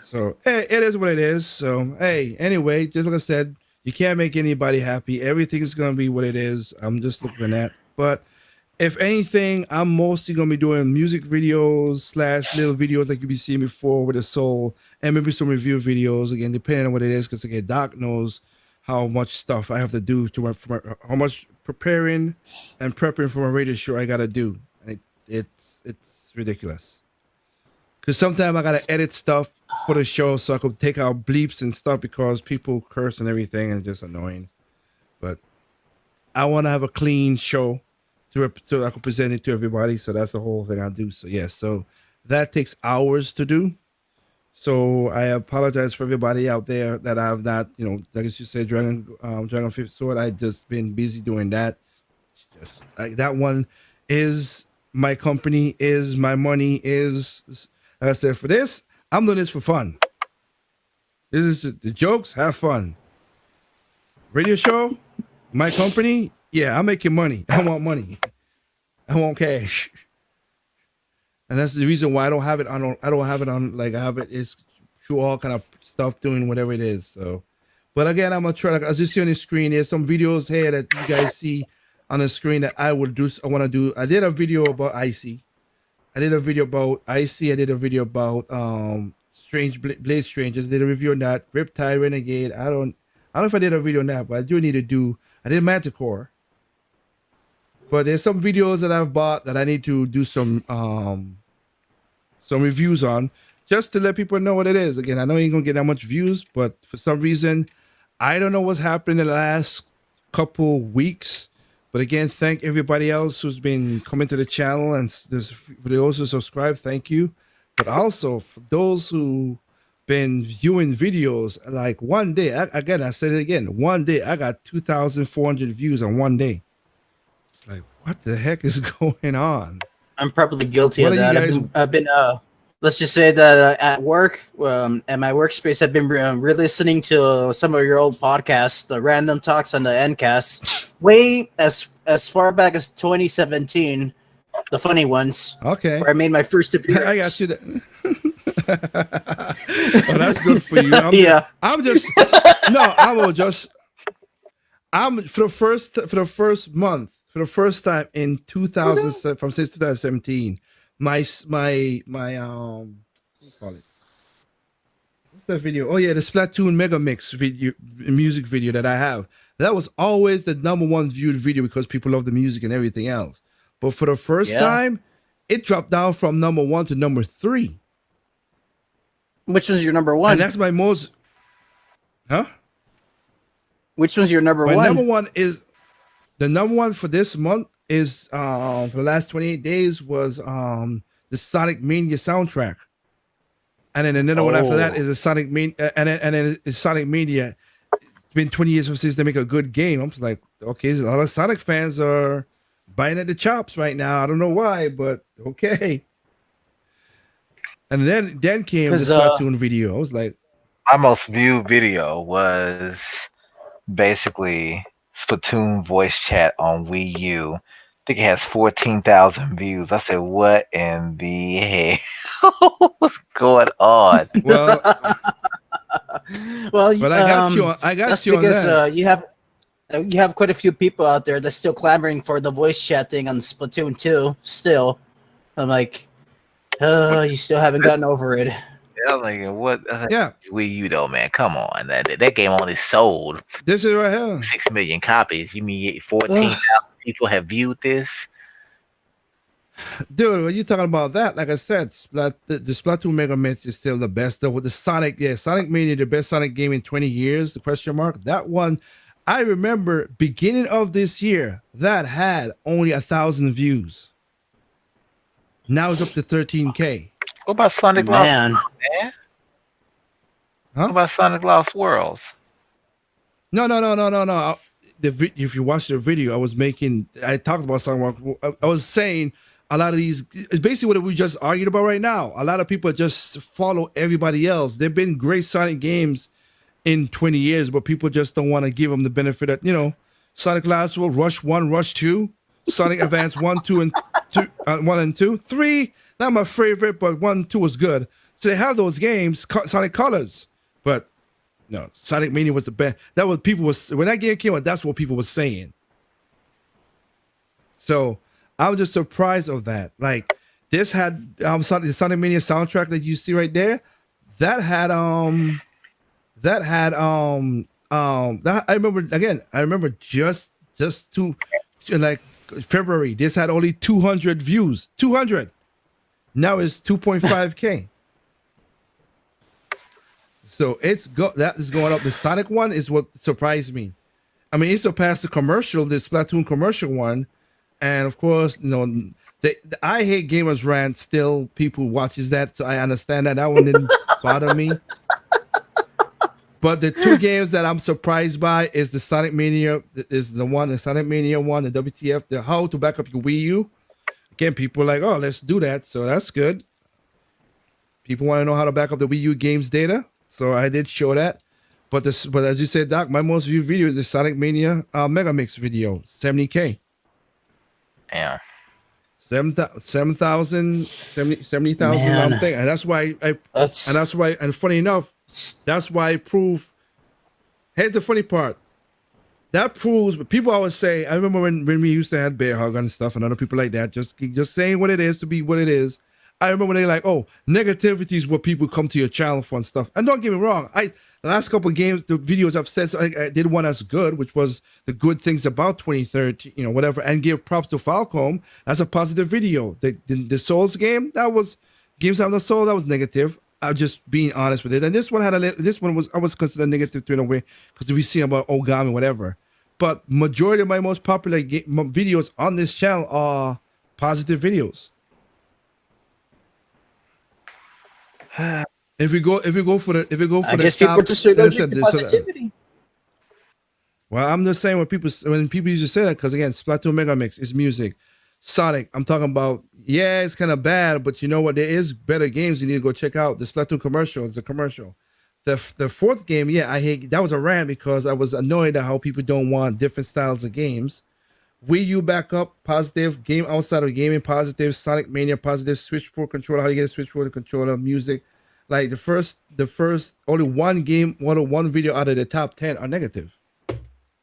So hey, it is what it is. So hey, anyway, just like I said, you can't make anybody happy. Everything's gonna be what it is. I'm just looking at. But if anything, I'm mostly gonna be doing music videos / little videos like you be seeing before with the soul, and maybe some review videos again, depending on what it is. Because again, Doc knows how much stuff I have to do how much preparing and prepping for a radio show I gotta do. And it's ridiculous. Because sometimes I gotta edit stuff for the show so I could take out bleeps and stuff because people curse and everything, and it's just annoying. But I want to have a clean show so I can present it to everybody. So that's the whole thing I do. So so that takes hours to do. So I apologize for everybody out there that I've not, like you said, Dragon Fifth Sword. I just been busy doing that. Just like that one is my company, is my money, is like I said, for this, I'm doing this for fun. This is the jokes, have fun. Radio show, my company, I'm making money. I want money. I want cash. And that's the reason why I don't have it on like I have it is through all kind of stuff doing whatever it is. So but again, I'm gonna try, like as you see on the screen, there's some videos here that you guys see on the screen that I want to do. I did a video about Icy. I did a video about Icy. I did a video about Blade Strangers. I did a review on that. Riptide Renegade. I don't know if I did a video on that, but I do need to do. I did Manticore. But there's some videos that I've bought that I need to do some reviews on, just to let people know what it is. Again, I know you ain't gonna get that much views, but for some reason, I don't know what's happened in the last couple weeks. But again, thank everybody else who's been coming to the channel and for those who subscribe, thank you. But also for those who been viewing videos, like one day, I said it again, one day I got 2,400 views on one day. It's like, what the heck is going on? I'm probably guilty What of are that. you I've been let's just say that at work, at my workspace, I've been re-listening to some of your old podcasts, the random talks on the Ncast, way as far back as 2017, the funny ones. Okay. Where I made my first appearance. I got you that. Oh, that's good for you. I'm No, I will just. I'm for the first month, for the first time in 2000 from since 2017. My what do you call it? What's that video? Oh yeah, the Splatoon Mega Mix video, music video that I have. That was always the number one viewed video because people love the music and everything else. But for the first Yeah. time, it dropped down from number 1 to number 3, Which was your number and one? that's my most. Huh? Which was your number My one? number one is the number one for this month is for the last 28 days was the Sonic Mania soundtrack. And then another one after that Oh. is the Sonic Mania, and then it's Sonic Mania. It's been 20 years since they make a good game. I'm just like, okay, a lot of Sonic fans are biting at the chops right now. I don't know why, but okay. And then came the 'Cause, Splatoon video. I was like, My most viewed video was basically Splatoon voice chat on Wii U. I think it has 14,000 views. I said, what in the hell? What's going on? well, well, but I got you. I got that's you on because that. you have quite a few people out there that's still clamoring for the voice chat thing on Splatoon 2. Still, I'm like, you still haven't gotten over it. Yeah, like what? Yeah, It's Wii U though, man. Come on, that game only sold this is right here. 6 million copies. You mean 14,000 people have viewed this? Dude, when you talking about that, like I said, the Splatoon Mega Mix is still the best. Though with the Sonic Mania, the best Sonic game in 20 years, the question mark. That one, I remember beginning of this year, that had only 1,000 views. Now it's up to 13K. What about Sonic Lost Man, Worlds, man? Huh? What about Sonic Lost Worlds? No. If you watch the video, I talked about something. I was saying a lot of these. It's basically what we just argued about right now. A lot of people just follow everybody else. There've been great Sonic games in 20 years, but people just don't want to give them the benefit of Sonic Lost World, Rush 1, Rush 2, Sonic Advance 1, 2, and 2, 1 and 2, 3. Not my favorite, but 1, 2 was good. So they have those games, Sonic Colors, but. No, Sonic Mania was the best. That was when that game came out. That's what people were saying. So I was just surprised of that. Like this had the Sonic Mania soundtrack that you see right there. That had I remember just to like February. This had only 200 views. 200. Now it's 2.5K. So that is going up. The Sonic one is what surprised me. I mean, it surpassed the Splatoon commercial one, and of course, the I Hate Gamers rant still people watches that, so I understand that. That one didn't bother me. But the two games that I'm surprised by is the Sonic Mania, the Sonic Mania one, the WTF, the how to back up your Wii U. Again, people are like, oh, let's do that, so that's good. People want to know how to back up the Wii U games data. So I did show that, but as you said, Doc, my most viewed video is the Sonic Mania Mega Mix video, 70K. Yeah. 70,000 70,000 Man. thing, and that's why and funny enough, that's why I prove. Here's the funny part. That proves, but people always say. I remember when we used to have Bear Hug and stuff, and other people like that, just saying what it is to be what it is. I remember when they like, oh, negativity is what people come to your channel for and stuff. And don't get me wrong, the last couple of games, the videos I've said, so I did one that's good, which was the good things about 2013, whatever, and give props to Falcom. That's a positive video. The Souls game, that was Games Having the Soul, that was negative. I'm just being honest with it. And this one I was considered negative to in a way because we see about Ogami, whatever. But majority of my most popular videos on this channel are positive videos. If we go for the I guess top, people just are going listen, to the positivity. well, I'm just saying when people used to say that because again, Splatoon Mega Mix is music. Sonic, I'm talking about. Yeah, it's kind of bad, but you know what? There is better games you need to go check out. The Splatoon commercial is a commercial. The fourth game, yeah, I hate that was a rant because I was annoyed at how people don't want different styles of games. Wii U backup, positive. Game outside of gaming, positive. Sonic Mania, positive. Switch Pro controller, how you get a Switch Pro controller, music. Like the first only one game, one video out of the top 10 are negative.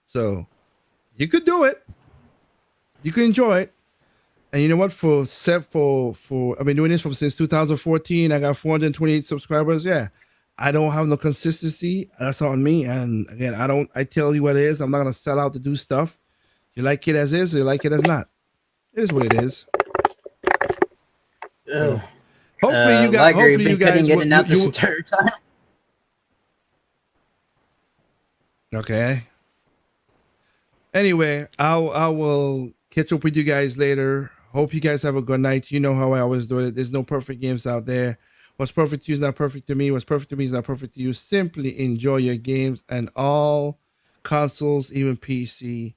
So you could do it. You can enjoy it. And you know what? For I've been doing this since 2014. I got 428 subscribers. Yeah. I don't have no consistency. That's on me. And again, I tell you what it is. I'm not gonna sell out to do stuff. You like it as is, or you like it as not. It is what it is. Ugh. Hopefully you guys. Liger, Hopefully you've been you guys. cutting in and out this you- entire time. Okay. Anyway, I will catch up with you guys later. Hope you guys have a good night. You know how I always do it. There's no perfect games out there. What's perfect to you is not perfect to me. What's perfect to me is not perfect to you. Simply enjoy your games, and all consoles, even PC,